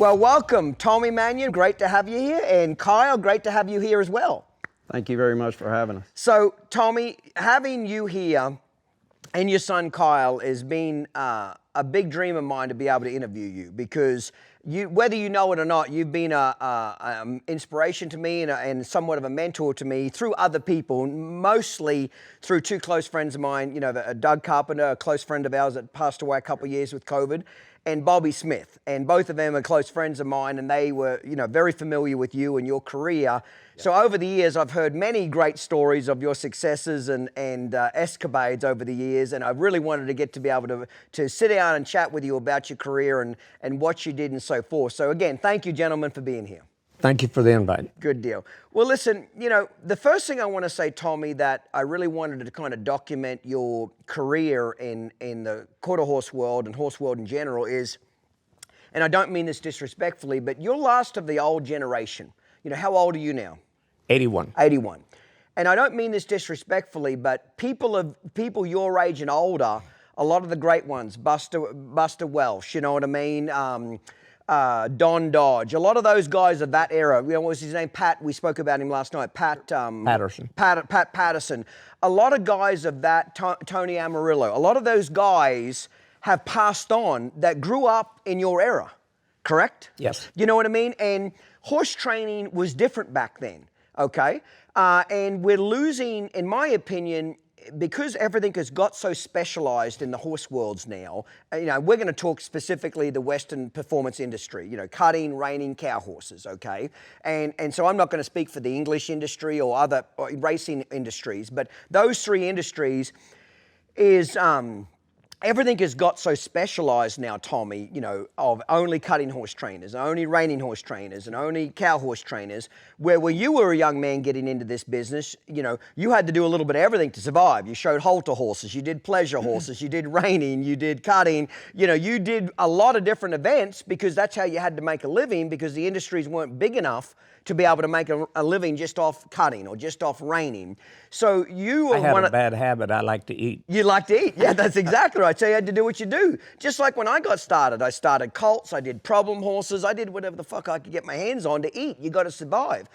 Well, welcome, Tommy Manion. Great to have you here. And Kyle, great to have you here as well. Thank you very much for having us. So, Tommy, having you here and your son Kyle has been a big dream of mine to be able to interview you, because you, whether you know it or not, you've been an inspiration to me and somewhat of a mentor to me through other people, mostly through two close friends of mine, you know, Doug Carpenter, a close friend of ours that passed away a couple of years with COVID, and Bobby Smith. And both of them are close friends of mine, and they were, you know, very familiar with you and your career. So over the years, I've heard many great stories of your successes and escapades over the years, and I really wanted to get to be able to sit down and chat with you about your career and what you did and so forth. So again, thank you, gentlemen, for being here. Thank you for the invite. Good deal. Well, listen, you know, the first thing I want to say, Tommy, that I really wanted to kind of document your career in the quarter horse world and horse world in general is, and I don't mean this disrespectfully, but you're last of the old generation. You know, how old are you now? 81. 81. And I don't mean this disrespectfully, but people your age and older, a lot of the great ones, Buster Welsh, you know what I mean? Don Dodge, a lot of those guys of that era. You know, what was his name? Pat. We spoke about him last night. Patterson. Pat Patterson. A lot of guys of that. Tony Amarillo. A lot of those guys have passed on that grew up in your era. Correct? Yes. You know what I mean? And horse training was different back then. Okay, and we're losing, in my opinion, because everything has got so specialized in the horse worlds now. You know, we're going to talk specifically the Western performance industry, you know, cutting, reining cow horses, okay? And so I'm not going to speak for the English industry or other racing industries, but those three industries is, everything has got so specialized now, Tommy, you know, of only cutting horse trainers, only reining horse trainers, and only cow horse trainers, where when you were a young man getting into this business, you know, you had to do a little bit of everything to survive. You showed halter horses, you did pleasure horses, you did reining, you did cutting, you know, you did a lot of different events because that's how you had to make a living, because the industries weren't big enough to be able to make a living just off cutting or just off reining. So you were I had a bad habit. I like to eat. You like to eat. Yeah, that's exactly right. So you had to do what you do. Just like when I got started. I started colts, I did problem horses, I did whatever the fuck I could get my hands on to eat. You got to survive.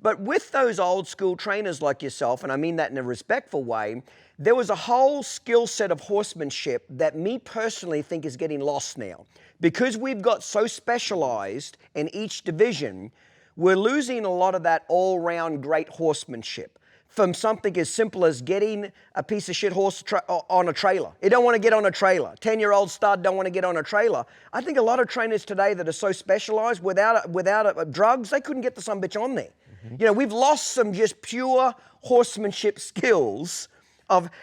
But with those old school trainers like yourself, and I mean that in a respectful way, there was a whole skill set of horsemanship that me personally think is getting lost now. Because we've got so specialized in each division, we're losing a lot of that all-round great horsemanship from something as simple as getting a piece of shit horse on a trailer. It don't want to get on a trailer. 10-year-old stud don't want to get on a trailer. I think a lot of trainers today that are so specialized, without drugs, they couldn't get the sumbitch on there. Mm-hmm. You know, we've lost some just pure horsemanship skills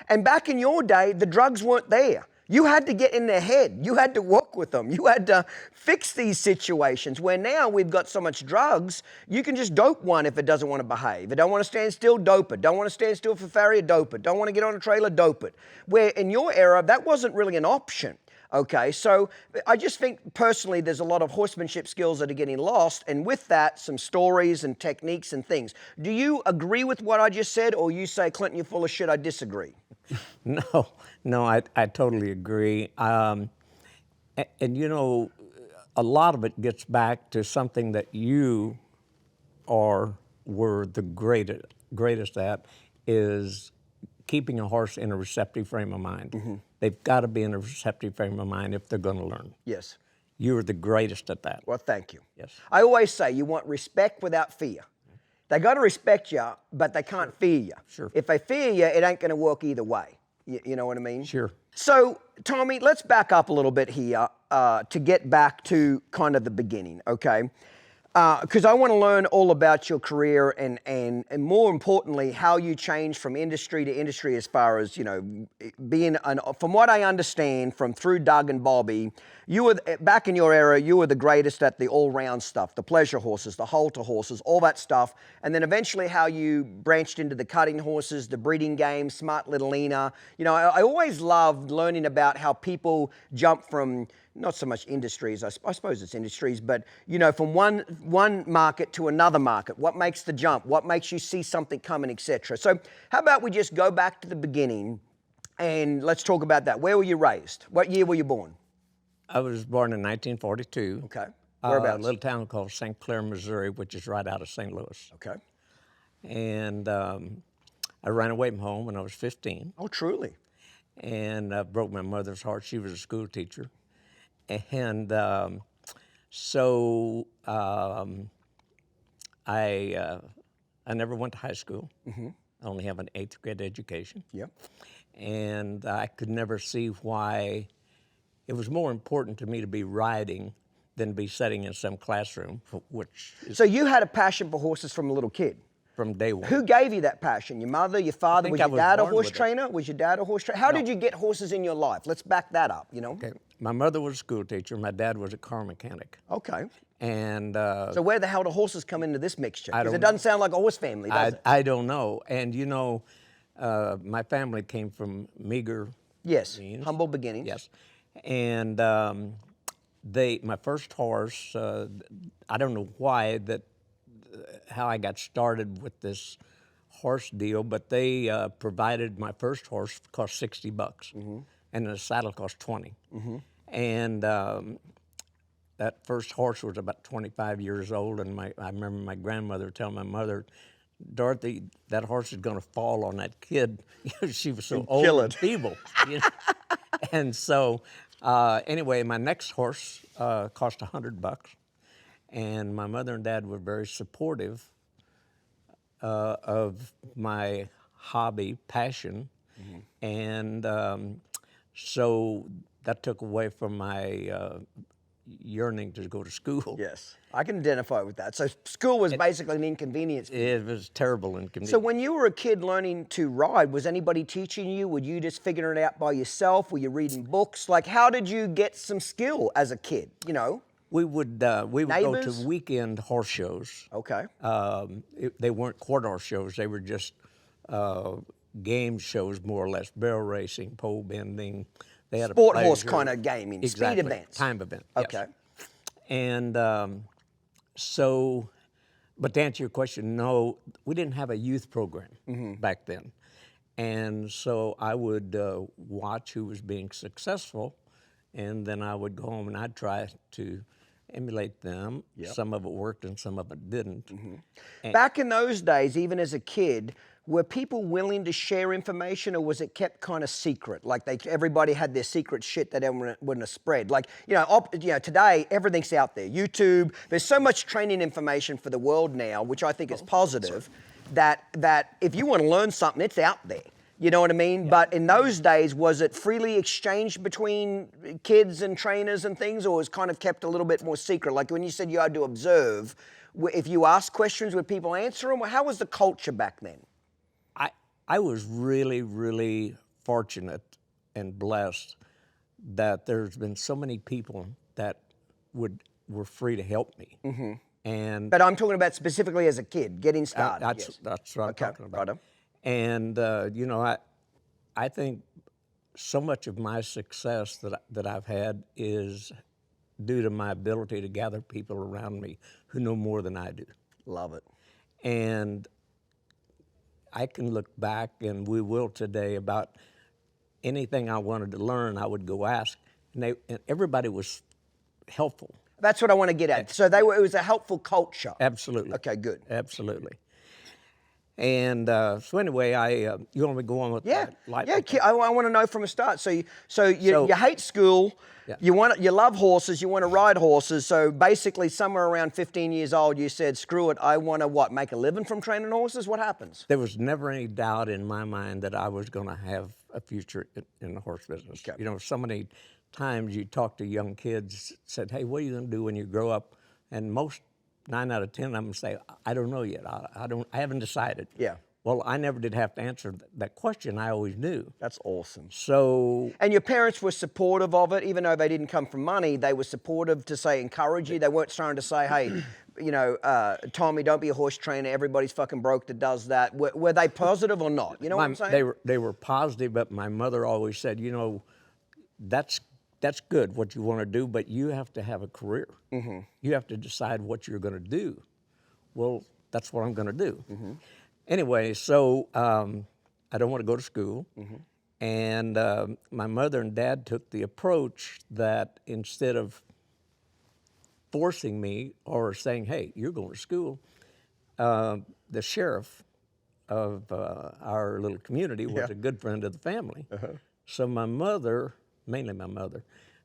and back in your day, the drugs weren't there. You had to get in their head. You had to work with them. You had to fix these situations, where now we've got so much drugs, you can just dope one if it doesn't want to behave. It don't want to stand still, dope it. Don't want to stand still for farrier, dope it. Don't want to get on a trailer, dope it. Where in your era, that wasn't really an option. Okay, so I just think personally there's a lot of horsemanship skills that are getting lost, and with that, some stories and techniques and things. Do you agree with what I just said, or you say, Clinton, you're full of shit, I disagree? No, I totally agree. And you know, a lot of it gets back to something that you were the greatest at, is keeping a horse in a receptive frame of mind. Mm-hmm. They've got to be in a receptive frame of mind if they're going to learn. Yes. You were the greatest at that. Well, thank you. Yes. I always say you want respect without fear. They got to respect you, but they can't fear you. Sure. If they fear you, it ain't going to work either way. You know what I mean? Sure. So, Tommy, let's back up a little bit here to get back to kind of the beginning, okay? Because I want to learn all about your career and more importantly, how you changed from industry to industry as far as, you know, from what I understand from through Doug and Bobby, you were, back in your era, you were the greatest at the all-round stuff, the pleasure horses, the halter horses, all that stuff. And then eventually how you branched into the cutting horses, the breeding game, smart little Lena. You know, I always loved learning about how people jump from, not so much industries, I suppose it's industries, but, you know, from one market to another market. What makes the jump? What makes you see something coming, etc. So how about we just go back to the beginning and let's talk about that. Where were you raised? What year were you born? I was born in 1942. Okay. Whereabouts? A little town called St. Clair, Missouri, which is right out of St. Louis. Okay. And I ran away from home when I was 15 Oh, truly. and broke my mother's heart. She was a school teacher. And so I never went to high school. I only have an 8th grade education. Yep. And I could never see why it was more important to me to be riding than be sitting in some classroom, which is So you had a passion for horses from a little kid. from day one. Who gave you that passion? Your mother, your father? think Was I your was dad a born horse with it. trainer? Was your dad a horse trainer? How did you get horses in your life? Let's back that up, you know? Okay. My mother was a school teacher. My dad was a car mechanic. Okay. And So where the hell do horses come into this mixture? Because don't it doesn't sound like a horse family, does it? I don't know. And you know, my family came from meager Yes, means. humble beginnings. Yes. And my first horse, I don't know why how I got started with this horse deal, but they provided my first horse cost $60, and the saddle cost 20. And that first horse was about 25 years old, and I remember my grandmother telling my mother, Dorothy, that horse is going to fall on that kid. She was so old kill and it. feeble. You know? And so, anyway, my next horse cost $100, and my mother and dad were very supportive of my hobby, passion, and so that took away from my yearning to go to school. Yes, I can identify with that. So school was basically an inconvenience. It was terrible inconvenience. So when you were a kid learning to ride, was anybody teaching you? Were you just figuring it out by yourself? Were you reading books? Like, how did you get some skill as a kid, you know? We would go Neighbors? to weekend horse shows. Okay. They weren't quarter horse shows. They were just game shows, more or less, barrel racing, pole bending. They had Sport a horse pleasure. kind of gaming, Exactly. speed events. Time event. Yes. Okay. And but to answer your question, no, we didn't have a youth program back then. And so I would watch who was being successful, and then I would go home and I'd try to emulate them. Yep. Some of it worked and some of it didn't. Back in those days, even as a kid, were people willing to share information, or was it kept kind of secret? Like everybody had their secret shit that everyone wouldn't have spread. Like, today everything's out there. YouTube, there's so much training information for the world now, which I think is positive, that if you want to learn something, it's out there. You know what I mean? Yeah. But in those days, was it freely exchanged between kids and trainers and things, or was kind of kept a little bit more secret? Like when you said you had to observe, if you asked questions, would people answer them? How was the culture back then? I was really, really fortunate and blessed that there's been so many people that were free to help me. But I'm talking about specifically as a kid, getting started. That's what I'm talking about. Right. And I think so much of my success that I've had is due to my ability to gather people around me who know more than I do. Love it. And I can look back, and we will today, about anything I wanted to learn, I would go ask, and everybody was helpful. That's what I want to get at. So it was a helpful culture. Absolutely. Okay, good. Absolutely. And so anyway, you want me to go on with that? I want to know from the start. So you hate school, Yeah. you love horses, you want to ride horses. So basically, somewhere around 15 years old, you said, "Screw it, I want to make a living from training horses." What happens? There was never any doubt in my mind that I was going to have a future in the horse business. Okay. You know, so many times you talk to young kids, said, "Hey, what are you going to do when you grow up?" And 9 out of 10 of them say, "I don't know yet. I haven't decided." Yeah. Well, I never did have to answer that question. I always knew. That's awesome. So, And your parents were supportive of it, even though they didn't come from money. They were supportive to encourage you. They weren't trying to say, "Hey, Tommy, don't be a horse trainer. Everybody's fucking broke that does that." Were they positive or not? You know what I'm saying? They were positive, but my mother always said, that's good what you want to do, but you have to have a career. You have to decide what you're going to do. Well, that's what I'm going to do. Anyway, so I don't want to go to school. And my mother and dad took the approach that instead of forcing me or saying, hey, you're going to school. The sheriff of our little community was a good friend of the family. So my mother, mainly my mother,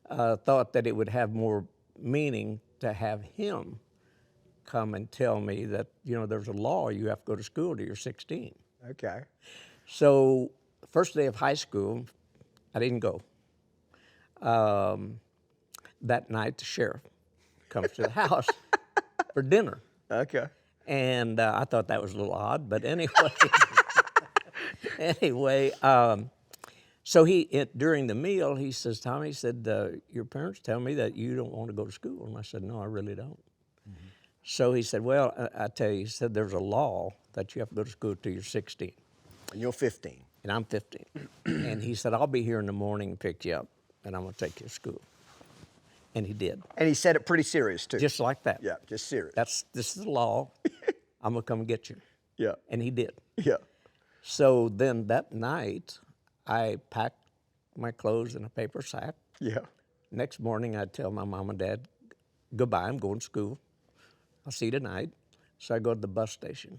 thought that it would have more meaning to have him come and tell me that, there's a law, you have to go to school till you're 16. Okay. So first day of high school, I didn't go. That night, the sheriff comes to the house for dinner. Okay. And I thought that was a little odd, but anyway. Anyway, so during the meal, he says, Tommy, he said, your parents tell me that you don't want to go to school. And I said, no, I really don't. So he said, well, I tell you, he said, there's a law that you have to go to school till you're 16. And you're 15. And I'm 15. And he said, I'll be here in the morning and pick you up, and I'm going to take you to school. And he did. And he said it pretty serious, too. Just like that. Yeah, just serious. This is the law. I'm going to come and get you. Yeah. And he did. Yeah. So then that night, I packed my clothes in a paper sack. Yeah. Next morning, I'd tell my mom and dad, goodbye, I'm going to school. I'll see you tonight. So I go to the bus station.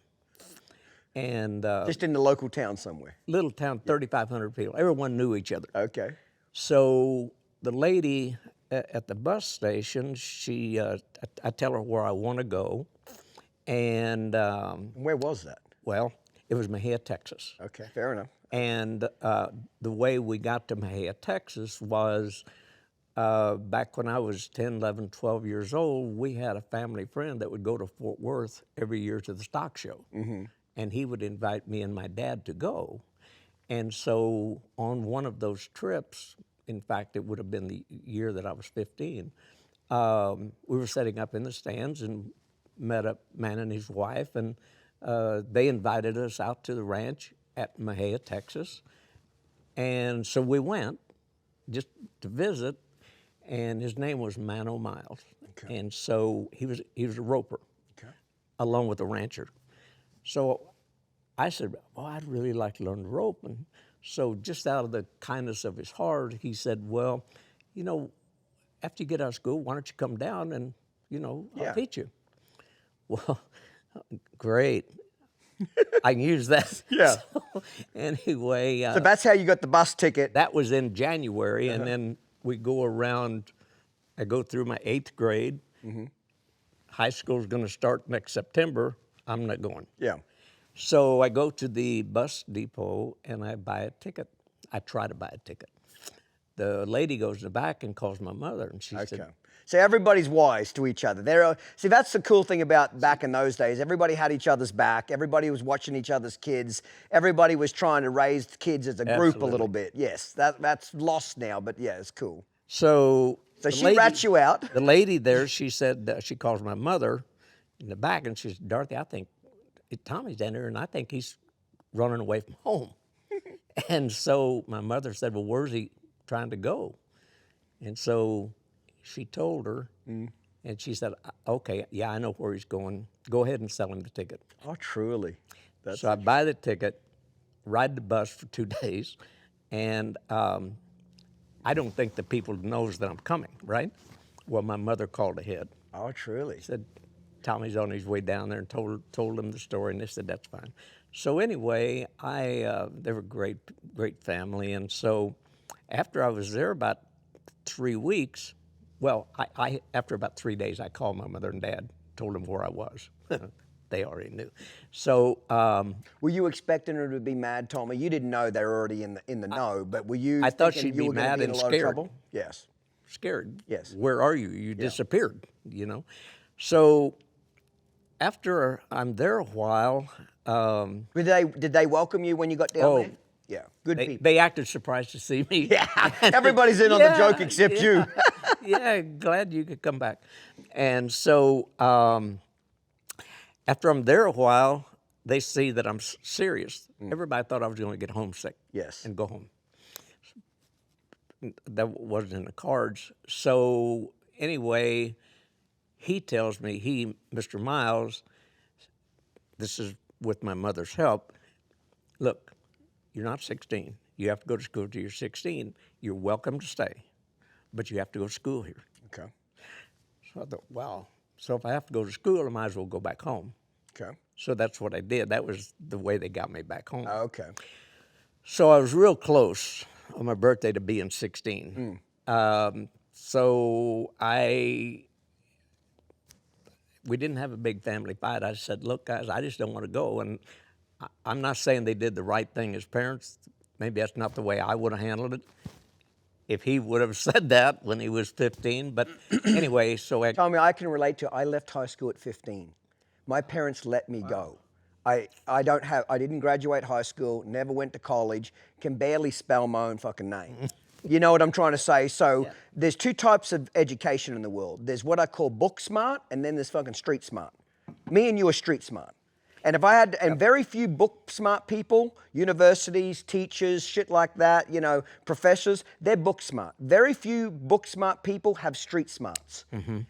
And Just in the local town somewhere. little town, 3,500 people. Everyone knew each other. Okay. So the lady at the bus station, I tell her where I want to go. And, Where was that? well, it was Mejia, Texas. Okay, fair enough. And the way we got to Mejia, Texas was back when I was 10, 11, 12 years old, we had a family friend that would go to Fort Worth every year to the stock show. And he would invite me and my dad to go. And so on one of those trips, in fact, it would have been the year that I was 15, we were setting up in the stands and met a man and his wife, and they invited us out to the ranch at Mejia, Texas. And so we went just to visit, and his name was Mano Miles. Okay. And so he was a roper, Okay. along with a rancher. So I said, well, I'd really like to learn to rope. And so just out of the kindness of his heart, he said, well, after you get out of school, why don't you come down and, I'll teach you. Well, great. I can use that. Yeah. So, anyway. So that's how you got the bus ticket. That was in January, and then we go around, I go through my 8th grade. High school's going to start next September. I'm not going. Yeah. So I go to the bus depot, and I buy a ticket. I try to buy a ticket. The lady goes in the back and calls my mother, and she said, So everybody's wise to each other. See, that's the cool thing about back in those days. Everybody had each other's back. Everybody was watching each other's kids. Everybody was trying to raise kids as a group a little bit. Yes, that's lost now, but yeah, it's cool. So she rats you out. The lady there, she said, she calls my mother in the back, and she said, Dorothy, I think Tommy's down there, and I think he's running away from home. And so my mother said, well, where's he trying to go? And so she told her, and she said, okay, yeah, I know where he's going. Go ahead and sell him the ticket. Oh, truly. So I buy the ticket, ride the bus for 2 days, and I don't think the people knows that I'm coming, right? Well, my mother called ahead. Oh, truly. Said, Tommy's on his way down there, and told them the story, and they said, that's fine. So anyway, they were a great family, and so after I was there about 3 weeks, well, after about 3 days, I called my mother and dad, told them where I was. They already knew. So, were you expecting her to be mad, Tommy? You didn't know they were already in the know, but were you? I thought thinking she'd you be were gonna mad be in and a lot of scared. trouble? Yes. Scared. Yes. Where are you? You disappeared. So after I'm there a while, Did they welcome you when you got down there? Yeah, good people. they acted surprised to see me. Yeah, everybody's in on the joke except you. Yeah, glad you could come back. And so after I'm there a while, they see that I'm serious. Everybody thought I was going to get homesick. Yes. And go home. That wasn't in the cards. So anyway, he tells me, Mr. Miles, this is with my mother's help, look, you're not 16. You have to go to school till you're 16. You're welcome to stay, but you have to go to school here. Okay. So I thought, wow. So if I have to go to school, I might as well go back home. Okay. So that's what I did. That was the way they got me back home. Okay. So I was real close on my birthday to being 16. So we didn't have a big family fight. I said, look, guys, I just don't want to go. And I'm not saying they did the right thing as parents. Maybe that's not the way I would have handled it if he would have said that when he was 15. But anyway, so Tommy, I can relate to. I left high school at 15. My parents let me go. I didn't graduate high school, never went to college, can barely spell my own fucking name. You know what I'm trying to say? So there's two types of education in the world. There's what I call book smart, and then there's fucking street smart. Me and you are street smart. And if I had, and very few book smart people, universities, teachers, shit like that, you know, professors, they're book smart. Very few book smart people have street smarts.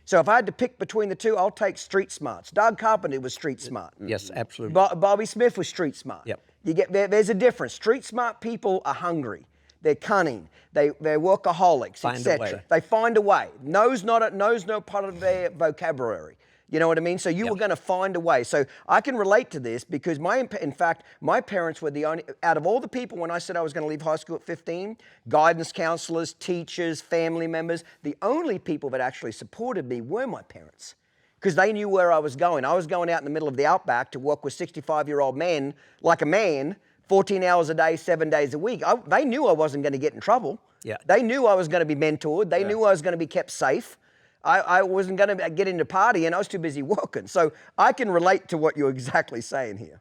So if I had to pick between the two, I'll take street smarts. Doug Carpenter was street smart. yes, absolutely. Bobby Smith was street smart. Yep. You get there's a difference. Street smart people are hungry. They're cunning. They're workaholics, Find a etc. way. They find a way. Knows no part of their vocabulary. You know what I mean? So you were going to find a way. So I can relate to this because in fact, my parents were the only, out of all the people when I said I was going to leave high school at 15, guidance counselors, teachers, family members, the only people that actually supported me were my parents because they knew where I was going. I was going out in the middle of the outback to work with 65-year-old men like a man, 14 hours a day, 7 days a week. They knew I wasn't going to get in trouble. Yeah. They knew I was going to be mentored. They knew I was going to be kept safe. I wasn't going to get into partying. I was too busy working. So I can relate to what you're exactly saying here.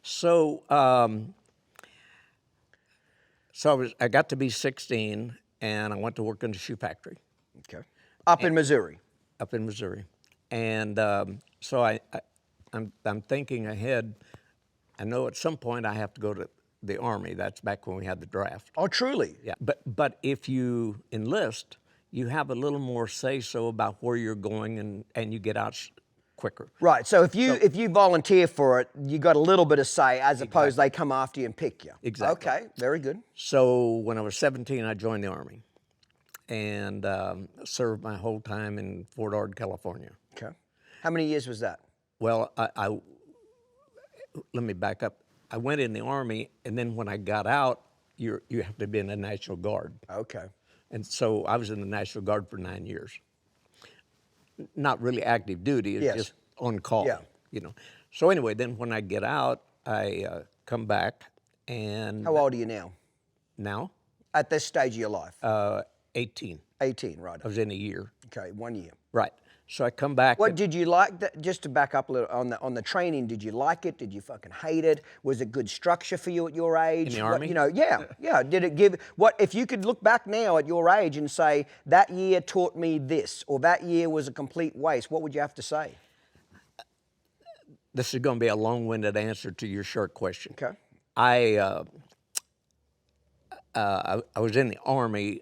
So, I got to be 16, and I went to work in the shoe factory. Okay. Up in Missouri. Up in Missouri, and so I'm thinking ahead. I know at some point I have to go to the Army. That's back when we had the draft. Oh, truly? Yeah, but if you enlist, you have a little more say-so about where you're going, and you get out quicker. Right. So if you volunteer for it, you got a little bit of say, as opposed they come after you and pick you. Exactly. Okay. Very good. So when I was 17, I joined the Army, and served my whole time in Fort Ord, California. Okay. How many years was that? Well, let me back up. I went in the Army, and then when I got out, you have to be in the National Guard. Okay. And so I was in the National Guard for 9 years. Not really active duty, it's just on call. Yeah. You know. So anyway, then when I get out, I come back, and How old are you now? now At this stage of your life? 18. 18, right. I was in a year. Okay, 1 year. Right. So I come back. What did you like? Just to back up a little on the training, did you like it? Did you fucking hate it? Was it good structure for you at your age? In the Army? You know, yeah. Did it give if you could look back now at your age and say that year taught me this, or that year was a complete waste? What would you have to say? This is going to be a long-winded answer to your short question. Okay. I was in the Army,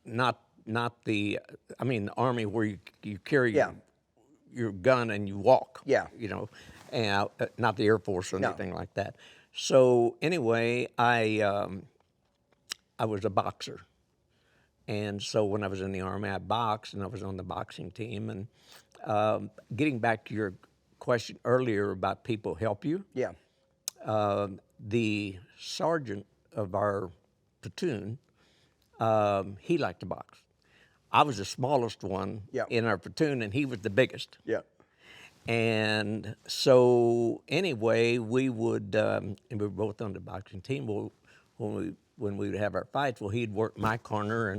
not the Army where you carry your gun and you walk. Yeah. You know, and not the Air Force or anything like that. So anyway, I was a boxer, and so when I was in the Army, I boxed, and I was on the boxing team. And getting back to your question earlier about people help you. Yeah. The sergeant of our platoon, he liked to box. I was the smallest one in our platoon, and he was the biggest. Yeah. And so anyway, we would, and we were both on the boxing team. Well, when we would have our fights, well, he'd work my corner,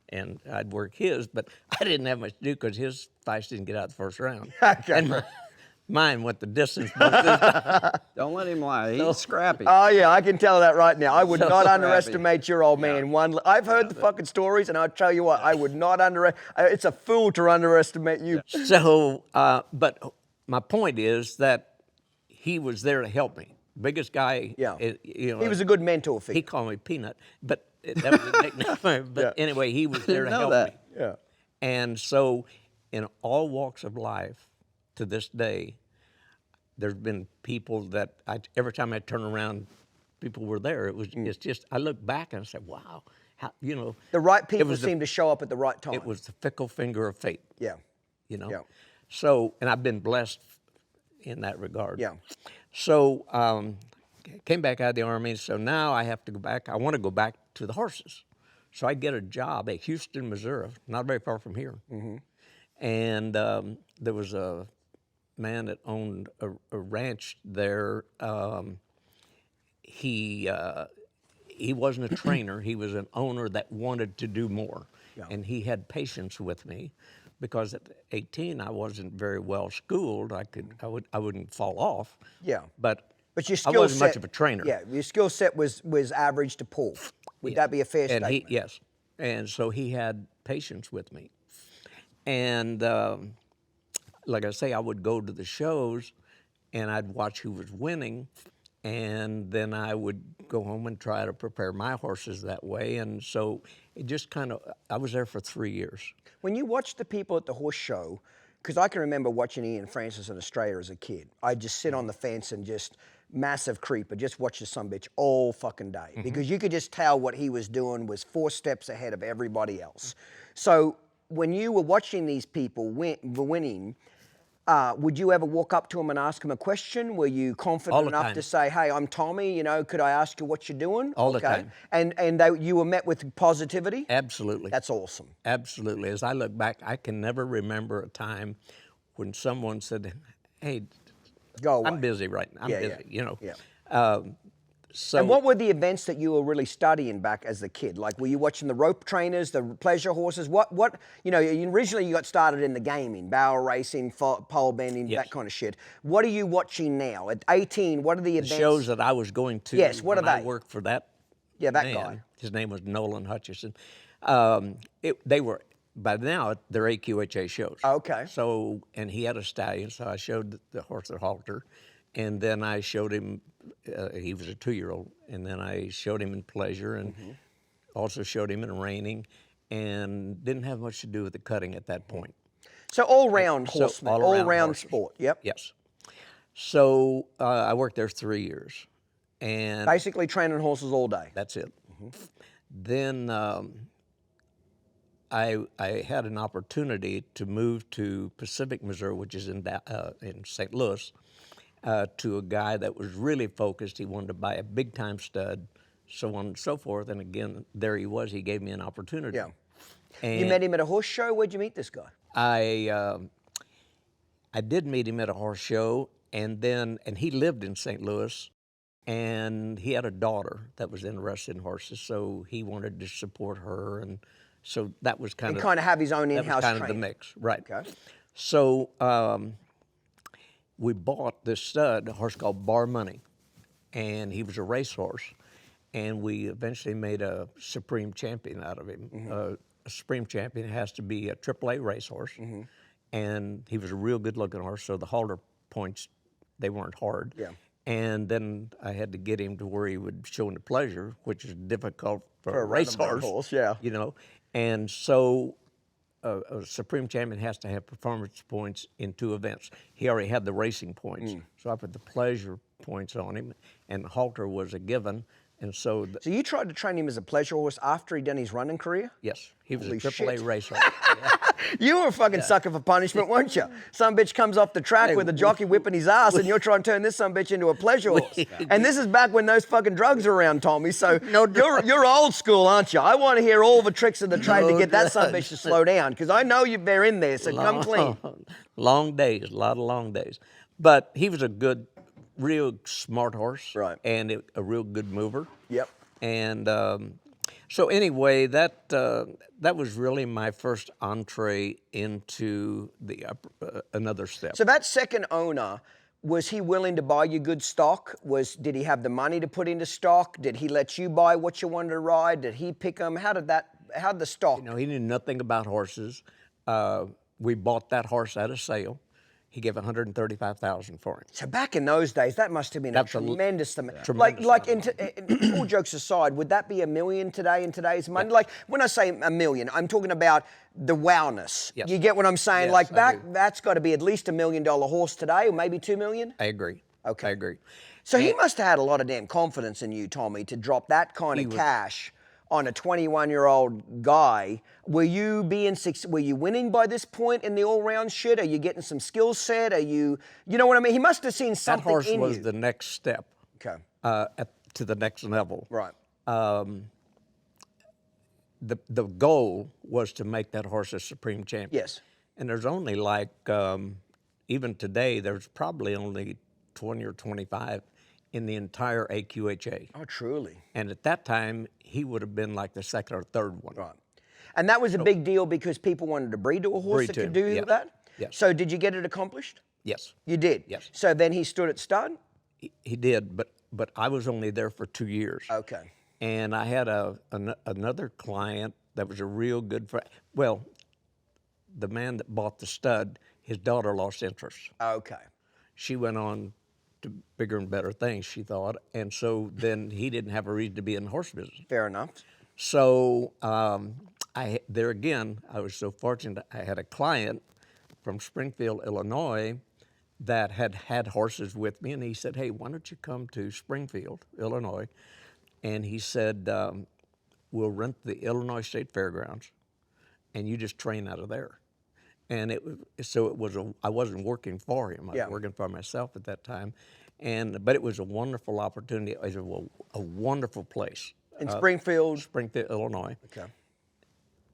and I'd work his, but I didn't have much to do because his fights didn't get out the first round. Okay. And mine went the distance most of the time. Don't let him lie. He's scrappy. Oh yeah, I can tell that right now. I would not scrappy. underestimate your old man. I've heard the fucking stories, and I'll tell you what, I would not it's a fool to underestimate you. So, but my point is that he was there to help me. Biggest guy. Yeah. You know, He was a good mentor for he you. called me Peanut, but that was a nickname. But anyway, he was there to help me. Yeah. And so, in all walks of life, to this day, there's been people that every time I turn around, people were there. It's just I look back and I say, wow, how, you know. The right it people was seem to show up at the right time. It was the fickle finger of fate. Yeah. You know. Yeah. So, and I've been blessed in that regard. Yeah. So, came back out of the Army, so now I have to go back. I want to go back to the horses. So I get a job at Houston, Missouri, not very far from here. Mm-hmm. And there was a man that owned a ranch there. He wasn't a trainer. He was an owner that wanted to do more. Yeah. And he had patience with me because at 18 I wasn't very well schooled. I wouldn't fall off. Yeah. But your skill I wasn't set, much of a trainer. Yeah, your skill set was average to poor. Would that be a fair statement? Yes. And so he had patience with me. And like I say, I would go to the shows and I'd watch who was winning. And then I would go home and try to prepare my horses that way. And so it just kind of, I was there for 3 years. When you watch the people at the horse show, because I can remember watching Ian Francis in Australia as a kid. I'd just sit on the fence and just, massive creeper, just watch the sumbitch all fucking day. Mm-hmm. Because you could just tell what he was doing was 4 steps ahead of everybody else. So when you were watching these people winning, would you ever walk up to him and ask him a question? Were you confident enough to say, hey, I'm Tommy, you know, could I ask you what you're doing? All the time. And you were met with positivity? Absolutely. That's awesome. Absolutely. As I look back, I can never remember a time when someone said, hey, go away. I'm busy right now. I'm busy, you know. Yeah. So, and what were the events that you were really studying back as a kid? Like, were you watching the rope trainers, the pleasure horses? What, you know, originally you got started in the gaming, barrel racing, pole bending, that kind of shit. What are you watching now? At 18, what are the events? The shows that I was going to. Yes, what are they? I worked for that that man. Guy. His name was Nolan Hutchison. They were, by now, they're AQHA shows. Okay. So, and he had a stallion, so I showed the horse at halter. And then I showed him, he was a 2-year-old, and then I showed him in pleasure and also showed him in reining, and didn't have much to do with the cutting at that point. So all-round horseman, all-round sport, yep. Yes. So I worked there 3 years. And basically training horses all day. That's it. Then I had an opportunity to move to Pacific, Missouri, which is in St. Louis, to a guy that was really focused. He wanted to buy a big-time stud, so on and so forth. And again, there he was. He gave me an opportunity. Yeah. And you met him at a horse show? Where'd you meet this guy? I did meet him at a horse show, and he lived in St. Louis, and he had a daughter that was interested in horses, so he wanted to support her, and so that was kind of have his own in-house kind training. of the mix, right? Okay. So we bought this stud, a horse called Bar Money, and he was a racehorse, and we eventually made a supreme champion out of him. A supreme champion has to be a AAA racehorse, and he was a real good-looking horse, so the halter points, they weren't hard. Yeah. And then I had to get him to where he would show in the pleasure, which is difficult for a racehorse. Yeah. You know, and so a supreme champion has to have performance points in 2 events. He already had the racing points, so I put the pleasure points on him, and halter was a given. And so, so you tried to train him as a pleasure horse after he'd done his running career? Yes, he was Holy a AAA shit. racehorse. You were a fucking sucker for punishment, weren't you? Some bitch comes off the track with a jockey whipping his ass, and you're trying to turn this some bitch into a pleasure horse. And this is back when those fucking drugs were around, Tommy. So you're old school, aren't you? I want to hear all the tricks of the trade to get that some bitch to slow down, because I know they're in there. So come clean. Long days, a lot of long days. But he was a good, real smart horse, right? And a real good mover. Yep. And so anyway, that was really my first entree into the another step. So that second owner, was he willing to buy you good stock? Did he have the money to put into stock? Did he let you buy what you wanted to ride? Did he pick them? How did the stock? You know, he knew nothing about horses. We bought that horse at a sale. He gave $135,000 for it. So back in those days, that must have been a tremendous amount. Like, all jokes aside, would that be $1 million today in today's money? Yeah. Like, when I say $1 million, I'm talking about the wowness. Yes. You get what I'm saying? Yes, like that's got to be at least $1 million horse today, or maybe $2 million. I agree. Okay. I agree. So he must have had a lot of damn confidence in you, Tommy, to drop that kind of cash on a 21-year-old guy. Were you winning by this point in the all-round shit? Are you getting some skill set? Are you know what I mean? He must have seen That something horse in was you. the next step. Okay. To the next level. Right. The goal was to make that horse a supreme champion. Yes. And there's only like, even today, there's probably only 20 or 25 in the entire AQHA. Oh, truly. And at that time, he would have been like the second or third one. Right. And that was a big deal because people wanted to breed to a horse that could do that? Yes. So did you get it accomplished? Yes. You did? Yes. So then he stood at stud? He did, but I was only there for 2 years. Okay. And I had another client that was a real good friend. Well, the man that bought the stud, his daughter lost interest. Okay. She went on to bigger and better things, she thought. And so then he didn't have a reason to be in the horse business. Fair enough. So there again, I was so fortunate. I had a client from Springfield, Illinois, that had horses with me, and he said, "Hey, why don't you come to Springfield, Illinois?" And he said, "We'll rent the Illinois State Fairgrounds, and you just train out of there." And I wasn't working for him. I was working for myself at that time, but it was a wonderful opportunity. It was a wonderful place. In Springfield? Springfield, Illinois. Okay.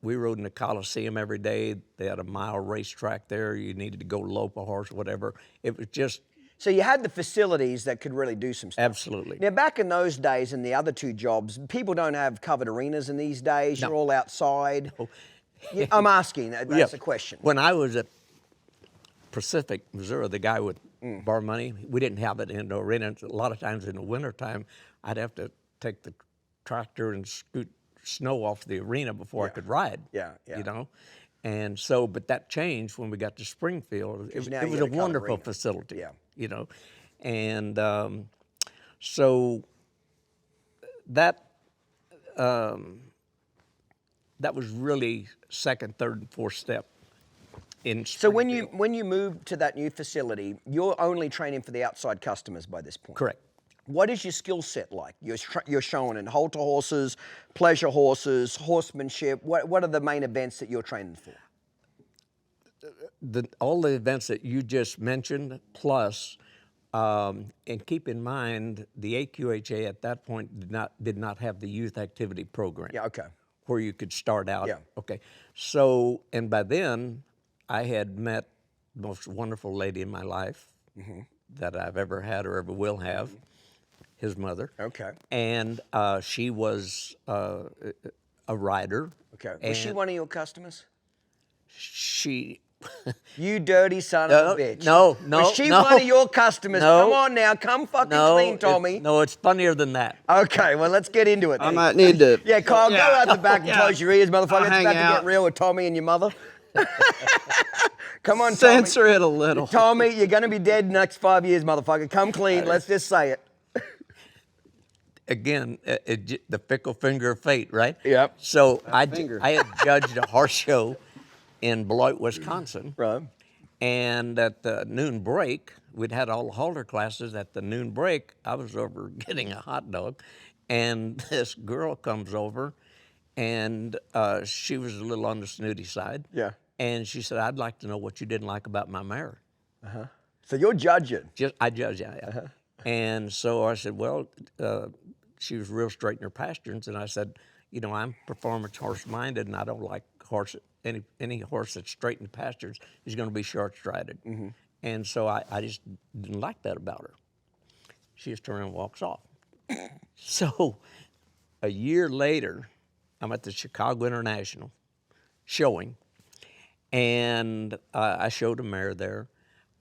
We rode in the Coliseum every day. They had a mile racetrack there. You needed to go lope a horse, whatever. It was just... So you had the facilities that could really do some stuff. Absolutely. Now, back in those days, in the other two jobs, people don't have covered arenas in these days. No. You're all outside. I'm asking. That's a question. When I was at Pacific, Missouri, the guy with bar money, we didn't have it in the arena. A lot of times in the wintertime, I'd have to take the tractor and scoot snow off the arena before I could ride. Yeah. You know? And so, but that changed when we got to Springfield. It now was you a got a covered wonderful arena. facility. Yeah. You know? And so that was really second, third, and fourth step in So Springfield. when you moved to that new facility, you're only training for the outside customers by this point. Correct. What is your skill set like? You're showing in halter horses, pleasure horses, horsemanship. What are the main events that you're training for? All the events that you just mentioned, plus, and keep in mind, the AQHA at that point did not have the youth activity program. Yeah, okay. Where you could start out. Yeah. Okay. So, and by then, I had met the most wonderful lady in my life that I've ever had or ever will have, his mother. Okay. And she was a rider. Okay. Was she one of your customers? She... You dirty son of a bitch. No. Was she one of your customers? No. Come on now, come fucking clean, Tommy. It's funnier than that. Okay, well, let's get into it. I might need to. Yeah, Kyle, go out the back and close your ears, motherfucker. It's I'll hang about to out. get real with Tommy and your mother. Come on, Tommy. Censor it a little. Tommy, you're going to be dead in the next 5 years, motherfucker. Come clean. Let's just say it. Again, the fickle finger of fate, right? Yep. So I finger. had judged a horse show in Beloit, Wisconsin. Right. And at the noon break, we'd had all the halter classes. At the noon break, I was over getting a hot dog, and this girl comes over, and she was a little on the snooty side. Yeah. And she said, "I'd like to know what you didn't like about my mare." So you're judging. I judge, yeah. And so I said, well, she was real straight in her pasturance, and I said, you know, I'm performance horse minded, and I don't like any horse that's straight in the pastures is going to be short strided. And so I just didn't like that about her. She just turns around and walks off. So a year later, I'm at the Chicago International showing, and I showed a mare there.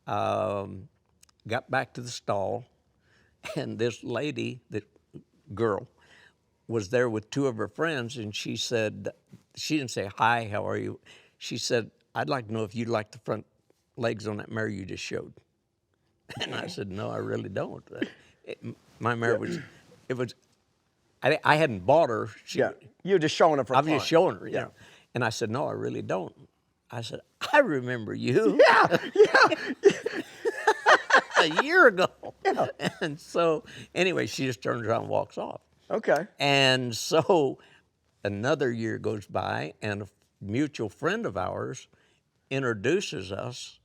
Got back to the stall, and this lady, the girl, was there with two of her friends, and she said, she didn't say, "Hi, how are you?" She said, "I'd like to know if you'd like the front legs on that mare you just showed." And I said, "No, I really don't." My mare was, I hadn't bought her. You're just showing her for I'm fun. just showing her, you know. And I said, "No, I really don't." I said, "I remember you." Yeah. A year ago. Yeah. And so, anyway, she just turns around and walks off. Okay. And so another year goes by, and a mutual friend of ours introduces us.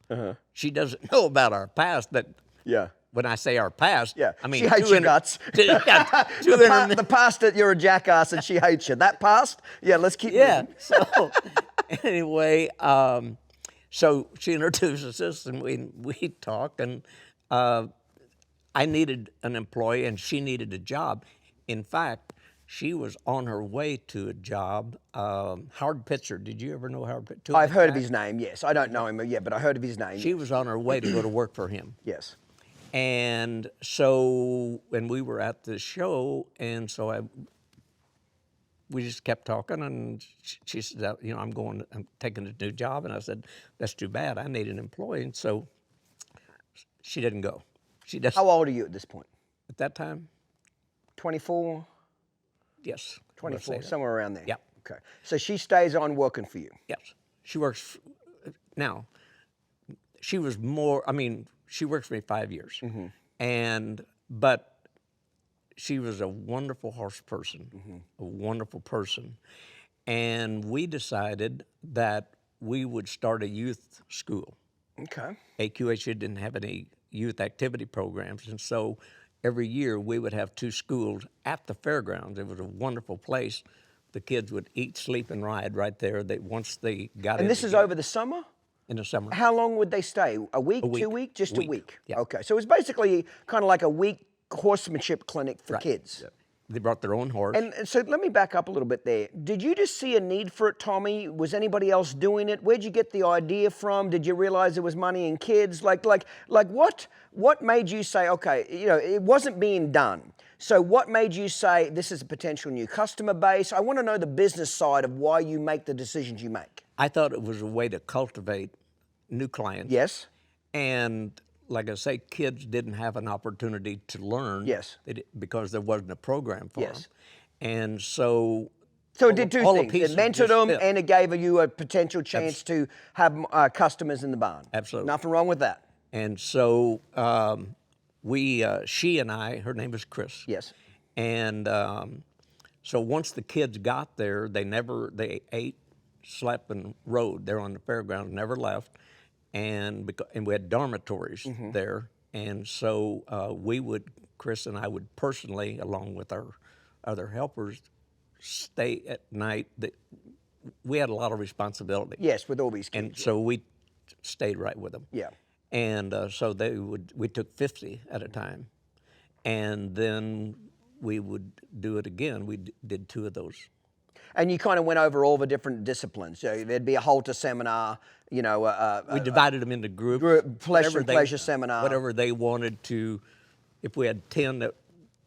She doesn't know about our past, but Yeah. when I say our past, Yeah. I mean she hates your guts. The past that you're a jackass and she hates you. That past, yeah, let's keep Yeah. moving. So anyway, so she introduces us, and we talk, and I needed an employee, and she needed a job. In fact, she was on her way to a job. Howard Pitzer, did you ever know Howard Pitzer? I've heard of his name, yes. I don't know him yet, but I heard of his name. She was on her way to go to work for him. Yes. And so, when we were at the show, and so we just kept talking, and she said, you know, I'm taking a new job, and I said, that's too bad. I need an employee, and so she didn't go. She doesn't. How old are you at this point? At that time, 24, yes. 24, somewhere around there. Yeah. Okay. So she stays on working for you. Yes. She works, now, she was more, I mean, she worked for me 5 years. But she was a wonderful horse person, a wonderful person. And we decided that we would start a youth school. Okay. AQHA didn't have any youth activity programs, and so every year we would have 2 schools at the fairgrounds. It was a wonderful place. The kids would eat, sleep, and ride right there. Once they got in. And this is over the summer? In the summer. How long would they stay? A week, 2 weeks? Just a week? Yeah. Okay. So it was basically kind of like a week horsemanship clinic for kids. Yeah. They brought their own horse. And so let me back up a little bit there. Did you just see a need for it, Tommy? Was anybody else doing it? Where'd you get the idea from? Did you realize there was money in kids? Like what made you say, okay, you know, it wasn't being done. So what made you say this is a potential new customer base? I want to know the business side of why you make the decisions you make. I thought it was a way to cultivate new clients. Yes. And like I say, kids didn't have an opportunity to learn. Yes. Because there wasn't a program for them. Yes. And so. So it did two things. It mentored them and it gave you a potential chance to have customers in the barn. Absolutely. Nothing wrong with that. And so she and I, her name is Chris. Yes. And so once the kids got there, they ate, slept, and rode. They're on the fairground, never left. And we had dormitories there. And so Chris and I would personally, along with our other helpers, stay at night. We had a lot of responsibility. Yes, with all these kids. And so we stayed right with them. Yeah. And so we took 50 at a time. And then we would do it again. We did 2 of those. And you kind of went over all the different disciplines. So there'd be a halter seminar, you know. We divided them into groups. Pleasure seminar. Whatever they wanted to. If we had 10 that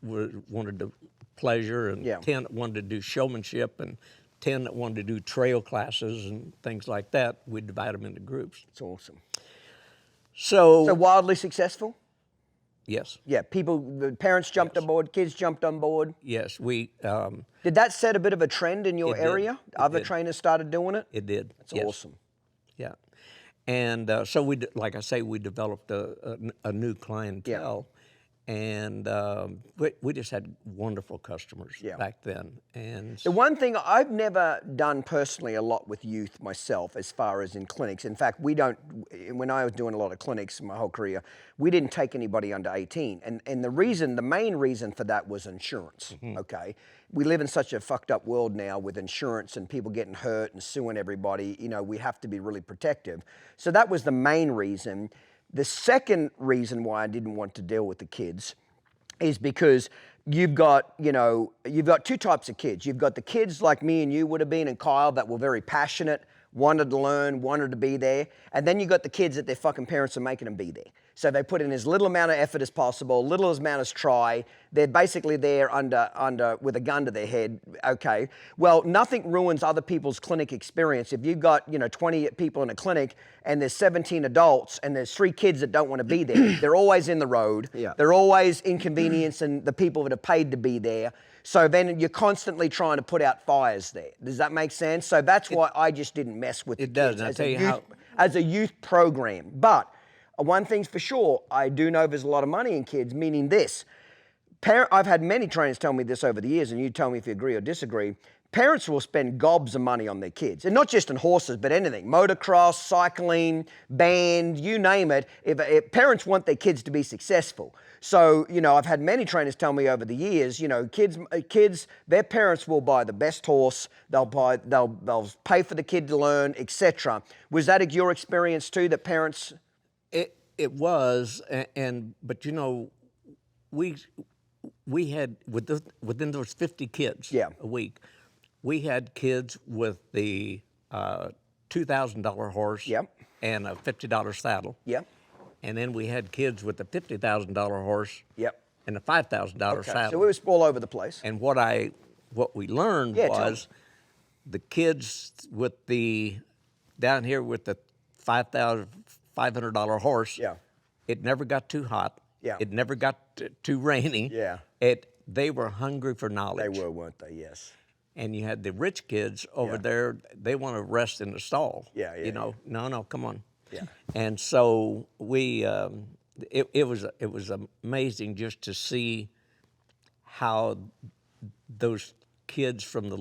wanted to pleasure, and 10 that wanted to do showmanship, and 10 that wanted to do trail classes and things like that, we'd divide them into groups. That's awesome. So wildly successful? Yes. Yeah, the parents jumped on board, kids jumped on board. Yes, Did that set a bit of a trend in your area? Other trainers started doing it? It did. That's awesome. Yeah. And so like I say, we developed a new clientele. And we just had wonderful customers back then. And the one thing I've never done personally a lot with youth myself, as far as in clinics. In fact, when I was doing a lot of clinics my whole career, we didn't take anybody under 18. And the main reason for that was insurance, okay? We live in such a fucked up world now with insurance and people getting hurt and suing everybody. You know, we have to be really protective. So that was the main reason. The second reason why I didn't want to deal with the kids is because you've got 2 types of kids. You've got the kids like me and you would have been, and Kyle, that were very passionate, wanted to learn, wanted to be there. And then you got the kids that their fucking parents are making them be there. So they put in as little amount of effort as possible, little amount as try. They're basically there under with a gun to their head. Okay. Well, nothing ruins other people's clinic experience. If you've got 20 people in a clinic and there's 17 adults and there's 3 kids that don't want to be there, they're always in the road. Yeah. They're always inconveniencing the people that are paid to be there. So then you're constantly trying to put out fires there. Does that make sense? So that's why I just didn't mess with it. Does. I'll tell you as a youth program. But one thing's for sure, I do know there's a lot of money in kids, meaning this. I've had many trainers tell me this over the years, and you tell me if you agree or disagree. Parents will spend gobs of money on their kids, and not just on horses, but anything. Motocross, cycling, band, you name it. If parents want their kids to be successful. So, I've had many trainers tell me over the years, kids, their parents will buy the best horse, they'll pay for the kid to learn, etc. Was that your experience too, that parents... It was, but we had within those 50 kids a week, we had kids with the $2,000 horse and a $50 saddle. Yep. And then we had kids with the $50,000 horse and a $5,000 saddle. So it was all over the place. And what we learned was the kids with down here with the $500 horse, it never got too hot. Yeah. It never got too rainy. Yeah. They were hungry for knowledge. They were, weren't they? Yes. And you had the rich kids over there, they want to rest in the stall. No, come on. Yeah. And so it was amazing just to see how those kids from the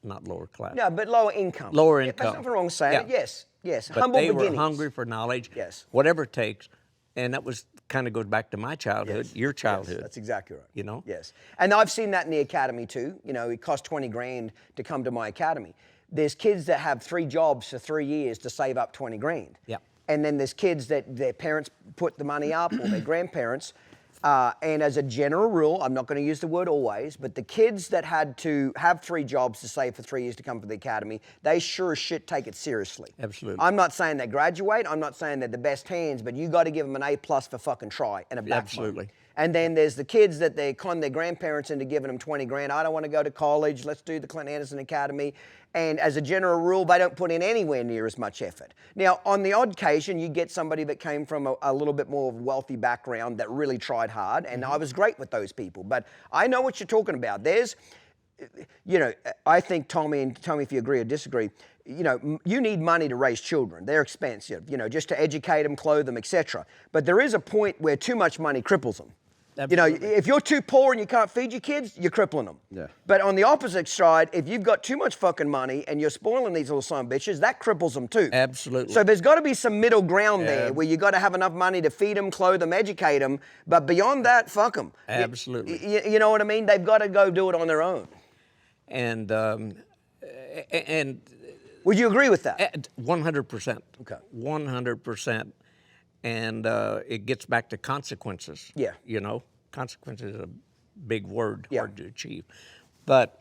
not lower class. No, but lower income. Lower income. There's nothing wrong saying it. Yes. But Humble they beginnings. were hungry for knowledge. Yes. Whatever it takes. And that kind of goes back to my childhood, your childhood. Yes, that's exactly right. . Yes. And I've seen that in the academy too. It cost 20 grand to come to my academy. There's kids that have 3 jobs for 3 years to save up 20 grand. Yeah. And then there's kids that their parents put the money up or their grandparents. And as a general rule, I'm not going to use the word always, but the kids that had to have 3 jobs to save for 3 years to come for the academy, they sure as shit take it seriously. Absolutely. I'm not saying they graduate. I'm not saying they're the best hands, but you got to give them an A+ for fucking try and a backbone. Absolutely. And then there's the kids that they con their grandparents into giving them 20 grand. I don't want to go to college. Let's do the Clint Anderson Academy. And as a general rule, they don't put in anywhere near as much effort. Now, on the odd occasion, you get somebody that came from a little bit more of a wealthy background that really tried hard, and I was great with those people. But I know what you're talking about. There's, I think, Tommy, and tell me if you agree or disagree, you need money to raise children. They're expensive, just to educate them, clothe them, etc. But there is a point where too much money cripples them. Absolutely. If you're too poor and you can't feed your kids, you're crippling them. Yeah. But on the opposite side, if you've got too much fucking money and you're spoiling these little son of bitches, that cripples them too. Absolutely. So there's got to be some middle ground there where you got to have enough money to feed them, clothe them, educate them. But beyond that, fuck them. Absolutely. You know what I mean? They've got to go do it on their own. And would you agree with that? 100%. Okay. 100%. And it gets back to consequences. Yeah. Consequences is a big word, Yeah. hard to achieve. But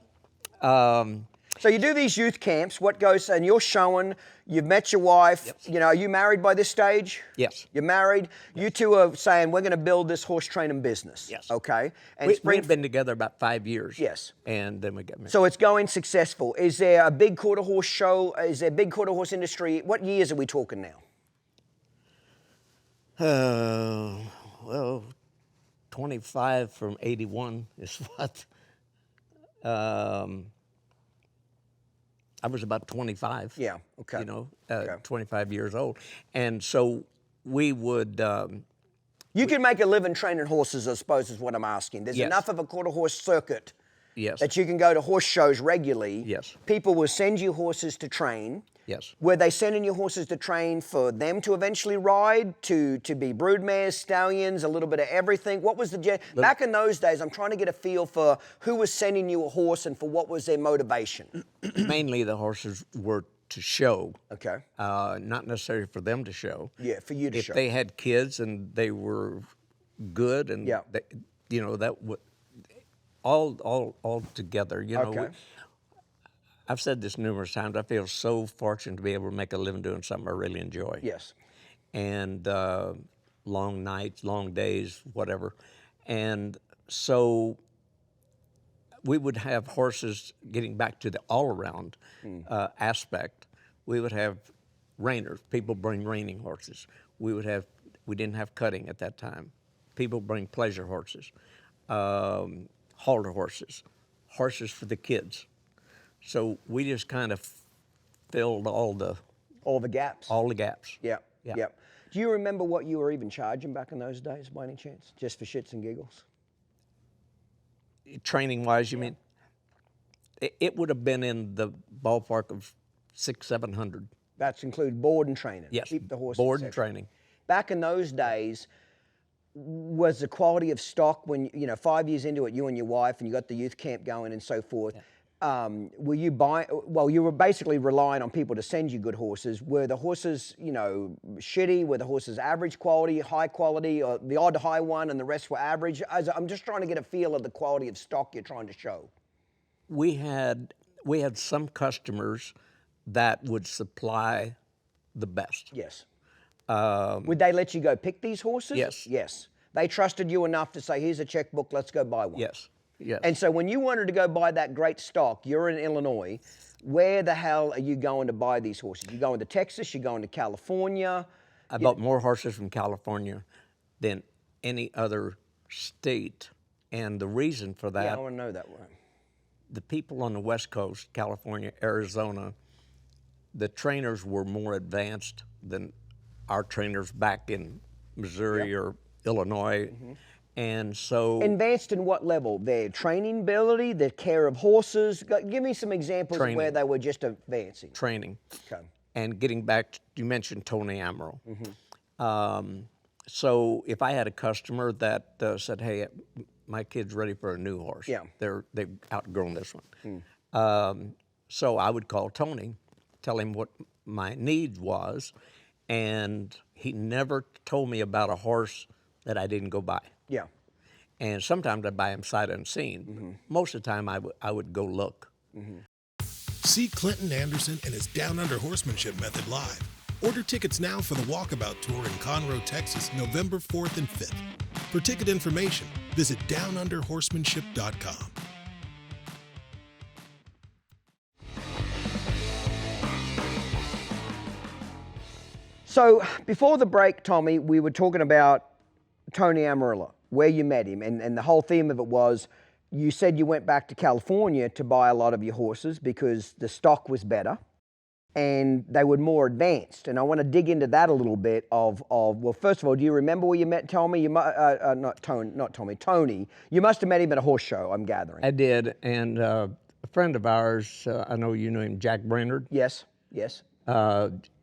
so you do these youth camps. What goes? And you're showing. You've met your wife. Yep. Are you married by this stage? Yes. You're married. Yes. You two are saying we're going to build this horse training business. Yes. Okay. And we've been together about 5 years. Yes. And then we got married. So it's going successful. Is there a big quarter horse show? Is there a big quarter horse industry? What years are we talking now? Well, 25 from 81 is what. I was about 25. Yeah, okay. 25 years old. And so we would... you can make a living training horses, I suppose, is what I'm asking. There's enough of a quarter horse circuit that you can go to horse shows regularly. Yes. People will send you horses to train. Yes. Were they sending you horses to train for them to eventually ride, to be broodmares, stallions, a little bit of everything? What was back in those days, I'm trying to get a feel for who was sending you a horse and for what was their motivation. Mainly the horses were to show. Okay. Not necessarily for them to show. Yeah, for you to show. If they had kids and they were good and that would all together, Okay. I've said this numerous times. I feel so fortunate to be able to make a living doing something I really enjoy. Yes. And long nights, long days, whatever. And so we would have horses, getting back to the all-around aspect, we would have reiners. People bring reining horses. We didn't have cutting at that time. People bring pleasure horses, halter horses, horses for the kids. So we just kind of filled all the gaps. All the gaps. Yeah. Yeah. Do you remember what you were even charging back in those days, by any chance, just for shits and giggles? Training-wise, you mean? It would have been in the ballpark of 600-700. That's include board and training. Yes, Keep the horse board and etc. training. Back in those days, was the quality of stock when, 5 years into it, you and your wife, and you got the youth camp going and so forth, were you buying, well, you were basically relying on people to send you good horses. Were the horses, shitty? Were the horses average quality, high quality, or the odd high one and the rest were average? I'm just trying to get a feel of the quality of stock you're trying to show. We had some customers that would supply the best. Yes. Would they let you go pick these horses? Yes. Yes. They trusted you enough to say, here's a checkbook, let's go buy one. Yes. Yes. And so when you wanted to go buy that great stock, you're in Illinois, where the hell are you going to buy these horses? You going to Texas, you're going to California? I bought more horses from California than any other state. And the reason for that, Yeah, I want to know that one. the people on the West Coast, California, Arizona, the trainers were more advanced than our trainers back in Missouri or Illinois. And so Advanced in what level? Their training ability, their care of horses? Give me some examples of where they were just advancing. training. Okay. And getting back, you mentioned Tony Amaral. So if I had a customer that said, hey, my kid's ready for a new horse. Yeah. They've outgrown this one. So I would call Tony, tell him what my need was, and he never told me about a horse that I didn't go buy. Yeah. And sometimes I'd buy him sight unseen. Most of the time I would go look. See Clinton Anderson and his Down Under Horsemanship method live. Order tickets now for the Walkabout Tour in Conroe, Texas, November 4th and 5th. For ticket information, visit downunderhorsemanship.com. So before the break, Tommy, we were talking about Tony Amarillo, where you met him, and the whole theme of it was you said you went back to California to buy a lot of your horses because the stock was better and they were more advanced. And I want to dig into that a little bit well, first of all, do you remember where you met Tommy? Tony. You must have met him at a horse show, I'm gathering. I did, and a friend of ours, I know you know him, Jack Brainerd. Yes, yes.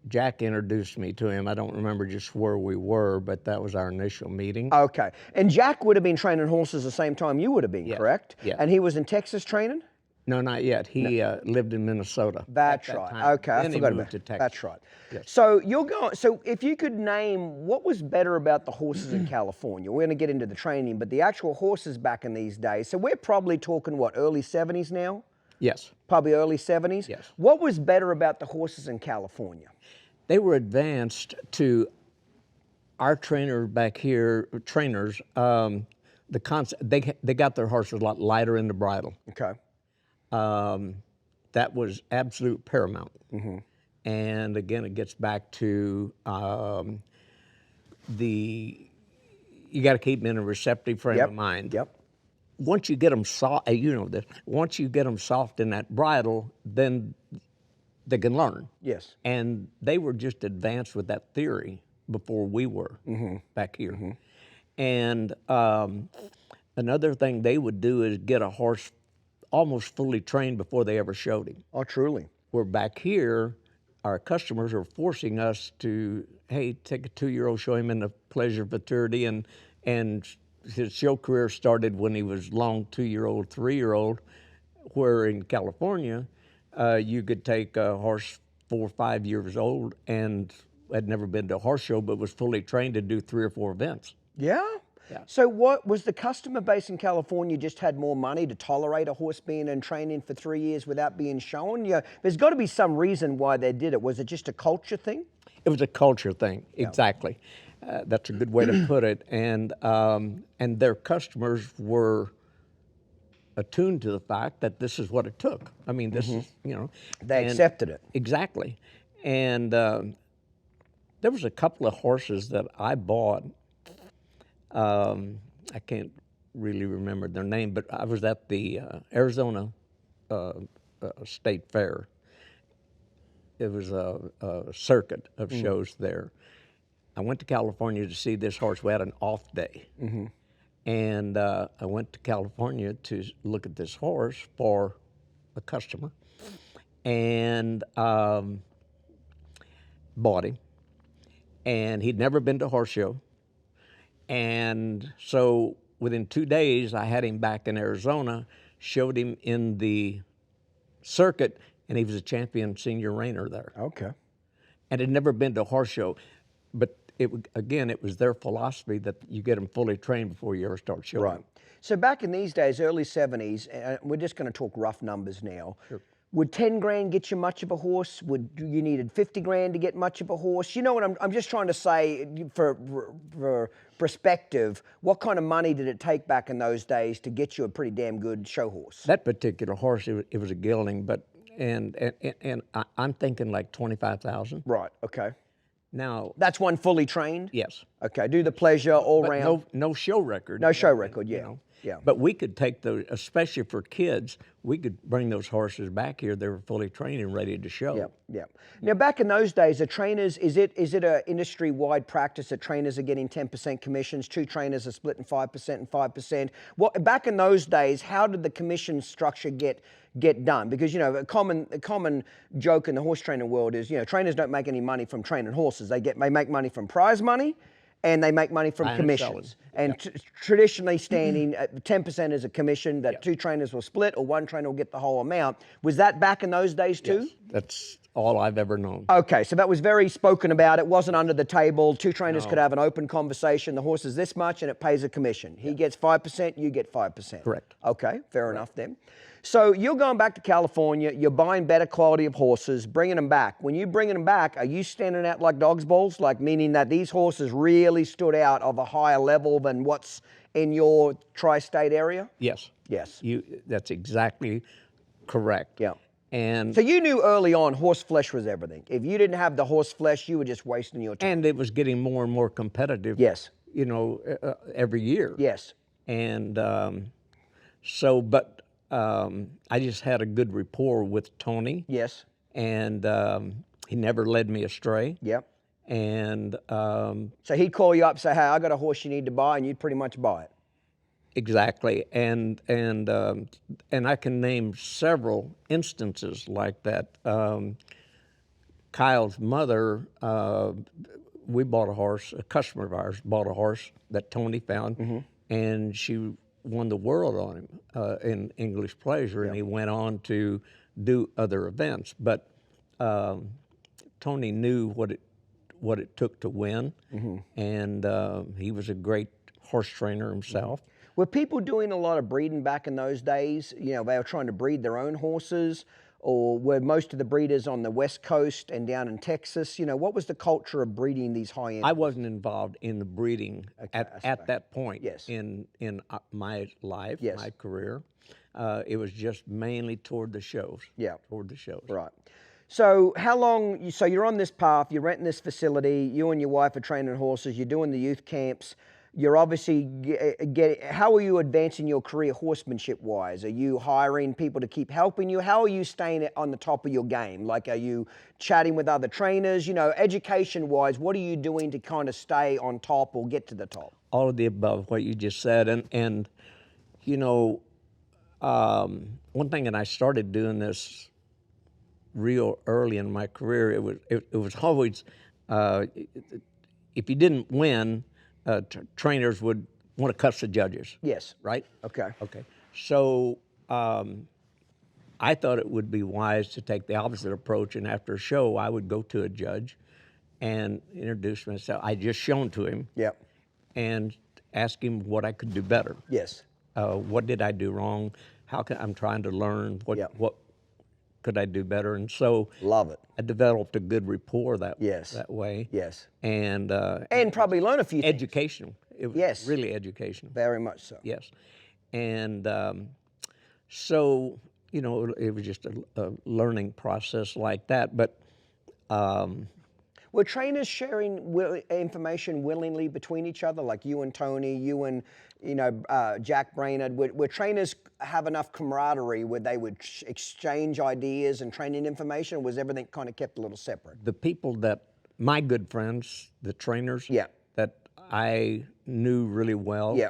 Jack introduced me to him. I don't remember just where we were, but that was our initial meeting. Okay. And Jack would have been training horses the same time you would have been, correct? Yeah. And he was in Texas training? No, not yet. He lived in Minnesota. That's at that right. time. Okay, I Then he forgot moved about to Texas. That's right. Yes. So you're going. So if you could name what was better about the horses in California, we're going to get into the training, but the actual horses back in these days. So we're probably talking what, early 70s now? Yes. Probably early 70s. Yes. What was better about the horses in California? They were advanced to our trainer back here, trainers. The concept they got their horses a lot lighter in the bridle. Okay. That was absolute paramount. And again, it gets back to you got to keep them in a receptive frame of mind. Yep. Once you get them soft, you know this. Once you get them soft in that bridle, then they can learn. Yes. And they were just advanced with that theory before we were back here. And another thing they would do is get a horse almost fully trained before they ever showed him. Oh, truly. Where back here, our customers are forcing us to, hey, take a 2-year-old, show him in the pleasure of maturity, and his show career started when he was long 2-year-old, 3-year-old, where in California, you could take a horse 4 or 5 years old and had never been to a horse show, but was fully trained to do 3 or 4 events. Yeah? Yeah. So what was the customer base in California just had more money to tolerate a horse being in training for 3 years without being shown? Yeah, there's got to be some reason why they did it. Was it just a culture thing? It was a culture thing, exactly. That's a good way to put it. And their customers were attuned to the fact that this is what it took. I mean, this is, They accepted it. Exactly. And there was a couple of horses that I bought. I can't really remember their name, but I was at the Arizona State Fair. It was a circuit of shows there. I went to California to see this horse. We had an off day. And I went to California to look at this horse for a customer, and bought him. And he'd never been to a horse show. And so within 2 days, I had him back in Arizona, showed him in the circuit, and he was a champion senior reiner there. Okay. And had never been to a horse show. But again, it was their philosophy that you get them fully trained before you ever start showing. Right. So back in these days, early 70s, we're just going to talk rough numbers now. Sure. Would 10 grand get you much of a horse? Would you needed 50 grand to get much of a horse? You know what I'm just trying to say for perspective, what kind of money did it take back in those days to get you a pretty damn good show horse? That particular horse, it was a gelding, but I'm thinking like 25,000. Right, okay. Now, That's one fully trained? yes. Okay, do the pleasure all But round. no show record. No show record, yeah. You know. Yeah. But we could take those, especially for kids, we could bring those horses back here. They were fully trained and ready to show. Yeah, yeah. Now, back in those days, the trainers, is it a industry-wide practice that trainers are getting 10% commissions, two trainers are splitting 5% and 5%? Back in those days, how did the commission structure get done? Because, you know, a common joke in the horse training world is, you know, trainers don't make any money from training horses. They make money from prize money, and they make money from Buying and commissions. selling. And traditionally standing, 10% is a commission that two trainers will split, or one trainer will get the whole amount. Was that back in those days too? Yes, that's all I've ever known. Okay, so that was very spoken about. It wasn't under the table. Two trainers could have an open conversation. The horse is this much, and it pays a commission. He gets 5%, you get 5%. Correct. Okay, fair enough then. So you're going back to California, you're buying better quality of horses, bringing them back. When you bringing them back, are you standing out like dog's balls? Like meaning that these horses really stood out of a higher level than what's in your tri-state area? Yes. Yes. That's exactly correct. Yeah. And So you knew early on horse flesh was everything. If you didn't have the horse flesh, you were just wasting your time. and it was getting more and more competitive. Yes. You know, every year. Yes. And I just had a good rapport with Tony. Yes. And he never led me astray. Yep. And So he'd call you up, say, "Hey, I got a horse you need to buy," and you'd pretty much buy it. exactly. And I can name several instances like that. Kyle's mother, we bought a horse. A customer of ours bought a horse that Tony found, and she won the world on him in English Pleasure, and he went on to do other events. But Tony knew what it took to win, and he was a great horse trainer himself. Were people doing a lot of breeding back in those days? You know, they were trying to breed their own horses, or were most of the breeders on the West Coast and down in Texas? You know, what was the culture of breeding these high-end? I wasn't involved in the breeding at that point Yes. in my life, Yes. my career. It was just mainly toward the shows. Yeah. Toward the shows. Right. So how long, so you're on this path, you're renting this facility, you and your wife are training horses, you're doing the youth camps, you're obviously how are you advancing your career horsemanship-wise? Are you hiring people to keep helping you? How are you staying on the top of your game? Like, are you chatting with other trainers? You know, education-wise, what are you doing to kind of stay on top or get to the top? All of the above, what you just said. And you know, one thing, and I started doing this real early in my career, it was always, if you didn't win, trainers would want to cuss the judges. Yes. Right? Okay. Okay. So I thought it would be wise to take the opposite approach, and after a show, I would go to a judge and introduce myself. I just shown to him. Yep. And ask him what I could do better. Yes. What did I do wrong? I'm trying to learn Yep. what could I do better? And so Love it. I developed a good rapport that way. Yes. And probably learn a few things. education. It was Yes. really educational. Very much so. Yes. And so, you know, it was just a learning process like that. But Were trainers sharing information willingly between each other, like you and Tony, you and, you know, Jack Brainerd? Were trainers have enough camaraderie where they would exchange ideas and training information, or was everything kind of kept a little separate? the people my good friends, the trainers Yeah. that I knew really well, Yeah.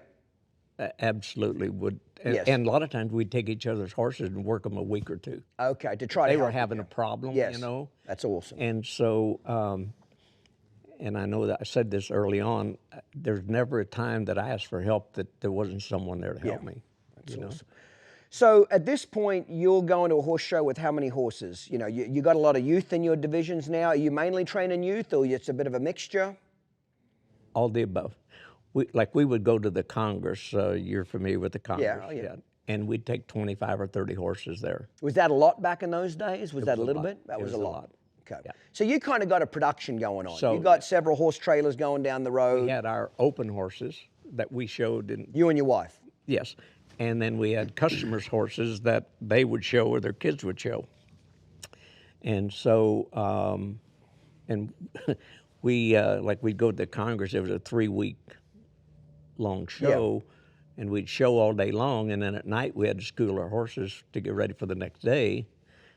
Absolutely would. And, Yes. and a lot of times we'd take each other's horses and work them a week or two. Okay, to try to They were help you. having a problem, Yes. you know. That's awesome. And so, and I know that I said this early on, there's never a time that I asked for help that there wasn't someone there to help me. That's you know? awesome. So at this point, you're going to a horse show with how many horses? You know, you got a lot of youth in your divisions now. Are you mainly training youth, or it's a bit of a mixture? All the above. We would go to the Congress. You're familiar with the Congress, oh, yeah. And we'd take 25 or 30 horses there. Was that a lot back in those days? Was that a little bit? That It was a lot. Okay. Yeah. So you kind of got a production going on. So- you got several horse trailers going down the road. We had our open horses that we showed in. You and your wife. Yes. And then we had customers' horses that they would show or their kids would show. And so, and we'd go to the Congress. It was a 3-week long show, and we'd show all day long. And then at night we had to school our horses to get ready for the next day.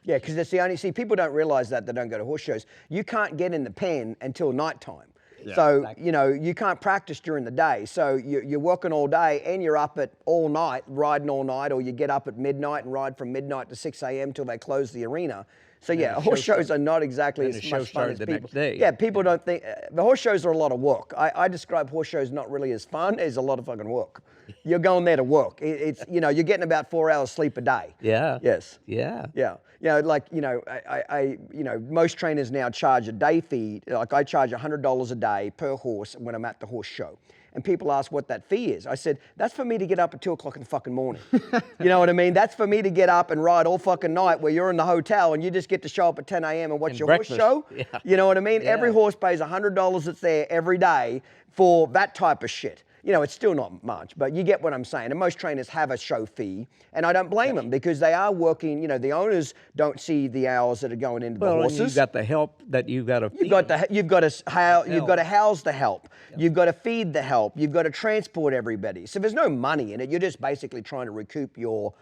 Yeah, because it's the only, people don't realize that they don't go to horse shows. You can't get in the pen until nighttime. Yeah, so, exactly. you know, you can't practice during the day. So you're working all day and you're up at all night, riding all night, or you get up at midnight and ride from midnight to 6 a.m. till they close the arena. So yeah, horse shows are not exactly as much fun as the people. next day. Yeah, people don't think, the horse shows are a lot of work. I describe horse shows not really as fun, as a lot of fucking work. You're going there to work. It's, you know, you're getting about 4 hours sleep a day. Yeah. Yes. Yeah. Yeah, you know, like, you know, you know, most trainers now charge a day fee. Like I charge $100 a day per horse when I'm at the horse show. And people ask what that fee is. I said, that's for me to get up at 2 o'clock in the fucking morning. You know what I mean? That's for me to get up and ride all fucking night where you're in the hotel and you just get to show up at 10 a.m. and watch your breakfast. horse show. Yeah. You know what I mean? Yeah. Every horse pays $100 that's there every day for that type of shit. You know, it's still not much, but you get what I'm saying. And most trainers have a show fee, and I don't blame them because they are working. You know, the owners don't see the hours that are going into the horses. You've got the help that you've got to feed. You've got to house the help. You've got to feed the help. You've got to transport everybody. So there's no money in it. You're just basically trying to recoup your,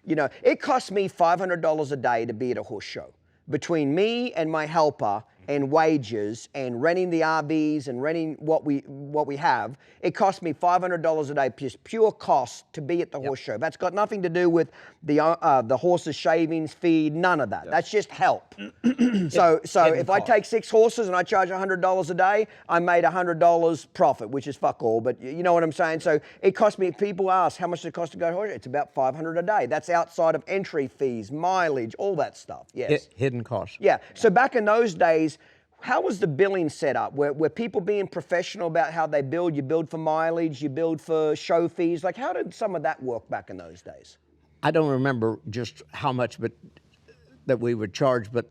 you know, it costs me $500 a day to be at a horse show. Between me and my helper and wages and renting the RVs and renting what we have, it costs me $500 a day, just pure cost to be at the horse show. That's got nothing to do with the horses' shavings, feed, none of that. That's just help. So if I take 6 horses and I charge $100 a day, I made $100 profit, which is fuck all, but you know what I'm saying? So it cost me, people ask, how much does it cost to go to horse show? It's about $500 a day. That's outside of entry fees, mileage, all that stuff, yes. Hidden costs. Yeah, so back in those days, how was the billing set up? Were people being professional about how they build? You build for mileage, you build for show fees. Like, how did some of that work back in those days? I don't remember just how much that we would charge, but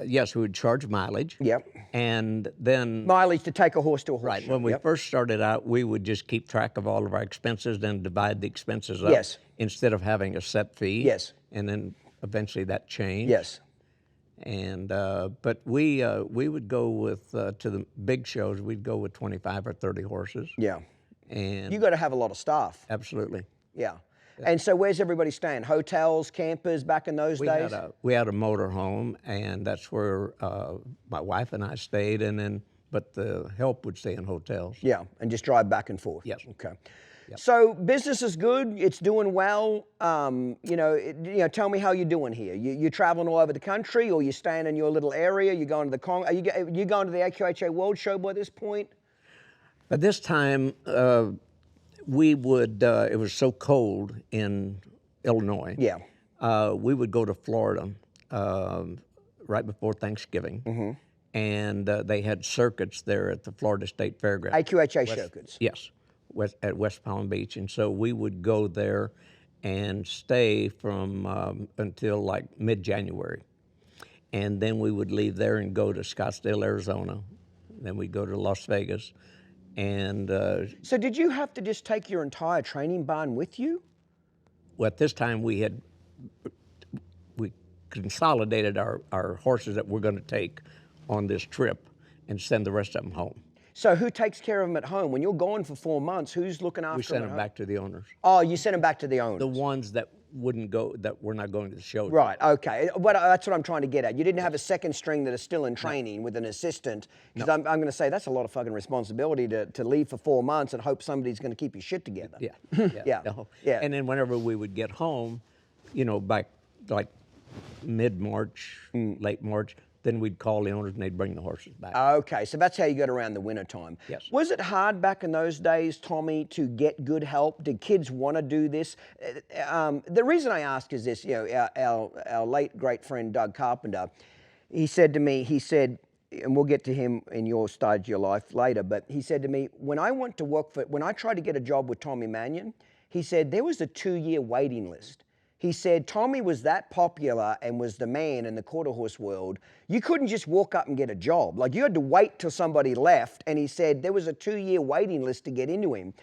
yes, we would charge mileage. Yep. And then Mileage to take a horse to a horse right, show. when we Yep. first started out, we would just keep track of all of our expenses, then divide the expenses up. Yes. Instead of having a set fee. Yes. And then eventually that changed. Yes. And but we would go with to the big shows. We'd go with 25 or 30 horses. Yeah. And You got to have a lot of staff. absolutely. Yeah. And so where's everybody staying? Hotels, campers back in those days? We had a motor home, and that's where my wife and I stayed. And then, but the help would stay in hotels. Yeah, and just drive back and forth. Yes. Okay. So business is good. It's doing well. You know, tell me how you're doing here. You traveling all over the country, or you staying in your little area? You going to the Are you going to the AQHA World Show by this point? At this time, we would. It was so cold in Illinois. Yeah. We would go to Florida right before Thanksgiving. Mm-hmm. And they had circuits there at the Florida State Fairgrounds. AQHA circuits. Yes, at West Palm Beach. And so we would go there and stay from until like mid-January. And then we would leave there and go to Scottsdale, Arizona. Then we'd go to Las Vegas. And So did you have to just take your entire training barn with you? well, at this time we consolidated our horses that we're going to take on this trip and send the rest of them home. So who takes care of them at home? When you're gone for 4 months, who's looking after We them sent at them home? back to the owners. Oh, you sent them back to the owners. The ones that wouldn't go, that we're not going to the show. Right, okay. That's what I'm trying to get at. You didn't have a second string that is still in training with an assistant. Because I'm going to say that's a lot of fucking responsibility to leave for 4 months and hope somebody's going to keep your shit together. Yeah. Yeah. No. Yeah. And then whenever we would get home, you know, by like mid-March, late March, then we'd call the owners and they'd bring the horses back. Okay, so that's how you got around the winter time. Yes. Was it hard back in those days, Tommy, to get good help? Did kids want to do this? The reason I ask is this, you know, our late great friend Doug Carpenter, he said to me, and we'll get to him in your stage of your life later, but he said to me, when I tried to get a job with Tommy Manion, he said there was a 2-year waiting list. He said Tommy was that popular and was the man in the quarter horse world. You couldn't just walk up and get a job. Like, you had to wait till somebody left, and he said there was a 2-year waiting list to get into him.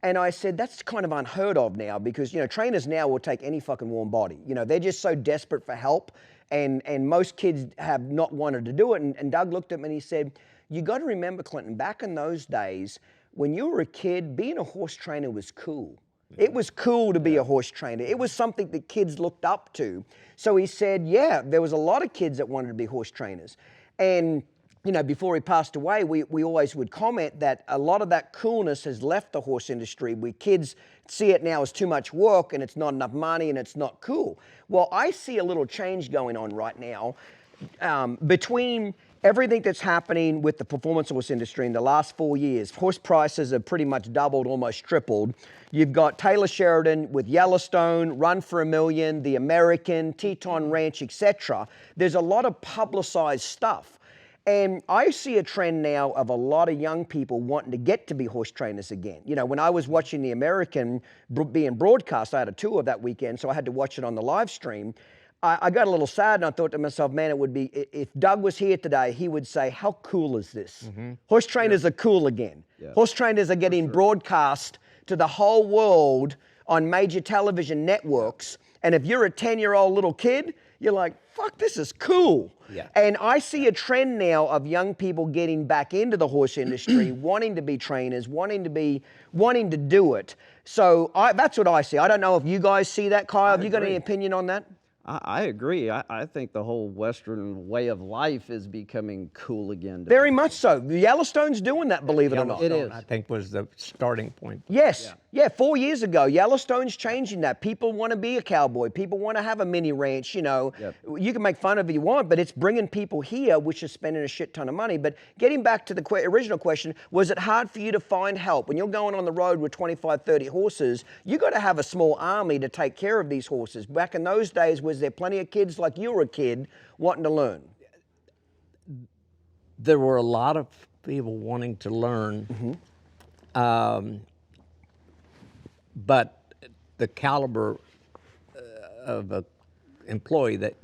And I said, that's kind of unheard of now, because, you know, trainers now will take any fucking warm body. You know, they're just so desperate for help, and most kids have not wanted to do it. And Doug looked at me and he said, you got to remember, Clinton, back in those days, when you were a kid, being a horse trainer was cool. It was cool to be a horse trainer. It was something that kids looked up to. So he said, yeah, there was a lot of kids that wanted to be horse trainers. And, you know, before he passed away, we always would comment that a lot of that coolness has left the horse industry, where kids see it now as too much work and it's not enough money and it's not cool. Well, I see a little change going on right now between everything that's happening with the performance horse industry in the last 4 years. Horse prices have pretty much doubled, almost tripled. You've got Taylor Sheridan with Yellowstone, Run for a Million, The American, Teton Ranch, etc. There's a lot of publicized stuff. And I see a trend now of a lot of young people wanting to get to be horse trainers again. You know, when I was watching The American being broadcast, I had a tour that weekend, so I had to watch it on the live stream. I got a little sad, and I thought to myself, man, it would be, if Doug was here today, he would say, how cool is this? Horse trainers are cool again. Yeah. Horse trainers are getting broadcast to the whole world on major television networks. And if you're a 10-year-old little kid, you're like, fuck, this is cool. Yeah. And I see a trend now of young people getting back into the horse industry, wanting to be trainers, wanting to do it. So that's what I see. I don't know if you guys see that, Kyle. Have you got any opinion on that? I agree. I think the whole Western way of life is becoming cool again. Very much so. Yellowstone's doing that, believe it or not. It is. I think was the starting point. Yes. Yeah, 4 years ago, Yellowstone's changing that. People want to be a cowboy. People want to have a mini ranch, you know. Yep. You can make fun of it if you want, but it's bringing people here, which is spending a shit ton of money. But getting back to the original question, was it hard for you to find help? When you're going on the road with 25, 30 horses, you got to have a small army to take care of these horses. Back in those days, was there plenty of kids like you were a kid wanting to learn? There were a lot of people wanting to learn. But the caliber of an employee that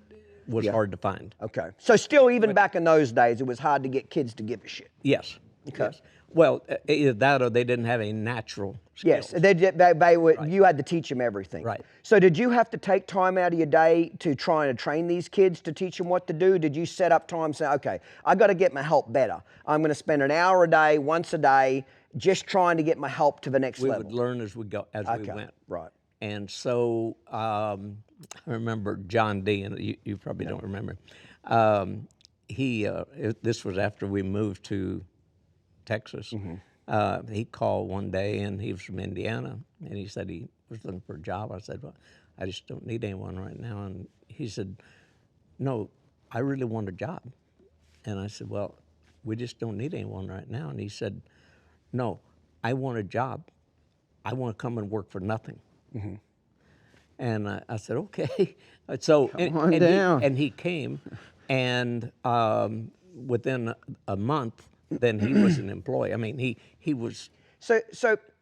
was hard to find. Okay. So still, even back in those days, it was hard to get kids to give a shit. Yes. Okay. Yes. Well, either that or they didn't have any natural skills. Yes, they were, you had to teach them everything. Right. So did you have to take time out of your day to try and train these kids to teach them what to do? Did you set up time and say, okay, I got to get my help better. I'm going to spend an hour a day, once a day, just trying to get my help to the next level? We would learn as we went. Right. And so I remember John D., and you probably don't remember. This was after we moved to Texas. He called one day, and he was from Indiana, and he said he was looking for a job. I said, well, I just don't need anyone right now. And he said, no, I really want a job. And I said, well, we just don't need anyone right now. And he said, no, I want a job. I want to come and work for nothing. And I said, okay. So and he came, and within a month, then he was an employee. I mean, he was. So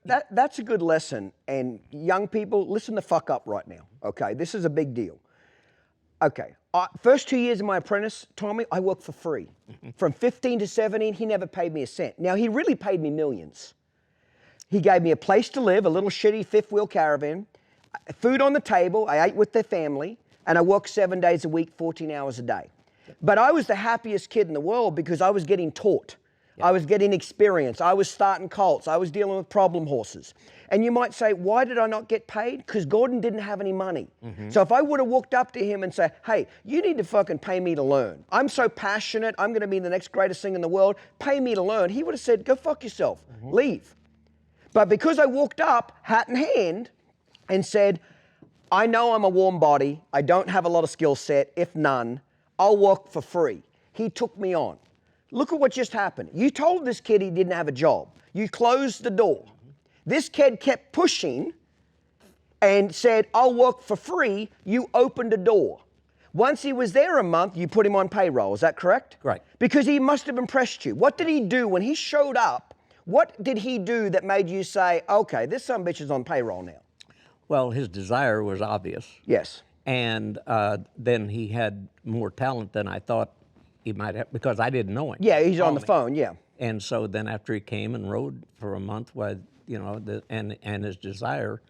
that's a good lesson. And young people, listen the fuck up right now. Okay, this is a big deal. Okay, first 2 years of my apprentice, Tommy, I worked for free. From 15 to 17, he never paid me a cent. Now, he really paid me millions. He gave me a place to live, a little shitty fifth wheel caravan, food on the table, I ate with their family, and I worked 7 days a week, 14 hours a day. But I was the happiest kid in the world because I was getting taught. I was getting experience. I was starting colts. I was dealing with problem horses. And you might say, why did I not get paid? Because Gordon didn't have any money. So if I would have walked up to him and said, hey, you need to fucking pay me to learn. I'm so passionate. I'm going to be the next greatest thing in the world. Pay me to learn. He would have said, go fuck yourself. Leave. But because I walked up, hat in hand, and said, I know I'm a warm body. I don't have a lot of skill set, if none. I'll work for free. He took me on. Look at what just happened. You told this kid he didn't have a job. You closed the door. This kid kept pushing and said, I'll work for free. You opened a door. Once he was there a month, you put him on payroll. Is that correct? Right. Because he must have impressed you. What did he do when he showed up? What did he do that made you say, okay, this son of a bitch is on payroll now? Well, his desire was obvious. Yes. And then he had more talent than I thought he might have, because I didn't know him. Yeah, he's on the phone, yeah. And so then after he came and rode for a month, and his desire,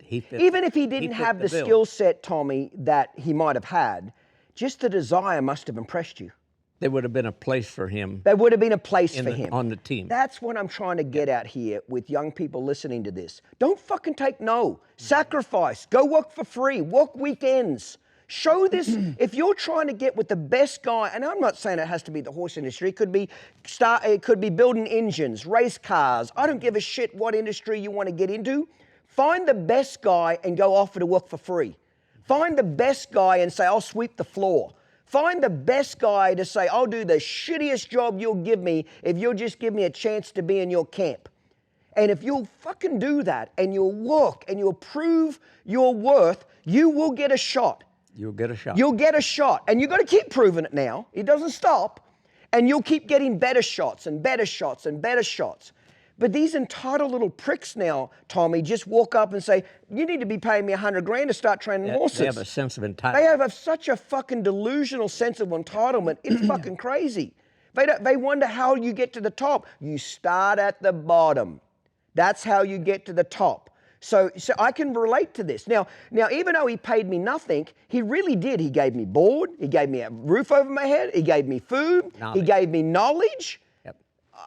he fit. Even if he didn't fit have the bill. skill set, Tommy, that he might have had, just the desire must have impressed you. There would have been a place for him. There would have been a place for him. On the team. That's what I'm trying to get at here with young people listening to this. Don't fucking take no. Sacrifice. Go work for free. Work weekends. Show this. If you're trying to get with the best guy, and I'm not saying it has to be the horse industry. It could be building engines, race cars. I don't give a shit what industry you want to get into. Find the best guy and go offer to work for free. Find the best guy and say, I'll sweep the floor. Find the best guy to say, I'll do the shittiest job you'll give me if you'll just give me a chance to be in your camp. And if you'll fucking do that and you'll work and you'll prove your worth, you will get a shot. You'll get a shot. You'll get a shot. And you've got to keep proving it now. It doesn't stop. And you'll keep getting better shots and better shots and better shots. But these entitled little pricks now, Tommy, just walk up and say, you need to be paying me $100,000 to start training horses. They have a sense of entitlement. They have such a fucking delusional sense of entitlement. It's fucking crazy. They wonder how you get to the top. You start at the bottom. That's how you get to the top. So I can relate to this. Now, even though he paid me nothing, he really did. He gave me board. He gave me a roof over my head. He gave me food. He gave me knowledge. Yep.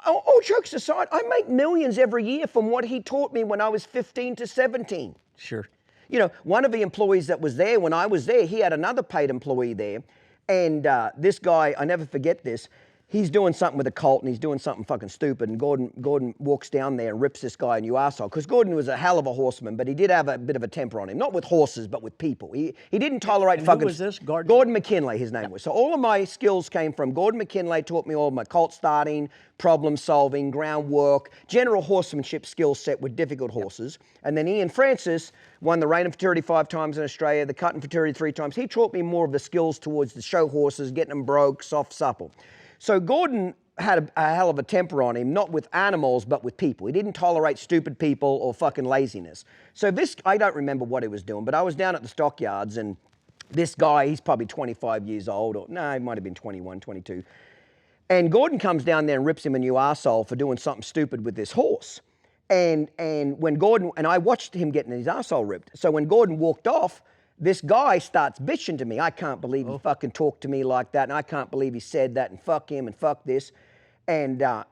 All jokes aside, I make millions every year from what he taught me when I was 15 to 17. Sure. You know, one of the employees that was there when I was there, he had another paid employee there. And this guy, I never forget this, he's doing something with a colt and he's doing something fucking stupid. And Gordon walks down there and rips this guy a new arsehole. Because Gordon was a hell of a horseman, but he did have a bit of a temper on him. Not with horses, but with people. He didn't tolerate and fucking... Who was this? Gordon McKinley, his name was. So all of my skills came from Gordon McKinley, taught me all of my colt starting, problem solving, groundwork, general horsemanship skill set with difficult horses. And then Ian Francis won the Reign of Futurity 5 times in Australia, the Cut and Futurity 3 times. He taught me more of the skills towards the show horses, getting them broke, soft, supple. So Gordon had a hell of a temper on him, not with animals, but with people. He didn't tolerate stupid people or fucking laziness. So this, I don't remember what he was doing, but I was down at the stockyards and this guy, he's probably 25 years old, or no, he might have been 21, 22. And Gordon comes down there and rips him a new arsehole for doing something stupid with this horse. And when Gordon, and I watched him getting his arsehole ripped. So when Gordon walked off, this guy starts bitching to me. I can't believe he fucking talked to me like that, and I can't believe he said that, and fuck him, and fuck this. And I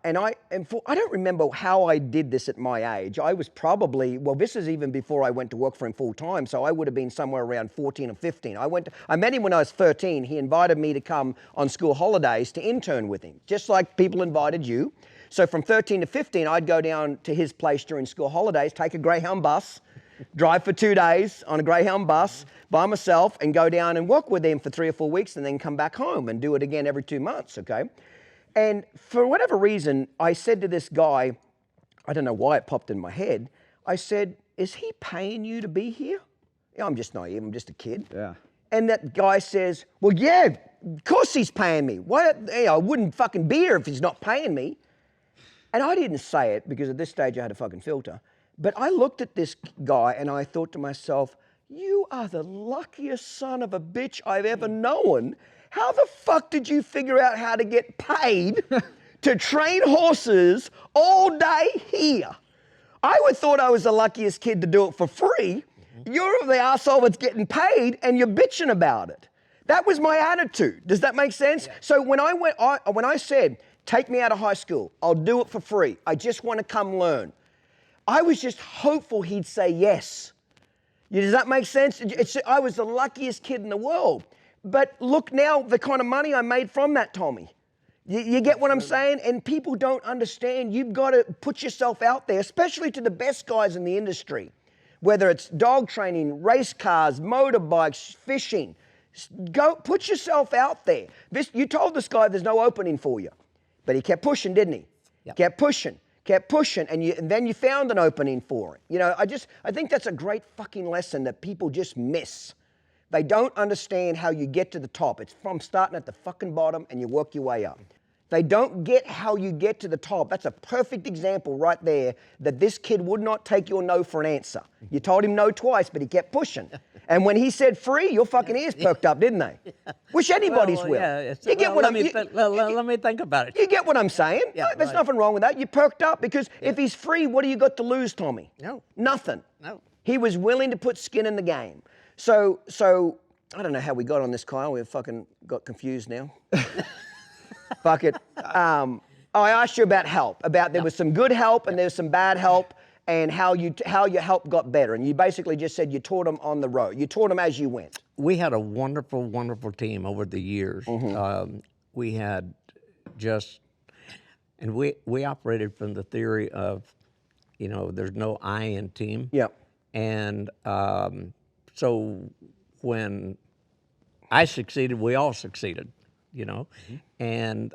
don't remember how I did this at my age. I was probably, well, this is even before I went to work for him full time, so I would have been somewhere around 14 or 15. I met him when I was 13. He invited me to come on school holidays to intern with him, just like people invited you. So from 13 to 15, I'd go down to his place during school holidays, take a Greyhound bus, drive for 2 days on a Greyhound bus by myself and go down and work with him for 3 or 4 weeks and then come back home and do it again every 2 months, okay? And for whatever reason, I said to this guy, I don't know why it popped in my head, I said, is he paying you to be here? Yeah, I'm just naive, I'm just a kid. Yeah. And that guy says, well, yeah, of course he's paying me. I wouldn't fucking be here if he's not paying me. And I didn't say it because at this stage I had a fucking filter. But I looked at this guy and I thought to myself, you are the luckiest son of a bitch I've ever known. How the fuck did you figure out how to get paid to train horses all day here? I would thought I was the luckiest kid to do it for free. You're the asshole that's getting paid and you're bitching about it. That was my attitude. Does that make sense? Yeah. So when I said, Take me out of high school. I'll do it for free. I just want to come learn. I was just hopeful he'd say yes. Does that make sense? I was the luckiest kid in the world. But look now, the kind of money I made from that, Tommy. You get what I'm saying? And people don't understand. You've got to put yourself out there, especially to the best guys in the industry. Whether it's dog training, race cars, motorbikes, fishing. Go put yourself out there. You told this guy there's no opening for you. But he kept pushing, didn't he? Yep. Kept pushing, and then you found an opening for it. You know, I think that's a great fucking lesson that people just miss. They don't understand how you get to the top. It's from starting at the fucking bottom and you work your way up. They don't get how you get to the top. That's a perfect example right there that this kid would not take your no for an answer. You told him no twice, but he kept pushing. And when he said free, your fucking ears perked up, didn't they? Wish anybody's will. Yeah, you get what let me think about it. You get what I'm saying? Yeah, There's right. nothing wrong with that. You perked up because if he's free, what do you got to lose, Tommy? No. Nothing. No. He was willing to put skin in the game. So I don't know how we got on this, Kyle. We fucking got confused now. Fuck it. I asked you about help. There was some good help and there was some bad help, and how your help got better. And you basically just said you taught them on the road. You taught them as you went. We had a wonderful, wonderful team over the years. We had and we operated from the theory of, there's no I in team. Yep. And so when I succeeded, we all succeeded, and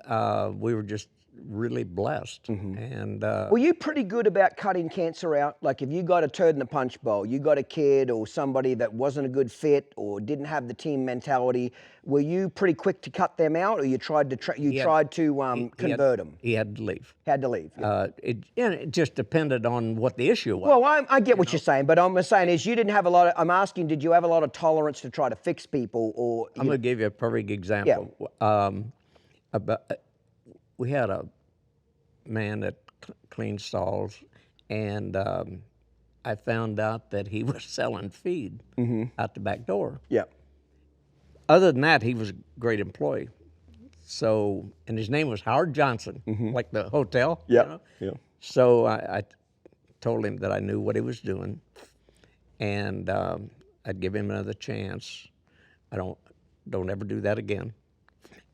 we were just really blessed. And were you pretty good about cutting cancer out? Like if you got a turd in the punch bowl, you got a kid or somebody that wasn't a good fit or didn't have the team mentality, were you pretty quick to cut them out, or you tried to convert them? He had to leave. Had to leave. Yeah. It just depended on what the issue was. Well, I get what you're saying, but I'm saying is you didn't have a lot of, I'm asking, did you have a lot of tolerance to try to fix people, or? I'm going to give you a perfect example. Yeah. We had a man that cleaned stalls, and I found out that he was selling feed out the back door. Yeah. Other than that, he was a great employee. So, and his name was Howard Johnson, like the hotel. Yeah. Yeah. So I told him that I knew what he was doing, and I'd give him another chance. Don't ever do that again.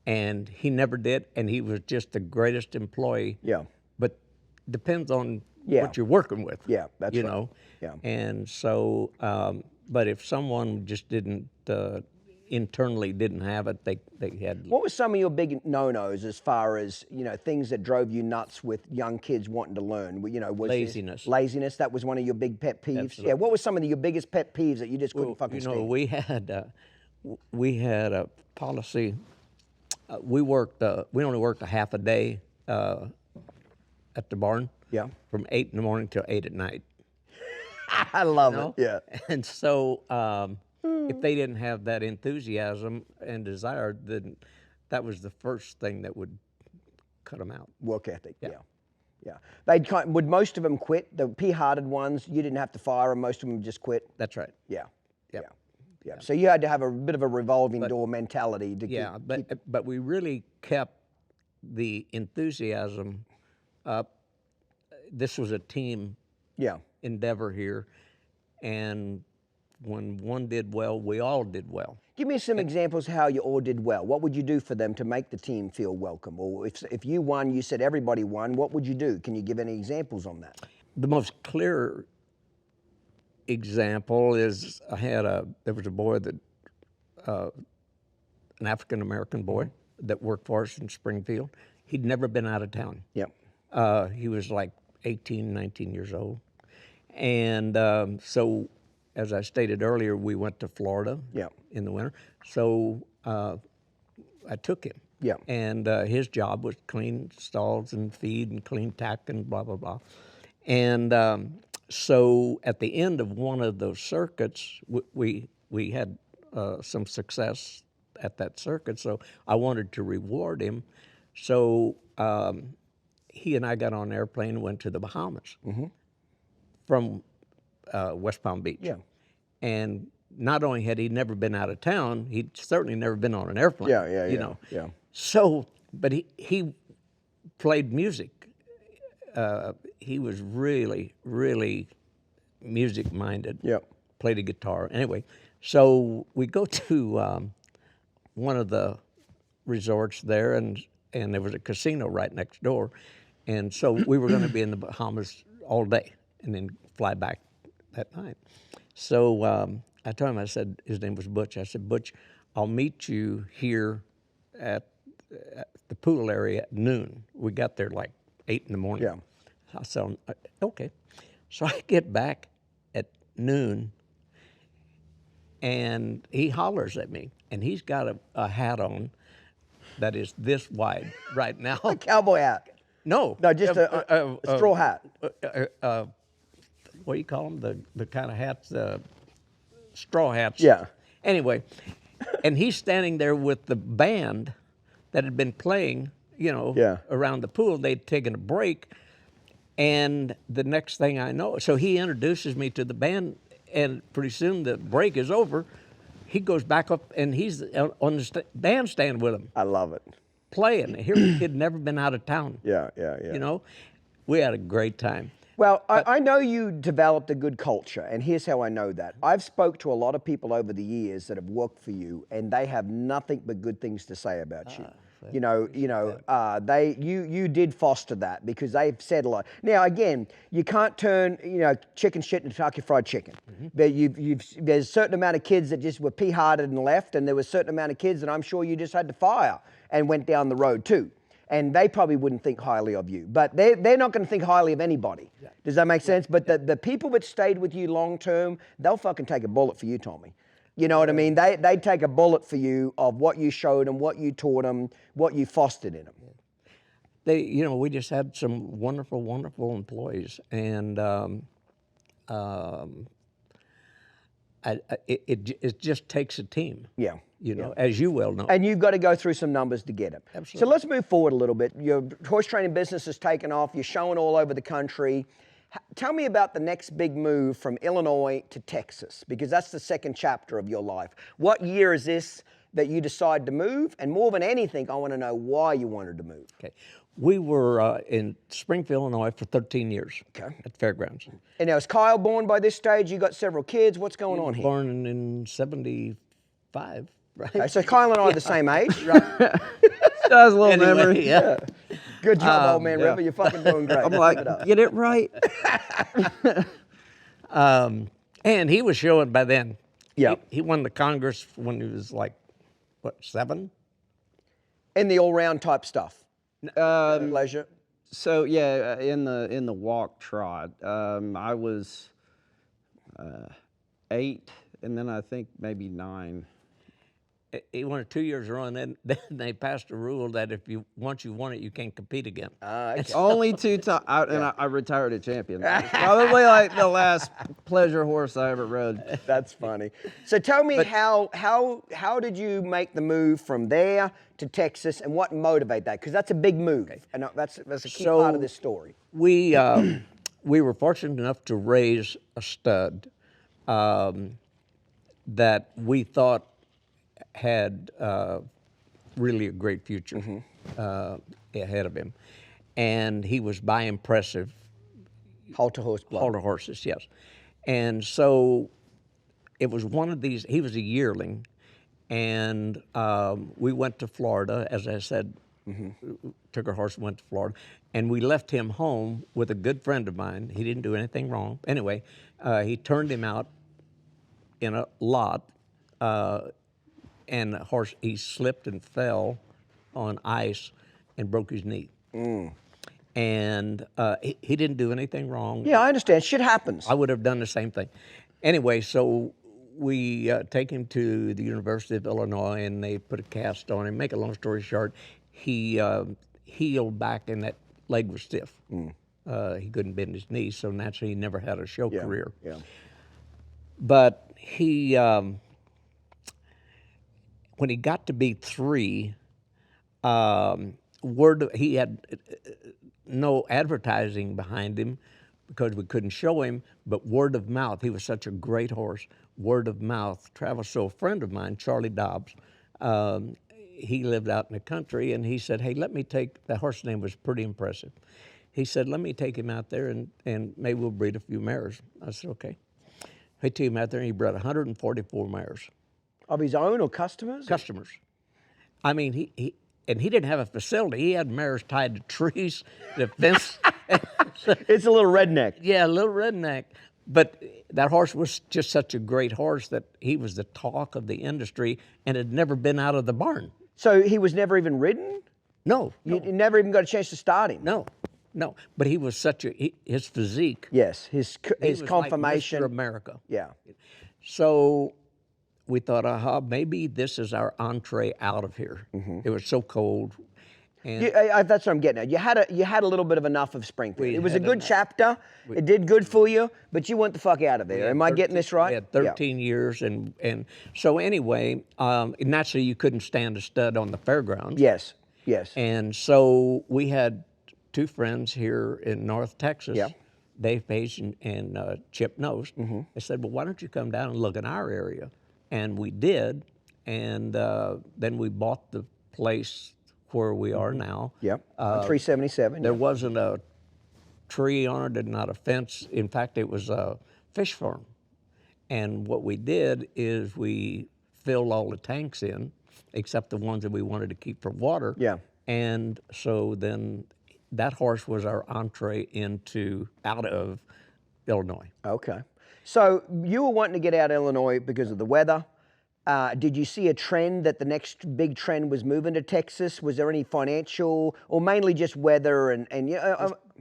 And he never did, and he was just the greatest employee. Yeah. But depends on what you're working with. Yeah, that's you right. know. Yeah. And so, but if someone just didn't internally didn't have it, they had. What were some of your big no-nos as far as things that drove you nuts with young kids wanting to learn? Was laziness. Laziness. That was one of your big pet peeves. Absolutely. Yeah. What were some of your biggest pet peeves that you just couldn't fucking stand? We had a policy. We only worked a half a day at the barn. Yeah. From 8 in the morning till 8 at night. I love it. Yeah. And so if they didn't have that enthusiasm and desire, then that was the first thing that would cut them out. Work ethic. Yeah. Yeah. Would most of them quit? The pea-hearted ones, you didn't have to fire them. Most of them just quit. That's right. Yeah. Yep. Yeah. Yeah. So you had to have a bit of a revolving door mentality to keep. But we really kept the enthusiasm up. This was a team endeavor here, and when one did well, we all did well. Give me some examples how you all did well. What would you do for them to make the team feel welcome? Or if you won, you said everybody won, what would you do? Can you give any examples on that? The most clear example is there was a boy that an African American boy that worked for us in Springfield. He'd never been out of town. Yep. He was like 18, 19 years old. And so, as I stated earlier, we went to Florida in the winter. So I took him. Yeah. And his job was clean stalls and feed and clean tack and blah, blah, blah. And so at the end of one of those circuits, we had some success at that circuit, so I wanted to reward him. So he and I got on an airplane and went to the Bahamas from West Palm Beach. Yeah. And not only had he never been out of town, he'd certainly never been on an airplane. Yeah. So, but he played music. He was really, really music-minded. Yep. Played a guitar. Anyway, so we go to one of the resorts there, and there was a casino right next door. And so we were going to be in the Bahamas all day and then fly back that night. So I told him, I said, his name was Butch. I said, Butch, I'll meet you here at the pool area at noon. We got there like 8 in the morning. Yeah. I said, okay. So I get back at noon, and he hollers at me, and he's got a hat on that is this wide right now. A cowboy hat. No. No, just a straw hat. What do you call them? The kind of hats, straw hats. Yeah. Anyway, and he's standing there with the band that had been playing, Yeah. around the pool. They'd taken a break, and the next thing I know, so he introduces me to the band, and pretty soon the break is over. He goes back up, and he's on the bandstand with him, I love it. playing. Here, he'd never been out of town. Yeah. We had a great time. Well, I know you developed a good culture, and here's how I know that. I've spoke to a lot of people over the years that have worked for you, and they have nothing but good things to say about you. You did foster that because they've said a lot. Now, again, you can't turn chicken shit into Kentucky Fried Chicken. But there's a certain amount of kids that just were pea-hearted and left, and there was a certain amount of kids that I'm sure you just had to fire and went down the road too. And they probably wouldn't think highly of you, but they're not going to think highly of anybody. Yeah. Does that make sense? But the people that stayed with you long term, they'll fucking take a bullet for you, Tommy. You know what I mean? They'd take a bullet for you of what you showed them, what you taught them, what you fostered in them. We just had some wonderful, wonderful employees, and it just takes a team. Yeah. As you well know. And you've got to go through some numbers to get them. Absolutely. So let's move forward a little bit. Your horse training business has taken off. You're showing all over the country. Tell me about the next big move from Illinois to Texas, because that's the second chapter of your life. What year is this that you decide to move? And more than anything, I want to know why you wanted to move. Okay. We were in Springfield, Illinois for 13 years. Okay. At Fairgrounds. And now, is Kyle born by this stage? You got several kids. What's going on here? Born in 75. Right. Okay, so Kyle and I are the same age. That was a little memory. Yeah. Good job, old man River. You're fucking doing great. I'm like, get it right. And he was showing by then. Yeah. He won the Congress when he was like, 7? In the all-round type stuff. Pleasure. So yeah, in the walk trot, I was 8, and then I think maybe 9. He won it 2 years in a row, and then they passed a rule that once you won it, you can't compete again. Okay. Only 2 times, and I retired a champion. Probably like the last pleasure horse I ever rode. That's funny. So tell me how did you make the move from there to Texas, and what motivated that? Because that's a big move, and that's a key part of this story. We were fortunate enough to raise a stud that we thought had really a great future ahead of him. And he was by impressive. Halter horse blood. Halter horses, yes. And so it was one of these, he was a yearling, and we went to Florida, as I said, took our horse and went to Florida, and we left him home with a good friend of mine. He didn't do anything wrong. Anyway, he turned him out in a lot, and the horse, he slipped and fell on ice and broke his knee. And he didn't do anything wrong. Yeah, I understand. Shit happens. I would have done the same thing. Anyway, so we take him to the University of Illinois, and they put a cast on him. Make a long story short, he healed back, and that leg was stiff. He couldn't bend his knee, so naturally he never had a show career. Yeah. But he, when he got to be 3, he had no advertising behind him because we couldn't show him, but word of mouth. He was such a great horse. Word of mouth traveled. So a friend of mine, Charlie Dobbs, he lived out in the country, and he said, hey, let me take, the horse name was pretty impressive. He said, let me take him out there and maybe we'll breed a few mares. I said, okay. He took him out there and he bred 144 mares. Of his own or customers? Customers. I mean, he didn't have a facility. He had mares tied to trees, the fence. It's a little redneck. Yeah, a little redneck. But that horse was just such a great horse that he was the talk of the industry and had never been out of the barn. So he was never even ridden? No. You never even got a chance to start him? No. But he was such his physique. Yes, his was conformation. Like Mr. America. Yeah. So we thought, maybe this is our entree out of here. It was so cold. And That's what I'm getting at. You had a little bit of enough of Springfield. It was a had good enough. chapter. It did good for you, but you went the fuck out of there. Am I getting this right? We had 13 years, and so anyway, naturally you couldn't stand a stud on the fairgrounds. Yes. And so we had two friends here in North Texas, Dave Page and Chip Nose. They said, well, why don't you come down and look in our area? And we did, and then we bought the place where we are now. Yep. 377. There wasn't a tree on it, not a fence. In fact, it was a fish farm. And what we did is we filled all the tanks in, except the ones that we wanted to keep for water. Yeah. And so then that horse was our entree out of Illinois. Okay. So you were wanting to get out of Illinois because of the weather. Did you see a trend that the next big trend was moving to Texas? Was there any financial, or mainly just weather and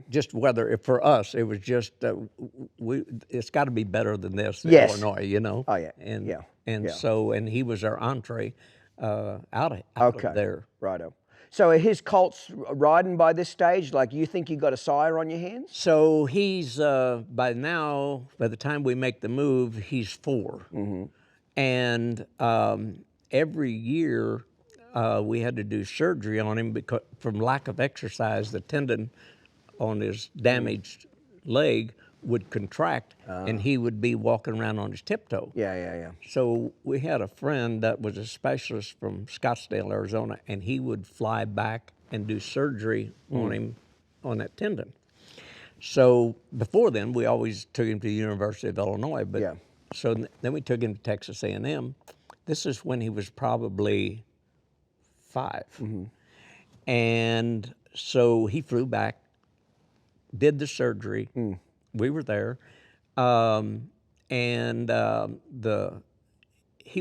just weather? For us, it was just it's got to be better than this in Yes. Illinois, you know. Oh, yeah. And Yeah. so he was our entree out of there. Righto. So are his colts riding by this stage? Like, you think you got a sire on your hands? So he's by the time we make the move, he's 4. And every year we had to do surgery on him because from lack of exercise, the tendon on his damaged leg would contract, and he would be walking around on his tiptoe. Yeah. So we had a friend that was a specialist from Scottsdale, Arizona, and he would fly back and do surgery on him on that tendon. So before then, we always took him to the University of Illinois, but so then we took him to Texas A&M. This is when he was probably 5. And so he flew back, did the surgery. We were there. He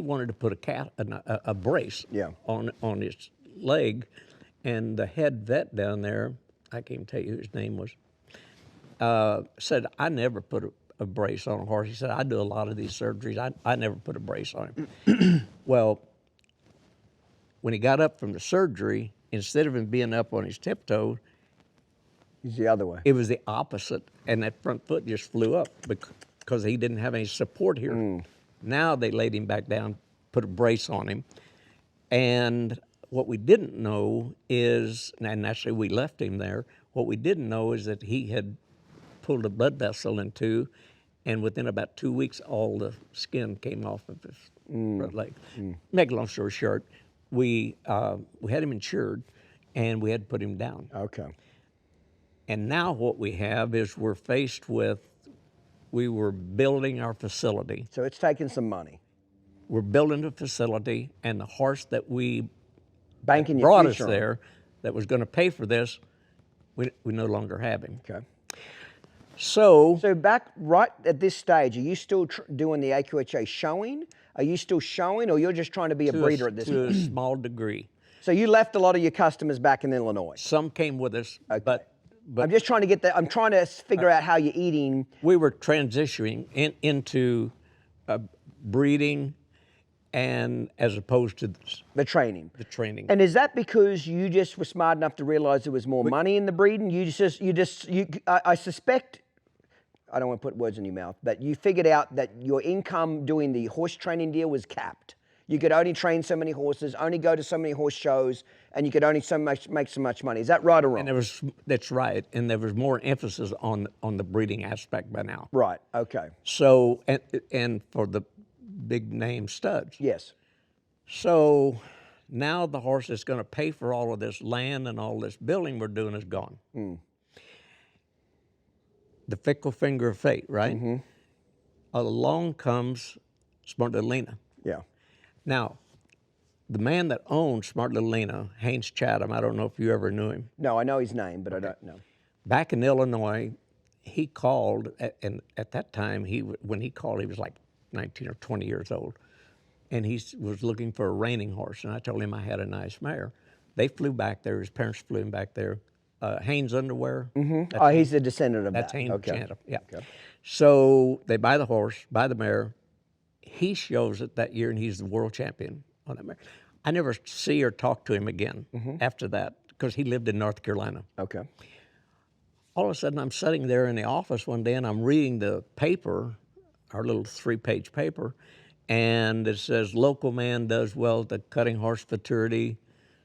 wanted to put a brace on his leg, and the head vet down there, I can't even tell you who his name was, said, I never put a brace on a horse. He said, I do a lot of these surgeries. I never put a brace on him. Well, when he got up from the surgery, instead of him being up on his tiptoe, He's the other way. it was the opposite, and that front foot just flew up because he didn't have any support here. Now they laid him back down, put a brace on him, and what we didn't know is, and actually we left him there, what we didn't know is that he had pulled a blood vessel in 2, and within about 2 weeks, all the skin came off of his front leg. Make a long story short, we had him insured, and we had to put him down. Okay. And now what we have is we were building our facility. So it's taking some money. We're building a facility, and the horse that we Banking your brought us future on. there, that was going to pay for this, we no longer have him. Okay. So back right at this stage, are you still doing the AQHA showing? Are you still showing, or you're just trying to be a breeder at this to point? a small degree. So you left a lot of your customers back in Illinois. Some came with us, but I'm just trying to get that. I'm trying to figure out how you're eating. we were transitioning into breeding, and as opposed to The training. the training. And is that because you just were smart enough to realize there was more money in the breeding? I suspect, I don't want to put words in your mouth, but you figured out that your income doing the horse training deal was capped. You could only train so many horses, only go to so many horse shows, and you could only make so much money. Is that right or wrong? That's right, and there was more emphasis on the breeding aspect by now. Right, okay. So, and for the big name studs. Yes. So Now the horse that's going to pay for all of this land and all this building we're doing is gone. The fickle finger of fate, right? Along comes Smart Little Lena. Yeah. Now, the man that owned Smart Little Lena, Haynes Chatham, I don't know if you ever knew him. No, I know his name, but I don't know. Back in Illinois, he called, and at that time, when he called, he was like 19 or 20 years old, and he was looking for a reining horse, and I told him I had a nice mare. They flew back there. His parents flew him back there. Haynes Underwear. Oh, he's a descendant of That's that. Haynes Okay. Chatham, yeah. So they buy the horse, buy the mare. He shows it that year, and he's the world champion on that mare. I never see or talk to him again after that because he lived in North Carolina. Okay. All of a sudden, I'm sitting there in the office one day, and I'm reading the paper, our little 3-page paper, and it says, local man does well at the cutting horse futurity,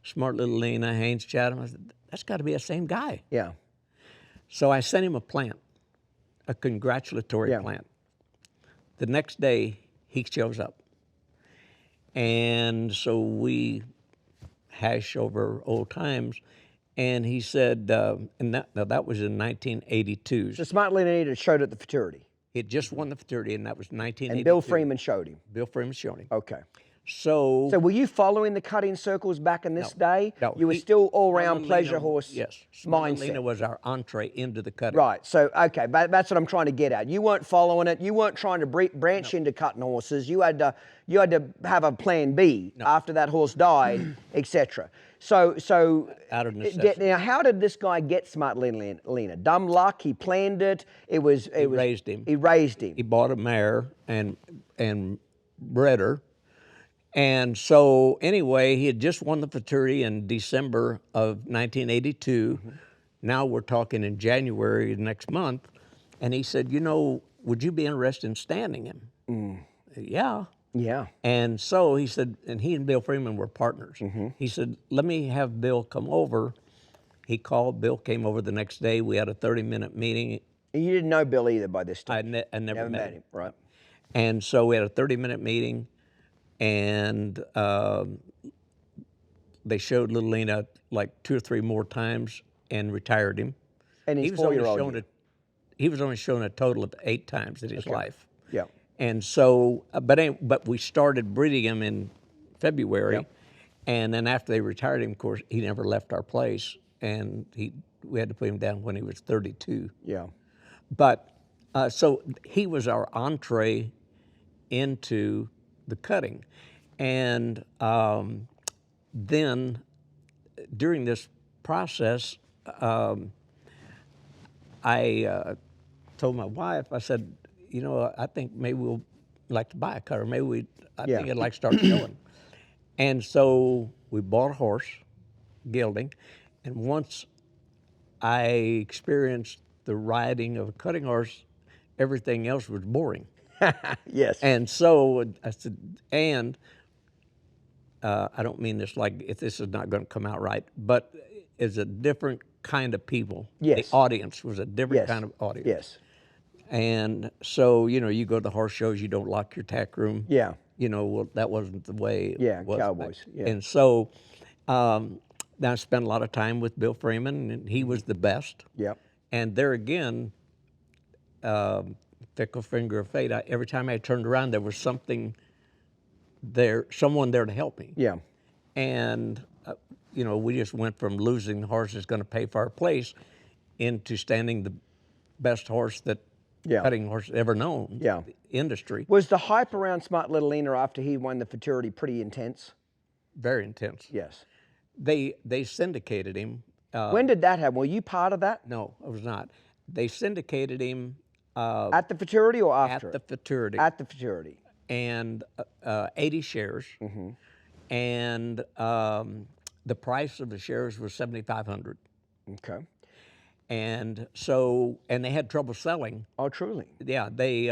Smart Little Lena, Haynes Chatham. I said, that's got to be the same guy. Yeah. So I sent him a plant, a congratulatory plant. The next day, he shows up. And so we hash over old times, and he said, and that was in 1982. So Smart Little Lena showed at the futurity. He had just won the futurity, and that was 1982. And Bill Freeman showed him. Bill Freeman showed him. Okay. So were you following the cutting circles back in this day? No, You were still all-round Smart pleasure Lena, horse yes, Smart mindset. Lena was our entree into the cutting. Right. So, okay, that's what I'm trying to get at. You weren't following it. You weren't trying to branch into cutting horses. You had to have a plan B after that horse died, etc. So Out of necessity. now, how did this guy get Smart Little Lena? Dumb luck. He planned it. He raised him. He raised him. He bought a mare and bred her. And so anyway, he had just won the futurity in December of 1982. Now we're talking in January next month. And he said, would you be interested in standing him? Yeah. Yeah. And so he said, and he and Bill Freeman were partners. He said, let me have Bill come over. He called, Bill came over the next day. We had a 30-minute meeting. And you didn't know Bill either by this time. I never met him. Right. And so we had a 30-minute meeting, and they showed Little Lena like 2 or 3 more times and retired him. And he's He was only 4-year-old. he was only shown a total of 8 times in his life. Yeah. And so, but we started breeding him in February, and then after they retired him, of course, he never left our place, and we had to put him down when he was 32. Yeah. But so he was our entree into the cutting, and then during this process, I told my wife, I said, I think maybe we'll like to buy a cutter. Maybe I think I'd like to start showing. And so we bought a horse, gelding, and once I experienced the riding of a cutting horse, everything else was boring. Yes. And so I said, I don't mean this like if this is not going to come out right, but it's a different kind of people. Yes. The audience was a different kind of audience. Yes. And so, you go to the horse shows, you don't lock your tack room. Yeah. Well, that wasn't the way it was. Cowboys. Yeah. And so then I spent a lot of time with Bill Freeman, and he was the best. Yeah. And there again, fickle finger of fate, every time I turned around, there was someone there to help me. Yeah. And, we just went from losing the horse that's going to pay for our place into standing the best horse that cutting horse ever known. Yeah. The industry. Was the hype around Smart Little Lena after he won the futurity pretty intense? Very intense. Yes. They syndicated him. When did that happen? Were you part of that? No, I was not. They syndicated him At the futurity or after at the futurity. At the futurity. And 80 shares. And the price of the shares was $7,500. Okay. And so, and they had trouble selling. Oh, truly? Yeah, they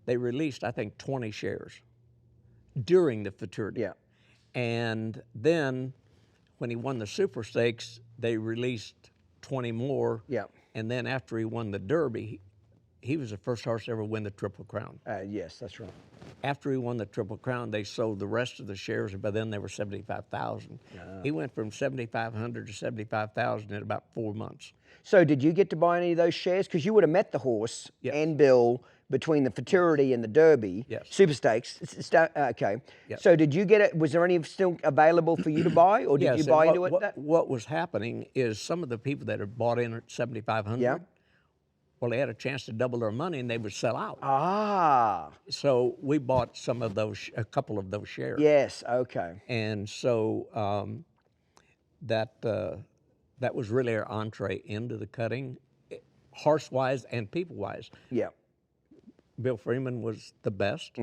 released, I think, 20 shares during the futurity. Yeah. And then when he won the Super Stakes, they released 20 more. Yeah. And then after he won the Derby, he was the first horse to ever win the Triple Crown. Yes, that's right. after he won the Triple Crown, they sold the rest of the shares, but then they were 75,000. He went from 7,500 to 75,000 in about 4 months. So did you get to buy any of those shares? Because you would have met the horse Yes. and Bill between the Futurity and the Derby. Yes. Super Stakes. Okay. Yes. So did you get it? Was there any still available for you to buy, or did Yes, you and buy into it? what was happening is some of the people that had bought in at 7,500, Yeah. well, they had a chance to double their money and they would sell out. Ah. So we bought some of those, a couple of those shares. Yes. Okay. And so that was really our entree into the cutting, horse-wise and people-wise. Yeah. Bill Freeman was the best,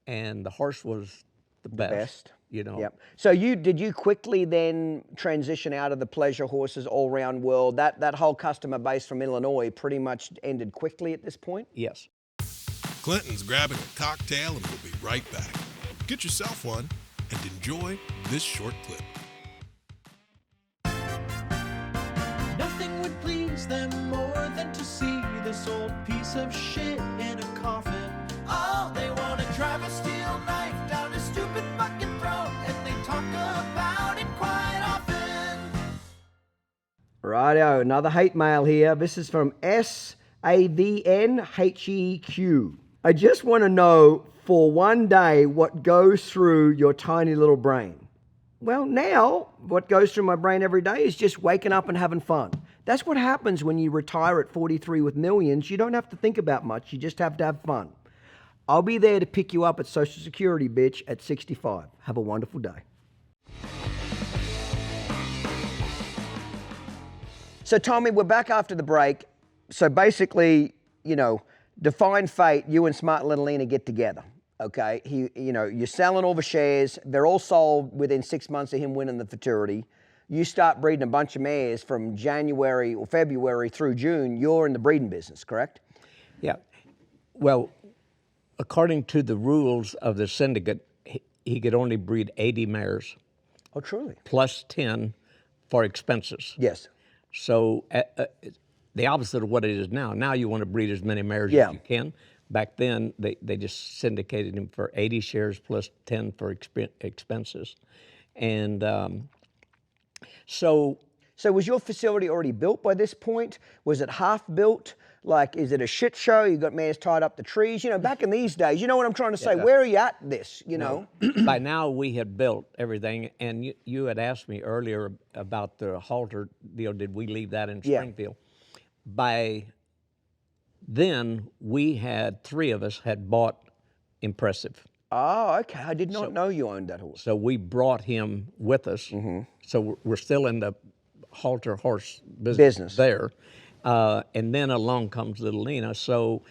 and the horse was the best. You know. Yep. So did you quickly then transition out of the pleasure horses all-round world? That whole customer base from Illinois pretty much ended quickly at this point? Yes. Clinton's grabbing a cocktail and we'll be right back. Get yourself one and enjoy this short clip. Nothing would please them more than to see this old piece of shit in a coffin. Oh, they want to drive a steel knife down his stupid fucking throat, and they talk about it quite often. Righto, another hate mail here. This is from SAVNHEQ. I just want to know for one day what goes through your tiny little brain. Well, now what goes through my brain every day is just waking up and having fun. That's what happens when you retire at 43 with millions. You don't have to think about much. You just have to have fun. I'll be there to pick you up at Social Security, bitch, at 65. Have a wonderful day. So, Tommy, we're back after the break. So basically, define fate, you and Smart Little Lena get together. Okay, you're selling all the shares. They're all sold within 6 months of him winning the Futurity. You start breeding a bunch of mares from January or February through June. You're in the breeding business, correct? Yeah. Well, according to the rules of the syndicate, he could only breed 80 mares Oh, truly? plus 10 for expenses. Yes. So the opposite of what it is now. Now you want to breed as many mares Yeah. as you can. Back then, they just syndicated him for 80 shares plus 10 for expenses. And so was your facility already built by this point? Was it half built? Like, is it a shit show? You got mares tied up the trees? Back in these days, you know what I'm trying to say? Where are you at this, by now we had built everything. And you had asked me earlier about the halter deal. Did we leave that in Springfield? By then, three of us had bought Impressive. Oh, okay. I did not know you owned that horse. So we brought him with us. So we're still in the halter horse business there. And then along comes Little Lena. So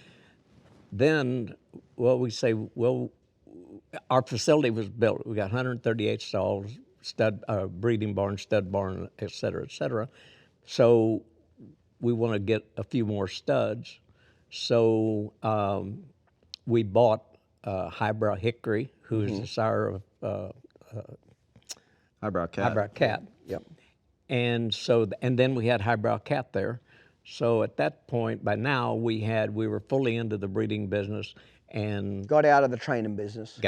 then, our facility was built. We got 138 stalls, breeding barn, stud barn, et cetera. So we want to get a few more studs. So we bought Highbrow Hickory, who is the sire of Highbrow Cat. Highbrow Cat. Yep. And then we had Highbrow Cat there. So at that point, by now, we were fully into the breeding business and Got out of the training business.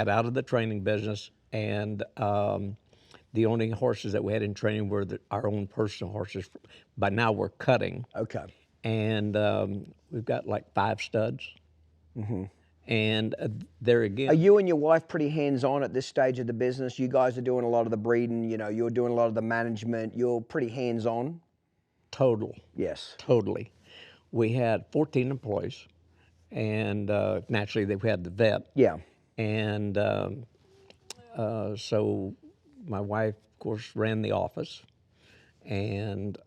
And the only horses that we had in training were our own personal horses. By now, we're cutting. Okay. And we've got like 5 studs. And there again. Are you and your wife pretty hands-on at this stage of the business? You guys are doing a lot of the breeding, you're doing a lot of the management. You're pretty hands-on? Total. Yes. Totally. We had 14 employees. And naturally, we had the vet. Yeah. And so my wife, of course, ran the office. And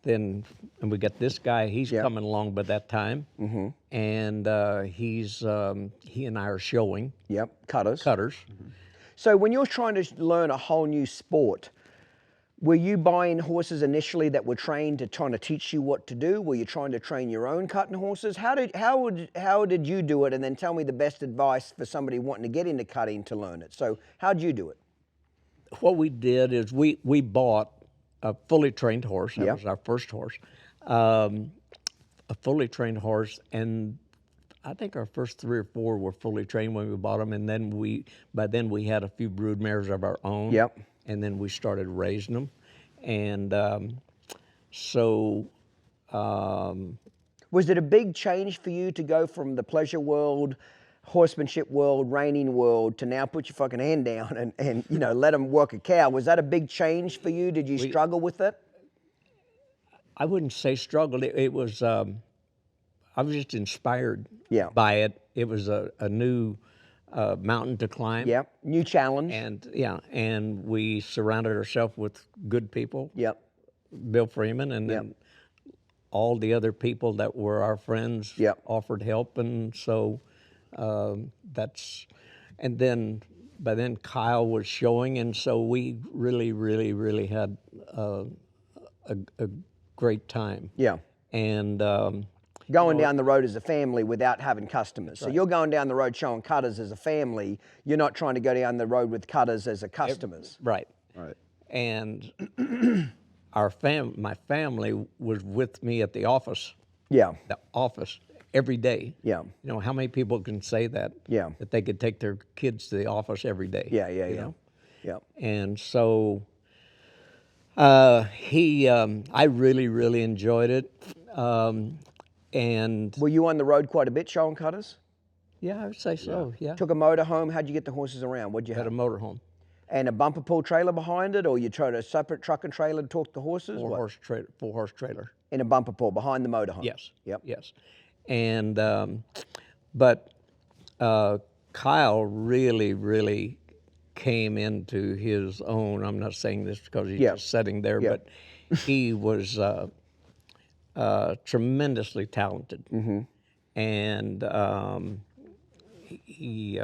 then we got this guy. He's coming along by that time. And he and I are showing. Yep. Cutters. So when you're trying to learn a whole new sport, were you buying horses initially that were trained to trying to teach you what to do? Were you trying to train your own cutting horses? How did you do it? And then tell me the best advice for somebody wanting to get into cutting to learn it. So how did you do it? What we did is we bought a fully trained horse. That was our first horse. A fully trained horse, and I think our first 3 or 4 were fully trained when we bought them, and then by then we had a few brood mares of our own. Yep. And then we started raising them, and so. Was it a big change for you to go from the pleasure world, horsemanship world, reining world, to now put your fucking hand down and you know, let them work a cow? Was that a big change for you? Did you struggle with it? I wouldn't say struggled. It was. I was just inspired Yeah. by it. It was a new mountain to climb. Yep. New challenge. And we surrounded ourselves with good people. Yep. Bill Freeman, and then all the other people that were our friends offered help, and so that's. And then by then Kyle was showing, and so we really had a great time. Yeah. And Going down the road as a family without having customers. So you're going down the road showing cutters as a family. You're not trying to go down the road with cutters as a customers. Right. Right. And my family was with me at the office. Yeah. The office every day. Yeah. You know, how many people can say that? Yeah. That they could take their kids to the office every day. Yeah. you know? Yeah. And so I really enjoyed it. And Were you on the road quite a bit showing cutters? yeah, I would say so. Yeah. Took a motor home. How'd you get the horses around? What'd you Had have? a motorhome, And a bumper pull trailer behind it, or you tried a separate truck and trailer to talk the horses? full What? horse trailer. In a bumper pull behind the motorhome? Yes. Yep. Yes. And but Kyle really came into his own. I'm not saying this because he's just sitting there, but he was tremendously talented. And he.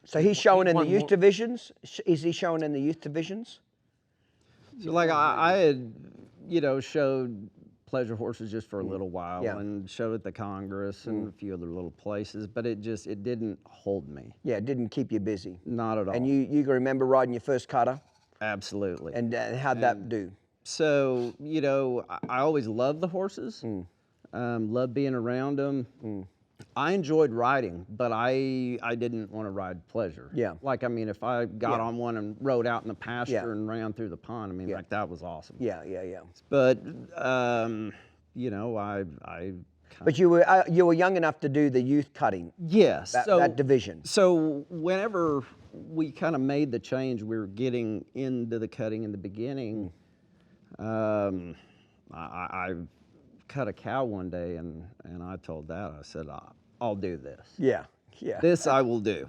So he's showing in the won youth more- divisions? Is he showing in the youth divisions? So like I had, you know, showed pleasure horses just for a little while and showed at the Congress and a few other little places, but it didn't hold me. Yeah, it didn't keep you busy. Not at all. And you remember riding your first cutter? Absolutely. And how'd that do? So, you know, I always loved the horses, loved being around them. I enjoyed riding, but I didn't want to ride pleasure. Yeah. Like, I mean, if I got on one and rode out in the pasture Yeah. and ran through the pond, I mean, like, that was awesome. Yeah. But, you know, I But you were young enough to do the youth cutting, yes. that division. So whenever we kind of made the change, we were getting into the cutting in the beginning. I cut a cow one day, and I told Dad, I said, I'll do this. Yeah. This I will do.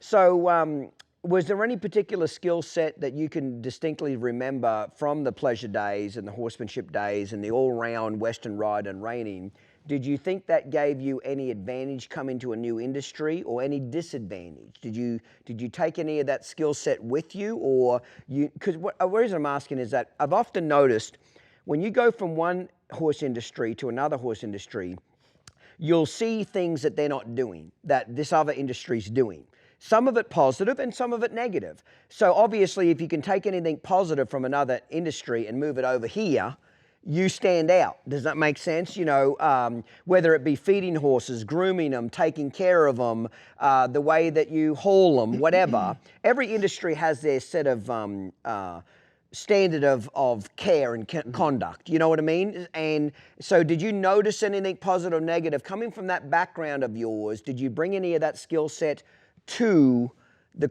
So was there any particular skill set that you can distinctly remember from the pleasure days and the horsemanship days and the all-round Western ride and reining? Did you think that gave you any advantage coming to a new industry, or any disadvantage? Did you take any of that skill set with you, or you? Because the reason I'm asking is that I've often noticed when you go from one horse industry to another horse industry, you'll see things that they're not doing, that this other industry's doing. Some of it positive and some of it negative. So obviously, if you can take anything positive from another industry and move it over here, you stand out. Does that make sense? You know, whether it be feeding horses, grooming them, taking care of them, the way that you haul them, whatever. Every industry has their set of standard of care and conduct. You know what I mean? And so did you notice anything positive or negative coming from that background of yours? Did you bring any of that skill set to the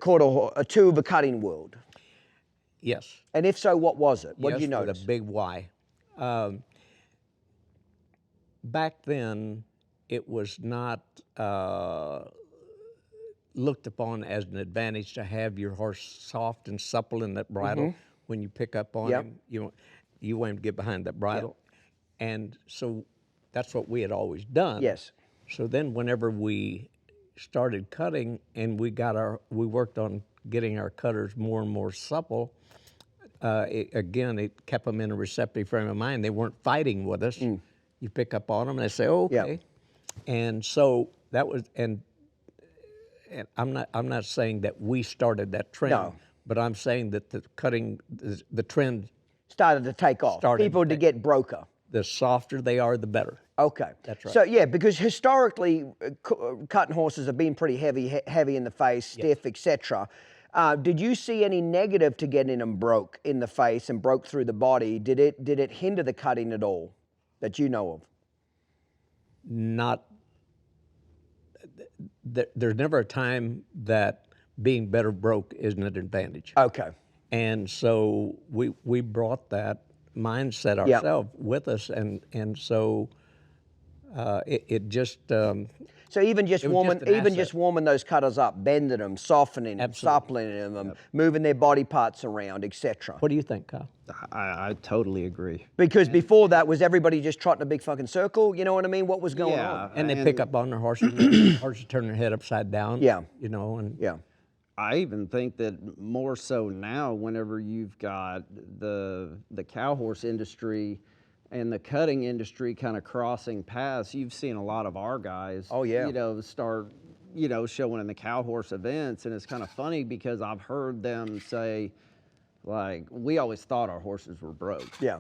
to the cutting world? Yes. And if so, what was it? What did you Yes, notice? with a big Y. Back then, it was not looked upon as an advantage to have your horse soft and supple in that bridle. When you pick up on him, you want him to get behind that bridle. And so that's what we had always done. Yes. So then whenever we started cutting and we worked on getting our cutters more and more supple, it kept them in a receptive frame of mind. They weren't fighting with us. You pick up on them and they say, oh, okay. And so that was, and I'm not saying that we started that trend. No. But I'm saying that the trend, Started to take off. Started to People to take- get broker. the softer they are, the better. Okay. That's right. So yeah, because historically, cutting horses have been pretty heavy in the face, stiff, etc. Did you see any negative to getting them broke in the face and broke through the body? Did it hinder the cutting at all, that you know of? Not. There's never a time that being better broke isn't an advantage. Okay. And so we brought that mindset ourselves with us, and so it just. So even just It was warming, just an even asset. just warming those cutters up, bending them, softening them, supplementing them, moving their body parts around, etc. What do you think, Kyle? I totally agree. Because before that, was everybody just trotting a big fucking circle? You know what I mean? What was going on? And they pick up on their horses. Horses turn their head upside down. Yeah. You know, and Yeah. I even think that more so now, whenever you've got the cow horse industry and the cutting industry kind of crossing paths, you've seen a lot of our guys, start, showing in the cow horse events. And it's kind of funny because I've heard them say, like, we always thought our horses were broke. Yeah.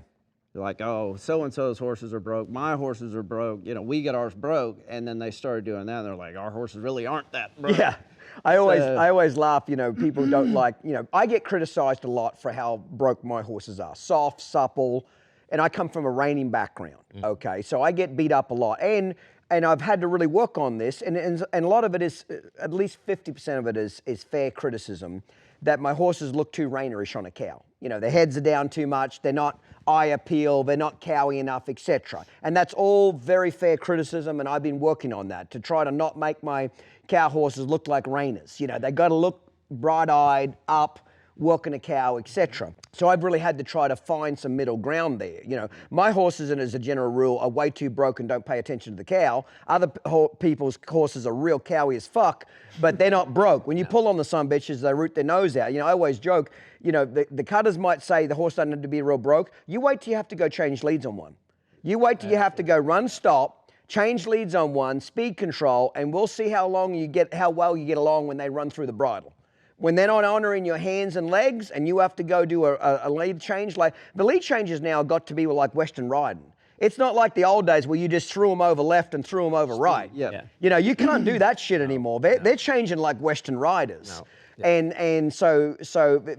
They're like, oh, so-and-so's horses are broke, my horses are broke, we get ours broke. And then they started doing that, and they're like, our horses really aren't that broke. Yeah. I always laugh, people don't like, I get criticized a lot for how broke my horses are. Soft, supple, and I come from a reining background, okay? So I get beat up a lot. And I've had to really work on this, and a lot of it is, at least 50% of it is fair criticism, that my horses look too reinerish on a cow. Their heads are down too much, they're not eye appeal, they're not cowy enough, etc. And that's all very fair criticism, and I've been working on that to try to not make my cow horses look like reiners. They got to look bright-eyed, up, working a cow, etc. So I've really had to try to find some middle ground there. My horses, and as a general rule, are way too broke and don't pay attention to the cow. Other people's horses are real cowy as fuck, but they're not broke. When you pull on the son bitches, they root their nose out. I always joke, the cutters might say the horse doesn't have to be real broke. You wait till you have to go change leads on one. You wait till you have to go run, stop, change leads on one, speed control, and we'll see how well you get along when they run through the bridle. When they're not honoring your hands and legs and you have to go do a lead change, like the lead changes now got to be like Western riding. It's not like the old days where you just threw them over left and threw them over right. Yeah. You can't do that shit anymore. They're changing like Western riders. No. Yeah. And so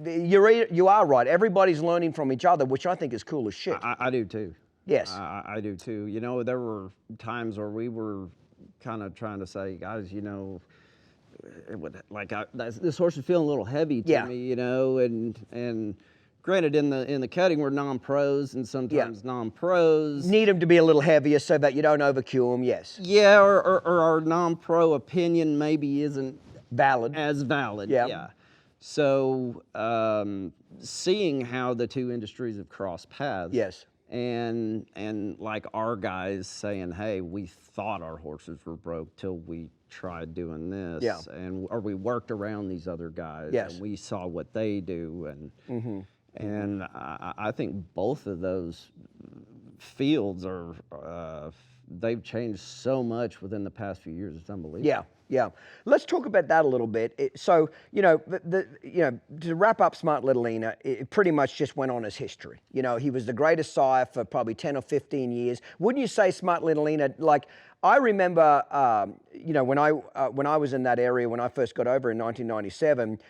you are right. Everybody's learning from each other, which I think is cool as shit. I do too. Yes. I do too. There were times where we were kind of trying to say, guys, this horse is feeling a little heavy to me, and granted, in the cutting we're non-pros and sometimes non-pros need them to be a little heavier so that you don't overkill them. Yes. Yeah, or our non-pro opinion maybe isn't as valid. Yeah. So seeing how the two industries have crossed paths. Yes. And like our guys saying, hey, we thought our horses were broke till we tried doing this, or we worked around these other guys, and we saw what they do, and I think both of those fields are they've changed so much within the past few years. It's unbelievable. Yeah. Let's talk about that a little bit. So, to wrap up Smart Little Ina, it pretty much just went on as history. He was the greatest sire for probably 10 or 15 years. Wouldn't you say Smart Little Ina, like, I remember, when I was in that area, when I first got over in 1997,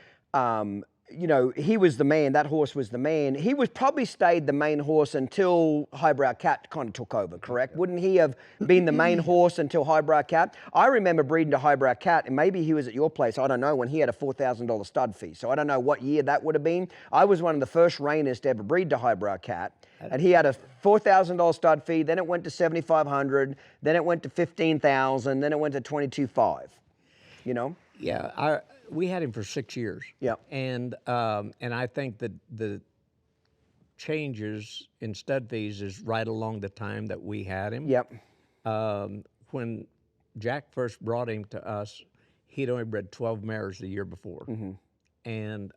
he was the man. That horse was the man. He was probably stayed the main horse until Highbrow Cat kind of took over, correct? Wouldn't he have been the main horse until Highbrow Cat? I remember breeding to Highbrow Cat, and maybe he was at your place, I don't know, when he had a $4,000 stud fee. So I don't know what year that would have been. I was one of the first reiners to ever breed to Highbrow Cat, and he had a $4,000 stud fee, then it went to $7,500, then it went to $15,000, then it went to $22,500, Yeah, we had him for 6 years. Yeah. And I think that the changes in stud fees is right along the time that we had him. Yep. When Jack first brought him to us, he'd only bred 12 mares the year before. And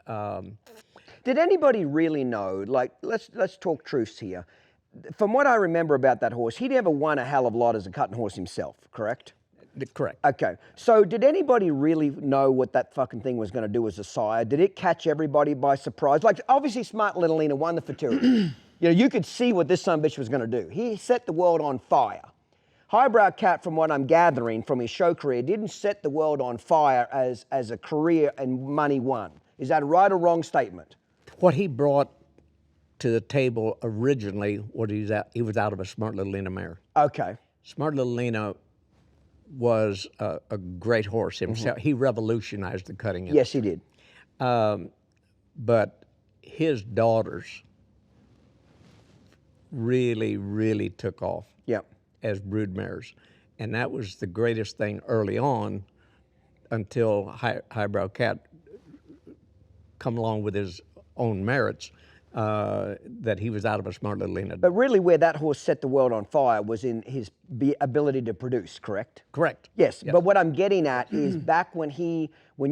did anybody really know, like, let's talk truths here. From what I remember about that horse, he never won a hell of a lot as a cutting horse himself, correct? Correct. Okay, so did anybody really know what that fucking thing was going to do as a sire? Did it catch everybody by surprise? Like, obviously Smart Little Ina won the Futurity. You could see what this son of a bitch was going to do. He set the world on fire. Highbrow Cat, from what I'm gathering from his show career, didn't set the world on fire as a career and money won. Is that a right or wrong statement? What he brought to the table originally, he was out of a Smart Little Lena mare. Okay. Smart Little Lena was a great horse himself. He revolutionized the cutting industry. Yes, he did. But his daughters really, really took off as brood mares. And that was the greatest thing early on until Highbrow Cat come along with his own merits, that he was out of a Smart Little Lena. But really where that horse set the world on fire was in his ability to produce, correct? Correct. Yes, but what I'm getting at is back when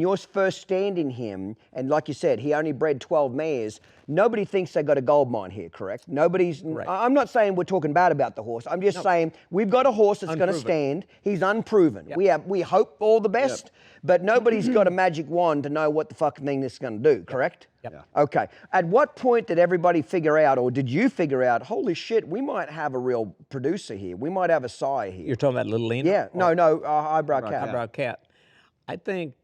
you're first standing him, and like you said, he only bred 12 mares, nobody thinks they got a gold mine here, correct? I'm not saying we're talking bad about the horse. I'm just saying we've got a horse that's going to stand. He's unproven. Yep. We hope all the best, but nobody's got a magic wand to know what the fucking thing this is going to do, correct? Yep. Okay. At what point did everybody figure out, or did you figure out, holy shit, we might have a real producer here. We might have a sire here. You're talking about Little Lena? Yeah. No, Highbrow Cat. Highbrow Cat. I think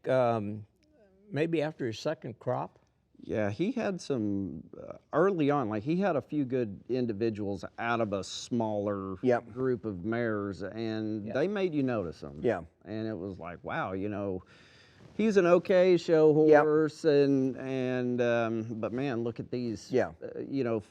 maybe after his second crop. Yeah, he had some, early on, like he had a few good individuals out of a smaller group of mares, and they made you notice them. Yeah. And it was like, wow, he's an okay show horse, but man, look at these,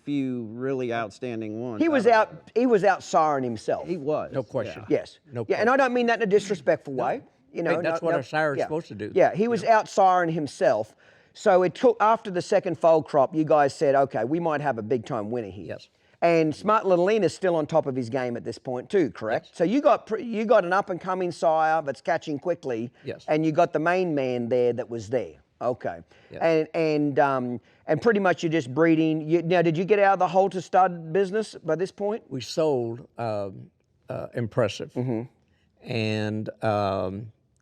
few really outstanding ones. He was out siring himself. He was. No question. Yes. No question. And I don't mean that in a disrespectful way. That's what a sire is supposed to do. Yeah, he was out siring himself. So it took, after the second foal crop, you guys said, okay, we might have a big time winner here. Yes. And Smart Little Lena's still on top of his game at this point too, correct? Yes. So you got an up and coming sire that's catching quickly. Yes. And you got the main man there that was there. Okay. Yes. And pretty much you're just breeding. Now, did you get out of the halter stud business by this point? We sold Impressive, and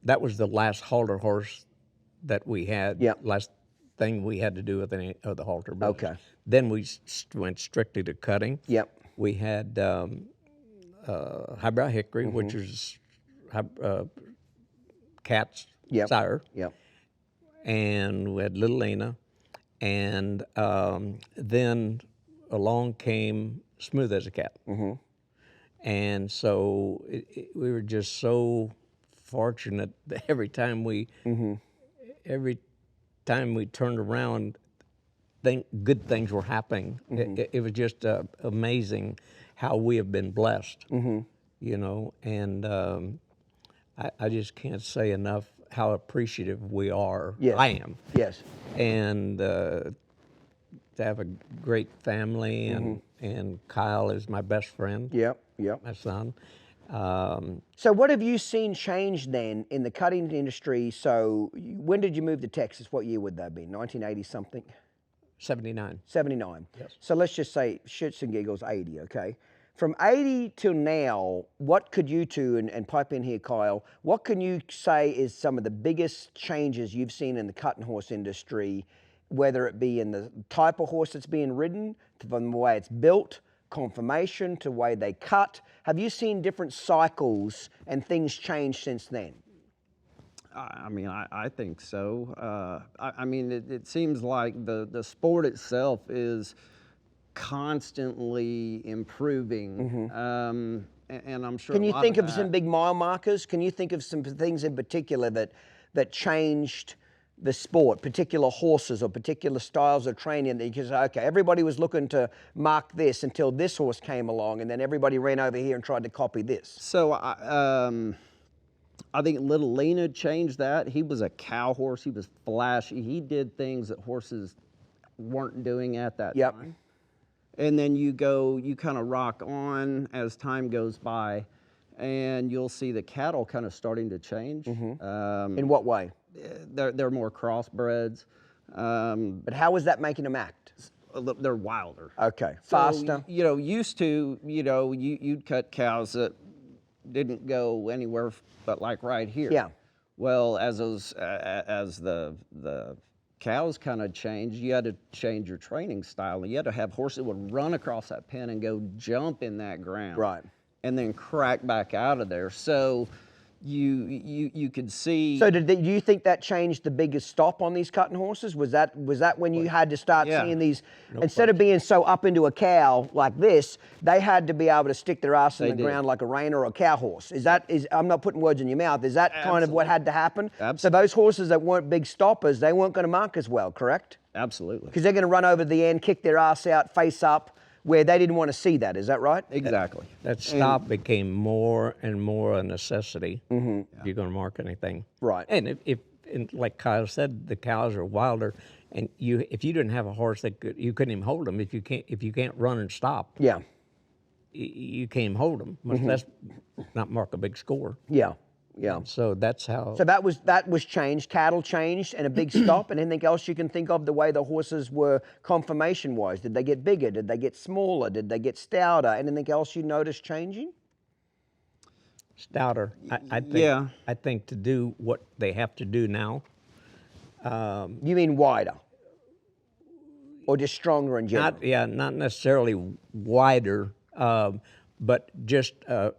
that was the last halter horse that we had. Yeah. Last thing we had to do with any of the halter business. Okay. Then we went strictly to cutting. Yep. We had Highbrow Hickory, which is Cat's sire. Yep. And we had Little Lena, and then along came Smooth as a Cat. And so we were just so fortunate that every time we turned around, good things were happening. It was just amazing how we have been blessed, and I just can't say enough how appreciative we are. Yes. I am. Yes. And to have a great family, and Kyle is my best friend. Yep. My son. So what have you seen change then in the cutting industry? So when did you move to Texas? What year would that be? 1980 something? 79. 79. Yes. So let's just say shits and giggles 80, okay? From 80 till now, what could you two, and pipe in here, Kyle, what can you say is some of the biggest changes you've seen in the cutting horse industry, whether it be in the type of horse that's being ridden, from the way it's built, conformation to the way they cut? Have you seen different cycles and things change since then? I mean, I think so. I mean, it seems like the sport itself is constantly improving, and I'm sure. Can you think of some big mile markers? Can you think of some things in particular that changed the sport, particular horses or particular styles of training that you can say, okay, everybody was looking to mark this until this horse came along, and then everybody ran over here and tried to copy this? So I think Little Lena changed that. He was a cow horse. He was flashy. He did things that horses weren't doing at that time. And then you kind of rock on as time goes by, and you'll see the cattle kind of starting to change. In what way? They're more crossbreds. But how is that making them act? They're wilder. Okay, So, faster. Used to, you'd cut cows that didn't go anywhere but like right here. Yeah. Well, as the cows kind of changed, you had to change your training style. You had to have horses that would run across that pen and go jump in that ground. Right. and then crack back out of there. So you could see. So do you think that changed the biggest stop on these cutting horses? Was that when you had to start seeing these, instead of being so up into a cow like this, they had to be able to stick their ass in the ground like a rein or a cow horse? I'm not putting words in your mouth, is that kind of what had to happen? Absolutely. So those horses that weren't big stoppers, they weren't going to mark as well, correct? Absolutely. Because they're going to run over the end, kick their ass out, face up, where they didn't want to see that. Is that right? Exactly. That stop became more and more a necessity if you're going to mark anything. Right. And and like Kyle said, the cows are wilder, and if you didn't have a horse you couldn't even hold them. If you can't run and stop, Yeah. You can't even hold them. Much less not mark a big score. Yeah. Yeah. So that's how. So that was changed. Cattle changed, and a big stop. And anything else you can think of the way the horses were conformation-wise? Did they get bigger? Did they get smaller? Did they get stouter? Anything else you noticed changing? Stouter. I think. I think to do what they have to do now. You mean wider, or just stronger in general? Not necessarily wider, but just a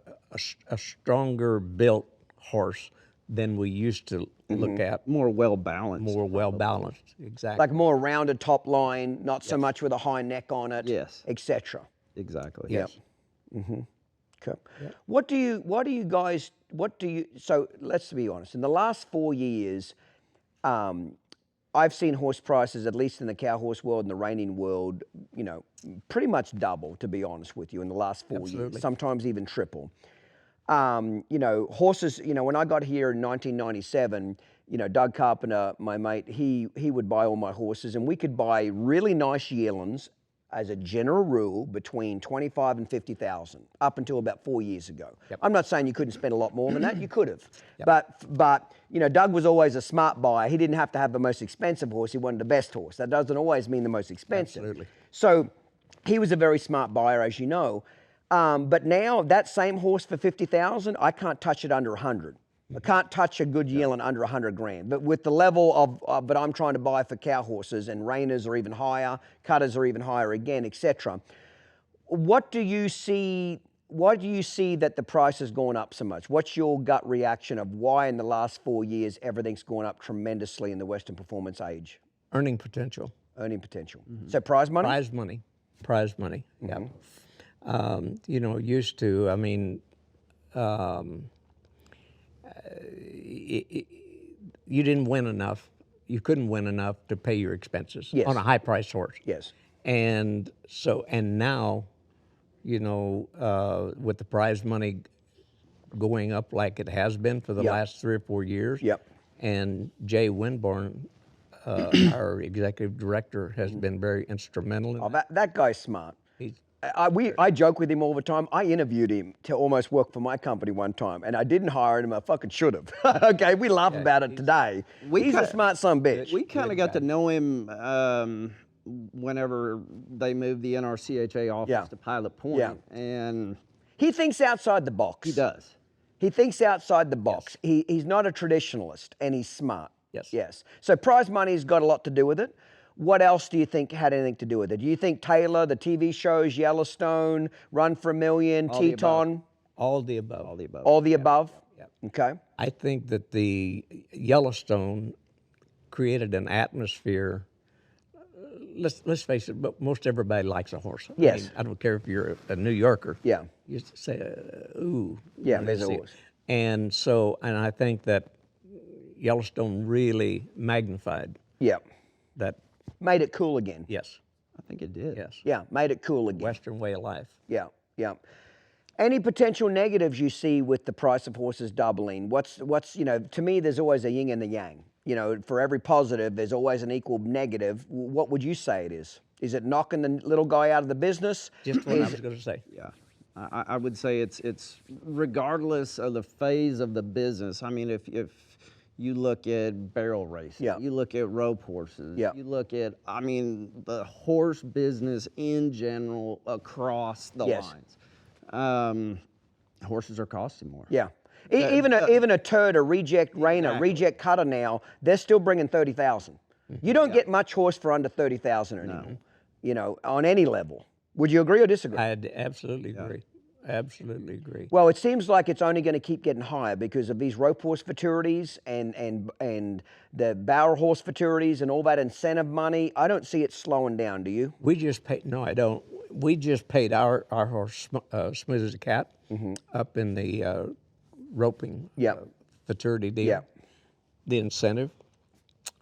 stronger built horse than we used to look at. More well balanced. More well balanced, exactly. Like more rounded top line, not so much with a high neck on it, etc. Exactly. Yes. Okay. So let's be honest, in the last 4 years, I've seen horse prices, at least in the cow horse world and the reining world, pretty much double, to be honest with you, in the last 4 years, sometimes even triple. Horses, when I got here in 1997, Doug Carpenter, my mate, he would buy all my horses, and we could buy really nice yearlings as a general rule between 25 and 50,000 up until about 4 years ago. I'm not saying you couldn't spend a lot more than that, you could have. But Doug was always a smart buyer. He didn't have to have the most expensive horse, he wanted the best horse. That doesn't always mean the most expensive. Absolutely. So he was a very smart buyer, as you know. But now that same horse for 50,000, I can't touch it under 100. I can't touch a good yearling under 100 grand. But with the level of that I'm trying to buy for cow horses, and reiners are even higher, cutters are even higher again, etc. What do you see? Why do you see that the price has gone up so much? What's your gut reaction of why in the last 4 years everything's gone up tremendously in the Western performance age? Earning potential. Earning potential. So prize money? Prize money, yeah. Used to, I mean, you didn't win enough. You couldn't win enough to pay your expenses on a high-priced horse. Yes. And now, with the prize money going up like it has been for the last 3 or 4 years. And Jay Winborn, our executive director, has been very instrumental in that guy's smart. I joke with him all the time. I interviewed him to almost work for my company one time, and I didn't hire him. I fucking should have. Okay, we laugh about it today. He's a smart son of a bitch. We kind of got to know him whenever they moved the NRCHA office to Pilot Point, and he thinks outside the box. He does. He thinks outside the box. He's not a traditionalist, and he's smart. Yes. So prize money's got a lot to do with it. What else do you think had anything to do with it? Do you think Taylor, the TV shows, Yellowstone, Run for a Million, Teton? All the above. All the above. All the above? Yep. Okay. I think that the Yellowstone created an atmosphere. Let's face it, but most everybody likes a horse. Yes. I don't care if you're a New Yorker. Yeah. You say, ooh. Yeah, there's a horse. And I think that Yellowstone really magnified that. Made it cool again. Yes. I think it did. Yes. Yeah, made it cool again. Western way of life. Yeah. Any potential negatives you see with the price of horses doubling? What's to me, there's always a yin and a yang. For every positive, there's always an equal negative. What would you say it is? Is it knocking the little guy out of the business? Just what I was going to say. Yeah. I would say it's regardless of the phase of the business. I mean, if you look at barrel racing, you look at rope horses, you look at, the horse business in general across the lines. Horses are costing more. Yeah. Even a turd, a reject reiner, reject cutter now, they're still bringing 30,000. You don't get much horse for under 30,000 anymore, on any level. Would you agree or disagree? I'd absolutely agree. absolutely agree. Well, it seems like it's only going to keep getting higher because of these rope horse futurities and the barrel horse futurities and all that incentive money. I don't see it slowing down. Do you? We just paid. No, I don't. We just paid our horse smooth as a cat up in the roping futurity deal. Yeah. The incentive,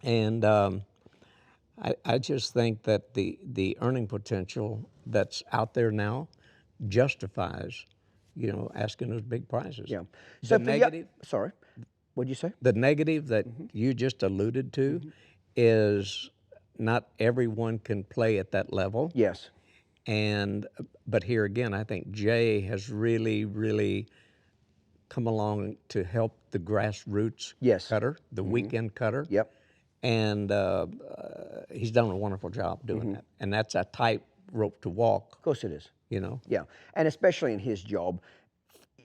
and I just think that the earning potential that's out there now justifies, asking those big prices. Yeah. So the negative. Sorry, what'd you say? The negative that you just alluded to is not everyone can play at that level. Yes. But here again, I think Jay has really, really come along to help the grassroots cutter, the weekend cutter. Yep. And he's done a wonderful job doing that. And that's a tight rope to walk. Of course it is. Yeah. And especially in his job,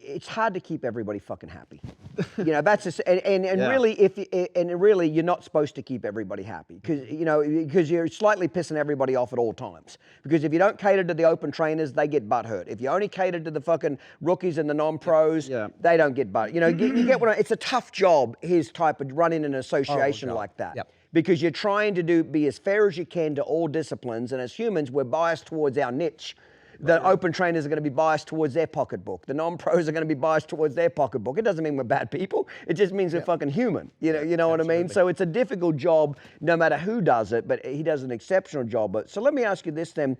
it's hard to keep everybody fucking happy. That's just, really you're not supposed to keep everybody happy because you're slightly pissing everybody off at all times. Because if you don't cater to the open trainers, they get butt hurt. If you only cater to the fucking rookies and the non-pros, they don't get butt. You get what it's a tough job, his type of running an association like that. Yep. Because you're trying to be as fair as you can to all disciplines, and as humans, we're biased towards our niche. The open trainers are going to be biased towards their pocketbook. The non-pros are going to be biased towards their pocketbook. It doesn't mean we're bad people. It just means we're fucking human. You know what I mean? So it's a difficult job no matter who does it, but he does an exceptional job. So let me ask you this then.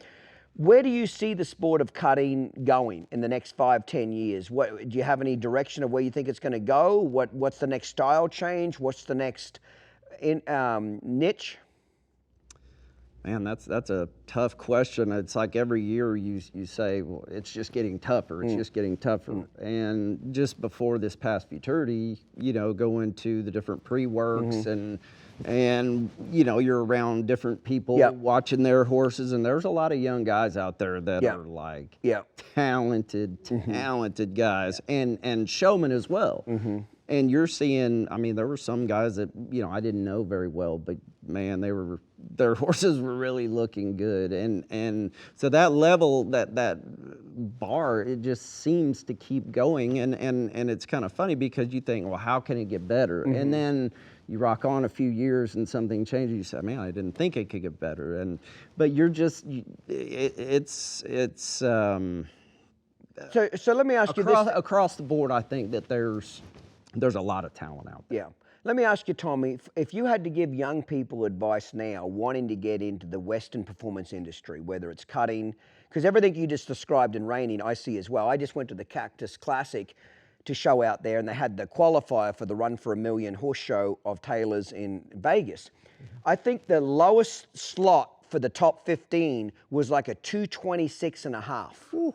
Where do you see the sport of cutting going in the next 5-10 years? Do you have any direction of where you think it's going to go? What's the next style change? What's the next niche? Man, that's a tough question. It's like every year you say, well, it's just getting tougher. It's just getting tougher. And just before this past futurity, going to the different pre-works and you're around different people watching their horses, and there's a lot of young guys out there that are like talented guys and showmen as well. And you're seeing, there were some guys that, I didn't know very well, but man, their horses were really looking good. And so that level, that bar, it just seems to keep going. And it's kind of funny because you think, well, how can it get better? And then you rock on a few years and something changes. You say, man, I didn't think it could get better. But you're just, So let me ask you this. Across the board, I think that there's a lot of talent out there. Yeah. Let me ask you, Tommy, if you had to give young people advice now wanting to get into the Western performance industry, whether it's cutting, because everything you just described in reining, I see as well. I just went to the Cactus Classic to show out there, and they had the qualifier for the Run for a Million horse show of Taylor's in Vegas. I think the lowest slot for the top 15 was like a 226.5. Ooh.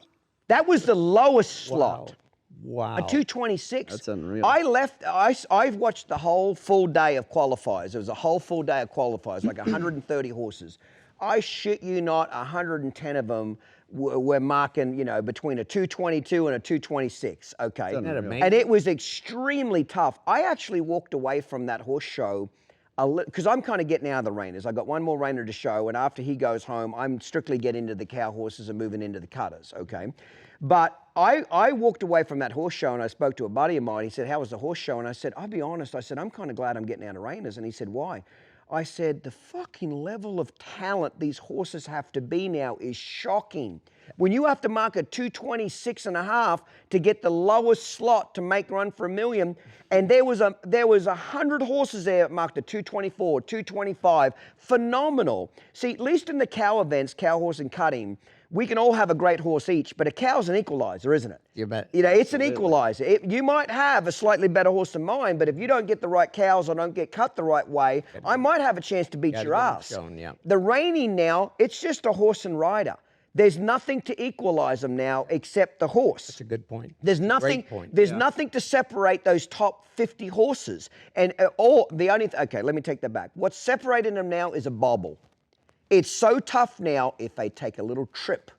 That was the lowest slot. Wow. A 226. That's unreal. I've watched the whole full day of qualifiers. It was a whole full day of qualifiers, like 130 horses. I shit you not, 110 of them were marking, between a 222 and a 226, okay? Isn't that amazing? And it was extremely tough. I actually walked away from that horse show because I'm kind of getting out of the reiners. I got one more reiner to show, and after he goes home, I'm strictly getting into the cow horses and moving into the cutters, okay? But I walked away from that horse show, and I spoke to a buddy of mine. He said, how was the horse show? And I said, I'll be honest. I said, I'm kind of glad I'm getting out of reiners. And he said, why? I said, the fucking level of talent these horses have to be now is shocking. When you have to mark a 226.5 to get the lowest slot to make Run for a Million, and there was 100 horses there that marked a 224, 225, phenomenal. See, at least in the cow events, cow horse and cutting, we can all have a great horse each, but a cow's an equalizer, isn't it? You bet. It's an equalizer. You might have a slightly better horse than mine, but if you don't get the right cows or don't get cut the right way, I might have a chance to beat your ass. The reining now, it's just a horse and rider. There's nothing to equalize them now except the horse. That's a good point. There's nothing. Great point. There's nothing to separate those top 50 horses. And okay, let me take that back. What's separating them now is a bobble. It's so tough now, if they take a little trip,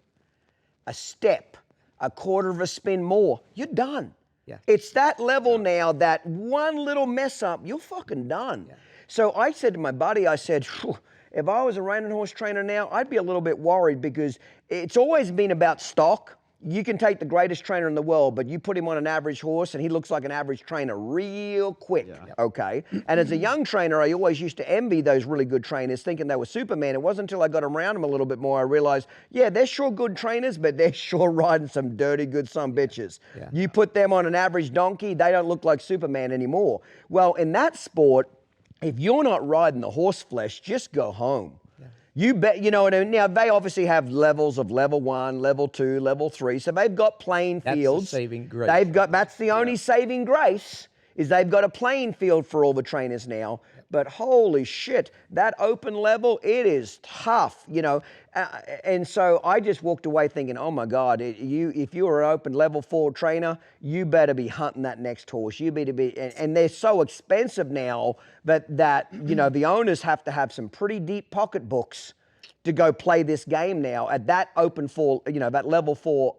a step, a quarter of a spin more, you're done. Yeah. It's that level now that one little mess up, you're fucking done. Yeah. So I said to my buddy, I said, if I was a reining horse trainer now, I'd be a little bit worried because it's always been about stock. you can take the greatest trainer in the world, but you put him on an average horse and he looks like an average trainer real quick, okay? And as a young trainer, I always used to envy those really good trainers thinking they were Superman. It wasn't until I got around them a little bit more I realized, yeah, they're sure good trainers, but they're sure riding some dirty good bitches. Yeah. You put them on an average donkey, they don't look like Superman anymore. Well, in that sport, if you're not riding the horse flesh, just go home. You bet, you know, and now they obviously have levels of level 1, level 2, level 3. So they've got playing fields. That's the saving grace. They've got, that's the only saving grace, is they've got a playing field for all the trainers now. But holy shit, that open level, it is tough, you know. And so I just walked away thinking, oh my God, if you're an open level 4 trainer, you better be hunting that next horse. You better be, and they're so expensive now that you know, the owners have to have some pretty deep pocketbooks to go play this game now at that open 4, you know, that level 4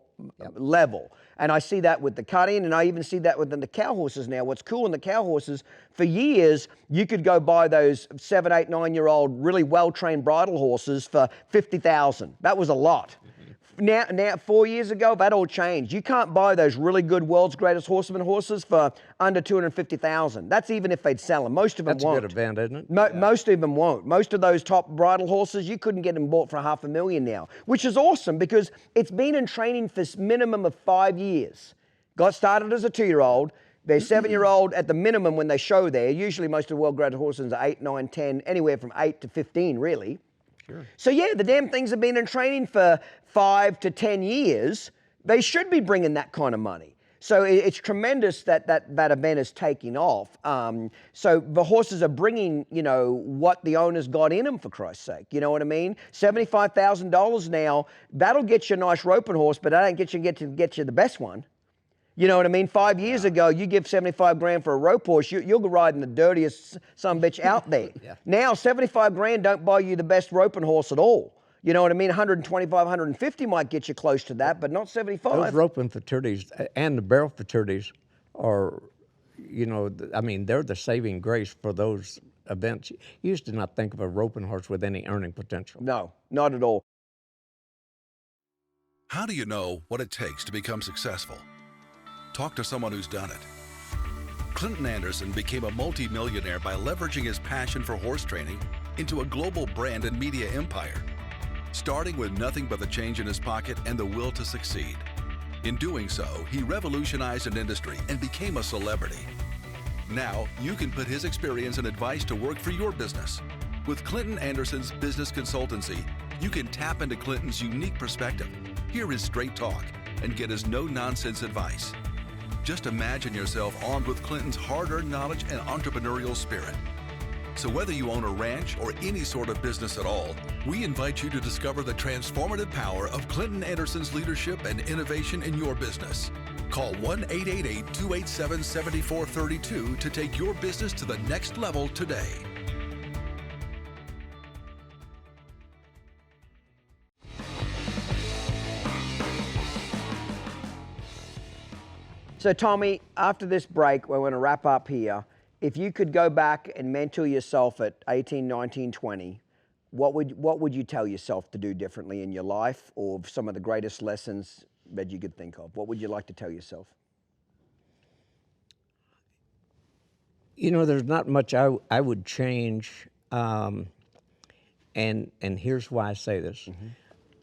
level. And I see that with the cutting, and I even see that within the cow horses now. What's cool in the cow horses, for years, you could go buy those 7, 8, 9-year-old really well-trained bridle horses for $50,000. That was a lot. Now, 4 years ago, that all changed. You can't buy those really good world's greatest horseman horses for under $250,000. That's even if they'd sell them. Most of them won't. That's a good event, isn't it? Most of them won't. Most of those top bridle horses, you couldn't get them bought for $500,000 now, which is awesome because it's been in training for minimum of 5 years. Got started as a 2-year-old. They're 7-year-old at the minimum when they show there. Usually most of the world-greatest horses are 8, 9, 10, anywhere from 8 to 15, really. Sure. So yeah, the damn things have been in training for 5 to 10 years. They should be bringing that kind of money. So it's tremendous that event is taking off. So the horses are bringing, you know, what the owners got in them, for Christ's sake. You know what I mean? $75,000 now. That'll get you a nice roping horse, but that ain't get you the best one. You know what I mean? 5 years ago, you give $75,000 for a rope horse, you're riding the dirtiest son-of-a-bitch out there. Now, $75,000 don't buy you the best roping horse at all. You know what I mean? 125, 150 might get you close to that, but not 75. Those roping fraternities and the barrel fraternities are, you know, I mean, they're the saving grace for those events. You used to not think of a roping horse with any earning potential. No, not at all. How do you know what it takes to become successful? Talk to someone who's done it. Clinton Anderson became a multi-millionaire by leveraging his passion for horse training into a global brand and media empire, starting with nothing but the change in his pocket and the will to succeed. In doing so, he revolutionized an industry and became a celebrity. Now, you can put his experience and advice to work for your business. With Clinton Anderson's business consultancy, you can tap into Clinton's unique perspective, hear his straight talk, and get his no-nonsense advice. Just imagine yourself armed with Clinton's hard-earned knowledge and entrepreneurial spirit. So whether you own a ranch or any sort of business at all, we invite you to discover the transformative power of Clinton Anderson's leadership and innovation in your business. Call 1-888-287-7432 to take your business to the next level today. So Tommy, after this break, we're going to wrap up here. If you could go back and mentor yourself at 18, 19, 20, what would you tell yourself to do differently in your life, or some of the greatest lessons that you could think of? What would you like to tell yourself? You know, there's not much I would change, and here's why I say this.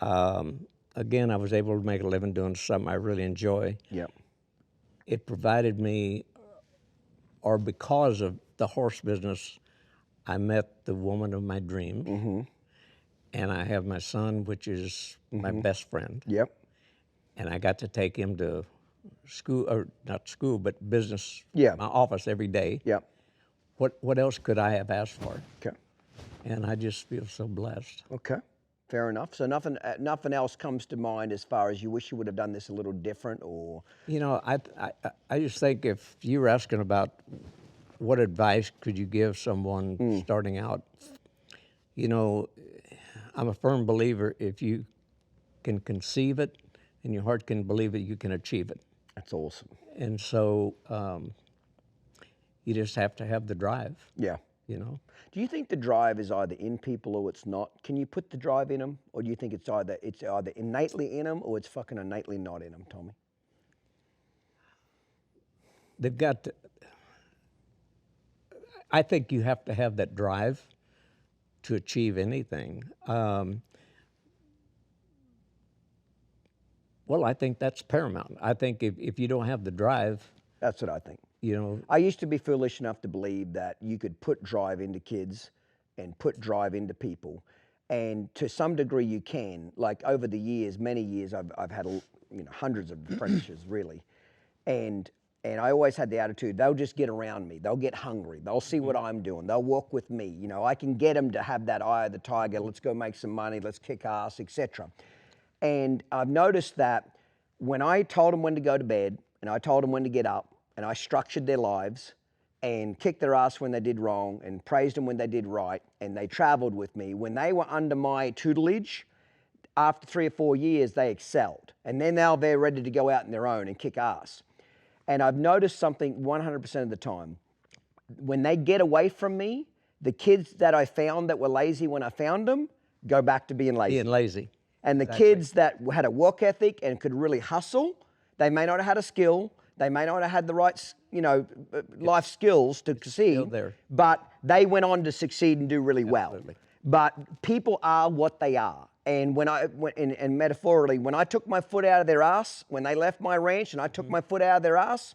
Again, I was able to make a living doing something I really enjoy. Yep. It provided me, or because of the horse business, I met the woman of my dreams, and I have my son, which is my best friend. Yep. And I got to take him to school, or not school, but business, Yeah. my office every day. Yep. What else could I have asked for? Okay. And I just feel so blessed. Okay. Fair enough. So nothing else comes to mind as far as you wish you would have done this a little different, or? You know, I just think if you were asking about what advice could you give someone starting out, you know, I'm a firm believer if you can conceive it and your heart can believe it, you can achieve it. That's awesome. And so you just have to have the drive. Yeah. you know. Do you think the drive is either in people or it's not? Can you put the drive in them, or do you think it's either innately in them or it's fucking innately not in them, Tommy? They've got to, I think you have to have that drive to achieve anything. Well, I think that's paramount. I think if you don't have the drive, that's what I think. You know, I used to be foolish enough to believe that you could put drive into kids and put drive into people, and to some degree you can. Like over the years, many years, I've had hundreds of apprenticeships really, and I always had the attitude they'll just get around me, they'll get hungry, they'll see what I'm doing, they'll walk with me. You know, I can get them to have that eye of the tiger. Let's go make some money. Let's kick ass, etc. And I've noticed that when I told them when to go to bed and I told them when to get up, and I structured their lives and kicked their ass when they did wrong and praised them when they did right, and they traveled with me, when they were under my tutelage, after 3 or 4 years, they excelled. And then now they're ready to go out on their own and kick ass. And I've noticed something 100% of the time. When they get away from me, the kids that I found that were lazy when I found them go back to being lazy. Being lazy. And the kids that had a work ethic and could really hustle, they may not have had a skill, they may not have had the right, life skills to succeed, but they went on to succeed and do really well. But people are what they are. And and metaphorically, when I took my foot out of their ass, when they left my ranch and I took my foot out of their ass,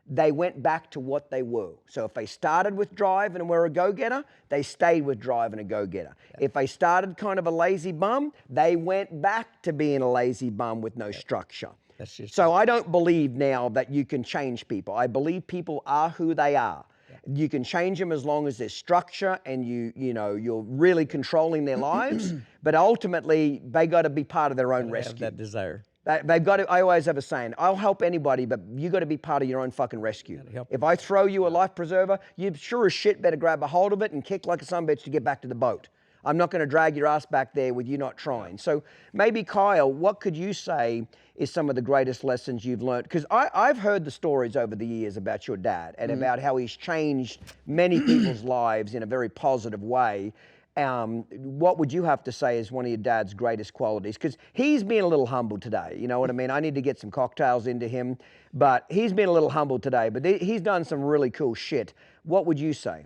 they went back to what they were. So if they started with drive and were a go-getter, they stayed with drive and a go-getter. If they started kind of a lazy bum, they went back to being a lazy bum with no structure. So I don't believe now that you can change people. I believe people are who they are. You can change them as long as there's structure and you're really controlling their lives. But ultimately, they got to be part of their own rescue. Have that desire. They've got to. I always have a saying: I'll help anybody, but you got to be part of your own fucking rescue. If I throw you a life preserver, you sure as shit better grab a hold of it and kick like a sumbitch to get back to the boat. I'm not going to drag your ass back there with you not trying. So maybe, Kyle, what could you say is some of the greatest lessons you've learned? Because I've heard the stories over the years about your dad and about how he's changed many people's lives in a very positive way. What would you have to say is one of your dad's greatest qualities? Because he's been a little humble today, you know what I mean? I need to get some cocktails into him, but he's been a little humble today, but he's done some really cool shit. What would you say?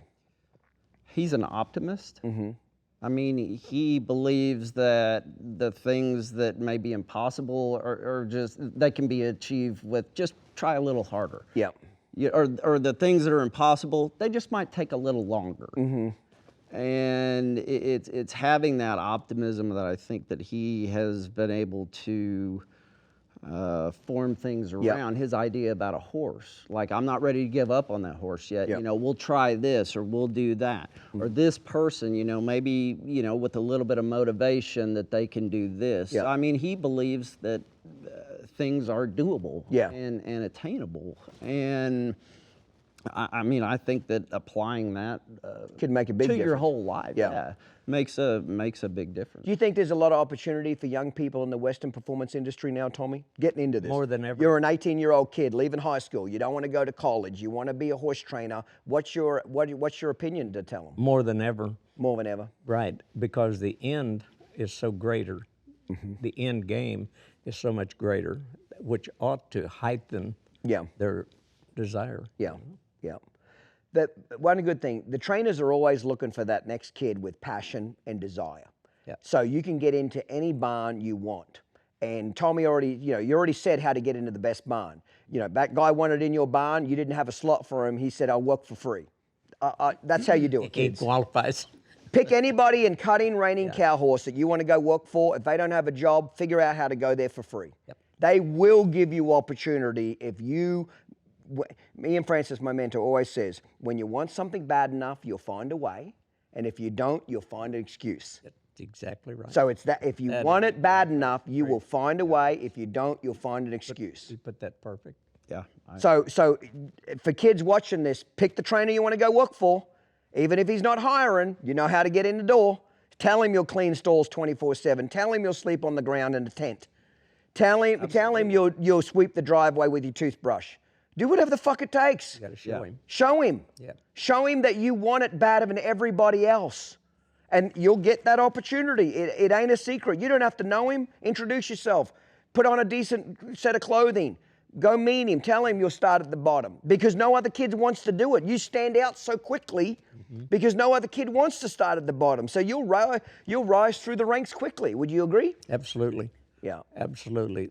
He's an optimist. I mean, he believes that the things that may be impossible are just, they can be achieved with just try a little harder. Yeah. Or the things that are impossible, they just might take a little longer. And it's having that optimism that I think that he has been able to form things around. His idea about a horse. Like, I'm not ready to give up on that horse yet. You know, we'll try this or we'll do that. Or this person, maybe, with a little bit of motivation that they can do this. I mean, he believes that things are doable and attainable. And I mean, I think that applying that could make a big difference your whole life. Makes a big difference. Do you think there's a lot of opportunity for young people in the Western performance industry now, Tommy? Getting into this. More than ever. You're an 18-year-old kid leaving high school. You don't want to go to college. You want to be a horse trainer. What's your opinion to tell them? More than ever. More than ever. Right, because the end is so greater. The end game is so much greater, which ought to heighten their desire. Yeah. That one good thing, the trainers are always looking for that next kid with passion and desire. So you can get into any barn you want. And Tommy you already said how to get into the best barn. That guy wanted in your barn, you didn't have a slot for him, he said, I'll work for free. That's how you do it, kids. He qualifies. Pick anybody in cutting, reining cow horse that you want to go work for. If they don't have a job, figure out how to go there for free. They will give you opportunity if you... Me and Francis, my mentor, always says, when you want something bad enough, you'll find a way. And if you don't, you'll find an excuse. That's exactly right. So it's that if you want it bad enough, you will find a way. If you don't, you'll find an excuse. You put that perfect. Yeah. So for kids watching this, pick the trainer you want to go work for. Even if he's not hiring, you know how to get in the door. Tell him you'll clean stalls 24/7. Tell him you'll sleep on the ground in a tent. Tell him you'll sweep the driveway with your toothbrush. Do whatever the fuck it takes. You got to show him. Show him. Yeah. Show him that you want it better than everybody else. And you'll get that opportunity. It ain't a secret. You don't have to know him. Introduce yourself. Put on a decent set of clothing. Go meet him. Tell him you'll start at the bottom. Because no other kid wants to do it. You stand out so quickly because no other kid wants to start at the bottom. So you'll rise through the ranks quickly. Would you agree? Absolutely. Yeah. Absolutely.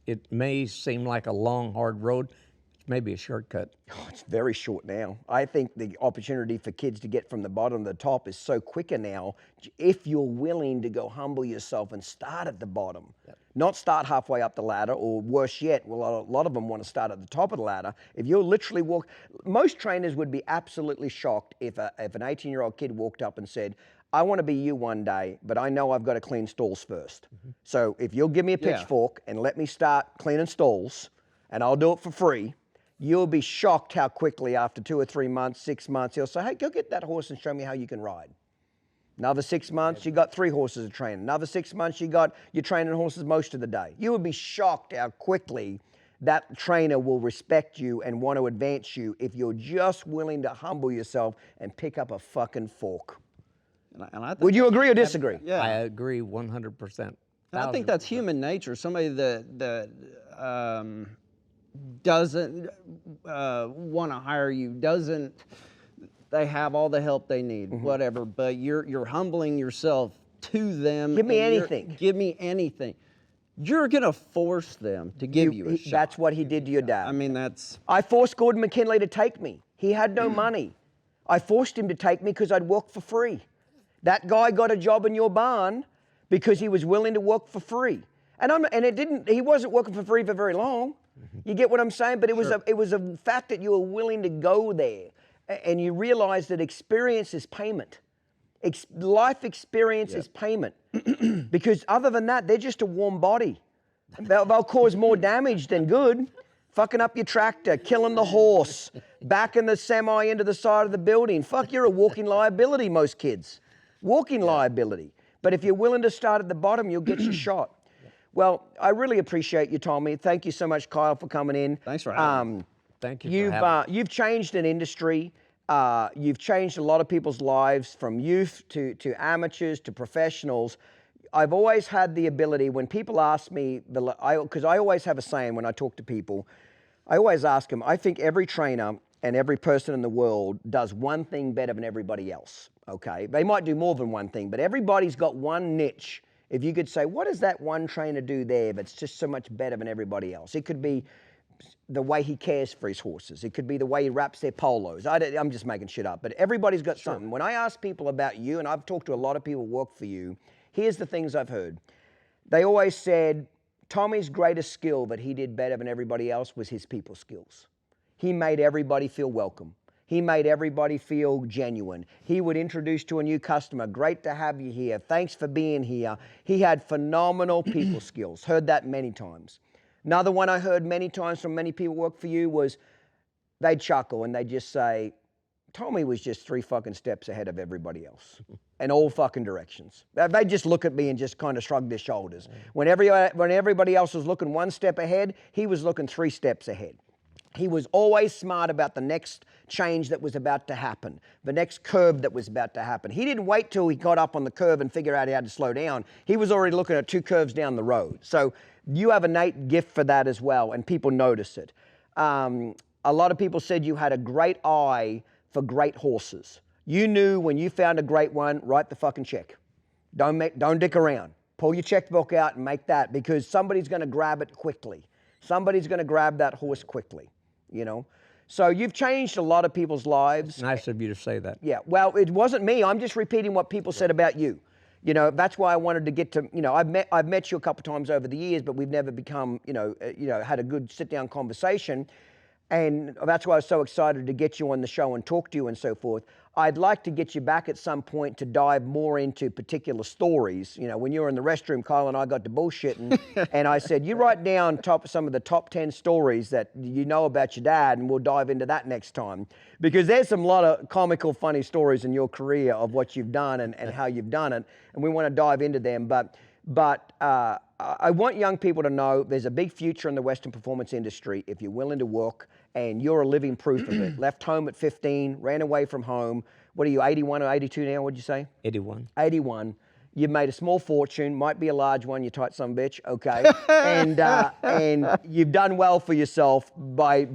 It may seem like a long, hard road. It's maybe a shortcut. Oh, it's very short now. I think the opportunity for kids to get from the bottom to the top is so quicker now if you're willing to go humble yourself and start at the bottom. Yep. Not start halfway up the ladder, or worse yet, well, a lot of them want to start at the top of the ladder. If you're literally most trainers would be absolutely shocked if an 18-year-old kid walked up and said, I want to be you one day, but I know I've got to clean stalls first. So if you'll give me a pitchfork and let me start cleaning stalls, and I'll do it for free, you'll be shocked how quickly after 2 or 3 months, 6 months, he'll say, hey, go get that horse and show me how you can ride. Another 6 months, you got 3 horses to train. Another 6 months, you're training horses most of the day. You would be shocked how quickly that trainer will respect you and want to advance you if you're just willing to humble yourself and pick up a fucking fork. And I think would you agree or disagree? Yeah. I agree 100%. I think that's human nature. Somebody that doesn't want to hire you, they have all the help they need, whatever, but you're humbling yourself to them. Give me anything. Give me anything. You're going to force them to give you a shot. That's what he did to your dad. I mean, that's... I forced Gordon McKinley to take me. He had no money. I forced him to take me because I'd work for free. That guy got a job in your barn because he was willing to work for free. He wasn't working for free for very long. You get what I'm saying? But it was a fact that you were willing to go there. And you realize that experience is payment. Life experience is payment. Because other than that, they're just a warm body. They'll cause more damage than good. Fucking up your tractor, killing the horse, backing the semi into the side of the building. Fuck, you're a walking liability, most kids. Walking liability. But if you're willing to start at the bottom, you'll get your shot. Well, I really appreciate you, Tommy. Thank you so much, Kyle, for coming in. Thanks for having me. Thank you for having me. You've changed an industry. You've changed a lot of people's lives, from youth to amateurs to professionals. I've always had the ability, when people ask me, because I always have a saying when I talk to people, I always ask them, I think every trainer and every person in the world does one thing better than everybody else, okay? They might do more than one thing, but everybody's got one niche. If you could say, what does that one trainer do there that's just so much better than everybody else? It could be the way he cares for his horses. It could be the way he wraps their polos. I'm just making shit up, but everybody's got something. When I ask people about you, and I've talked to a lot of people who work for you, here's the things I've heard. They always said, Tommy's greatest skill that he did better than everybody else was his people skills. He made everybody feel welcome. He made everybody feel genuine. He would introduce to a new customer, great to have you here. Thanks for being here. He had phenomenal people skills. Heard that many times. Another one I heard many times from many people who work for you was they'd chuckle and they'd just say, Tommy was just 3 fucking steps ahead of everybody else in all fucking directions. They'd just look at me and just kind of shrug their shoulders. When everybody else was looking 1 step ahead, he was looking 3 steps ahead. He was always smart about the next change that was about to happen, the next curve that was about to happen. He didn't wait till he got up on the curve and figure out how to slow down. He was already looking at 2 curves down the road. So you have an innate gift for that as well, and people notice it. A lot of people said you had a great eye for great horses. You knew when you found a great one, write the fucking check. Don't dick around. Pull your checkbook out and make that, because somebody's going to grab it quickly. Somebody's going to grab that horse quickly, you know. So you've changed a lot of people's lives. It's nice of you to say that. Yeah, well, it wasn't me. I'm just repeating what people said about you. You know, that's why I wanted to get to, you know, I've met you a couple times over the years, but we've never become, had a good sit-down conversation. And that's why I was so excited to get you on the show and talk to you and so forth. I'd like to get you back at some point to dive more into particular stories. You know, when you were in the restroom, Kyle and I got to bullshitting, and I said, you write down some of the top 10 stories that you know about your dad, and we'll dive into that next time. Because there's some lot of comical, funny stories in your career of what you've done and how you've done it, and we want to dive into them. But But I want young people to know there's a big future in the Western performance industry if you're willing to work, and you're a living proof of it. Left home at 15, ran away from home. What are you, 81 or 82 now, what'd you say? 81. 81. You've made a small fortune, might be a large one, you tight son of a bitch, okay. And you've done well for yourself by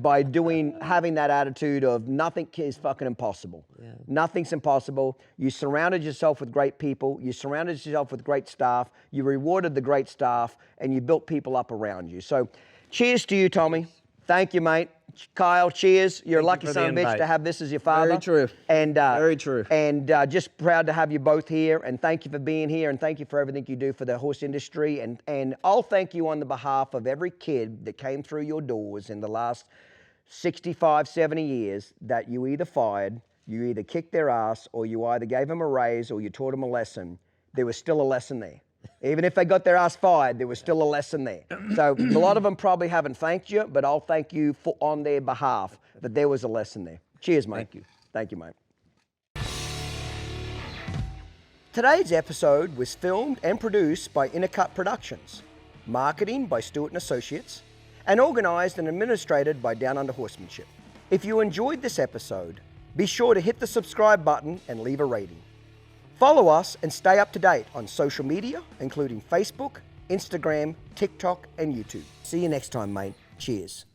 having that attitude of nothing is fucking impossible. Yeah. Nothing's impossible. You surrounded yourself with great people, you surrounded yourself with great staff, you rewarded the great staff, and you built people up around you. So cheers to you, Tommy. Thank you, mate. Kyle, cheers. You're a lucky son of a bitch to have this as your father. Very true. And, very true. And just proud to have you both here. And thank you for being here. And thank you for everything you do for the horse industry. And I'll thank you on the behalf of every kid that came through your doors in the last 65, 70 years that you either fired, you either kicked their ass, or you either gave them a raise or you taught them a lesson. There was still a lesson there. Even if they got their ass fired, there was still a lesson there. So a lot of them probably haven't thanked you, but I'll thank you on their behalf that there was a lesson there. Cheers, mate. Thank you. Thank you, mate. Today's episode was filmed and produced by Uncut Productions, marketing by Stewart & Associates, and organized and administrated by Down Under Horsemanship. If you enjoyed this episode, be sure to hit the subscribe button and leave a rating. Follow us and stay up to date on social media, including Facebook, Instagram, TikTok, and YouTube. See you next time, mate. Cheers.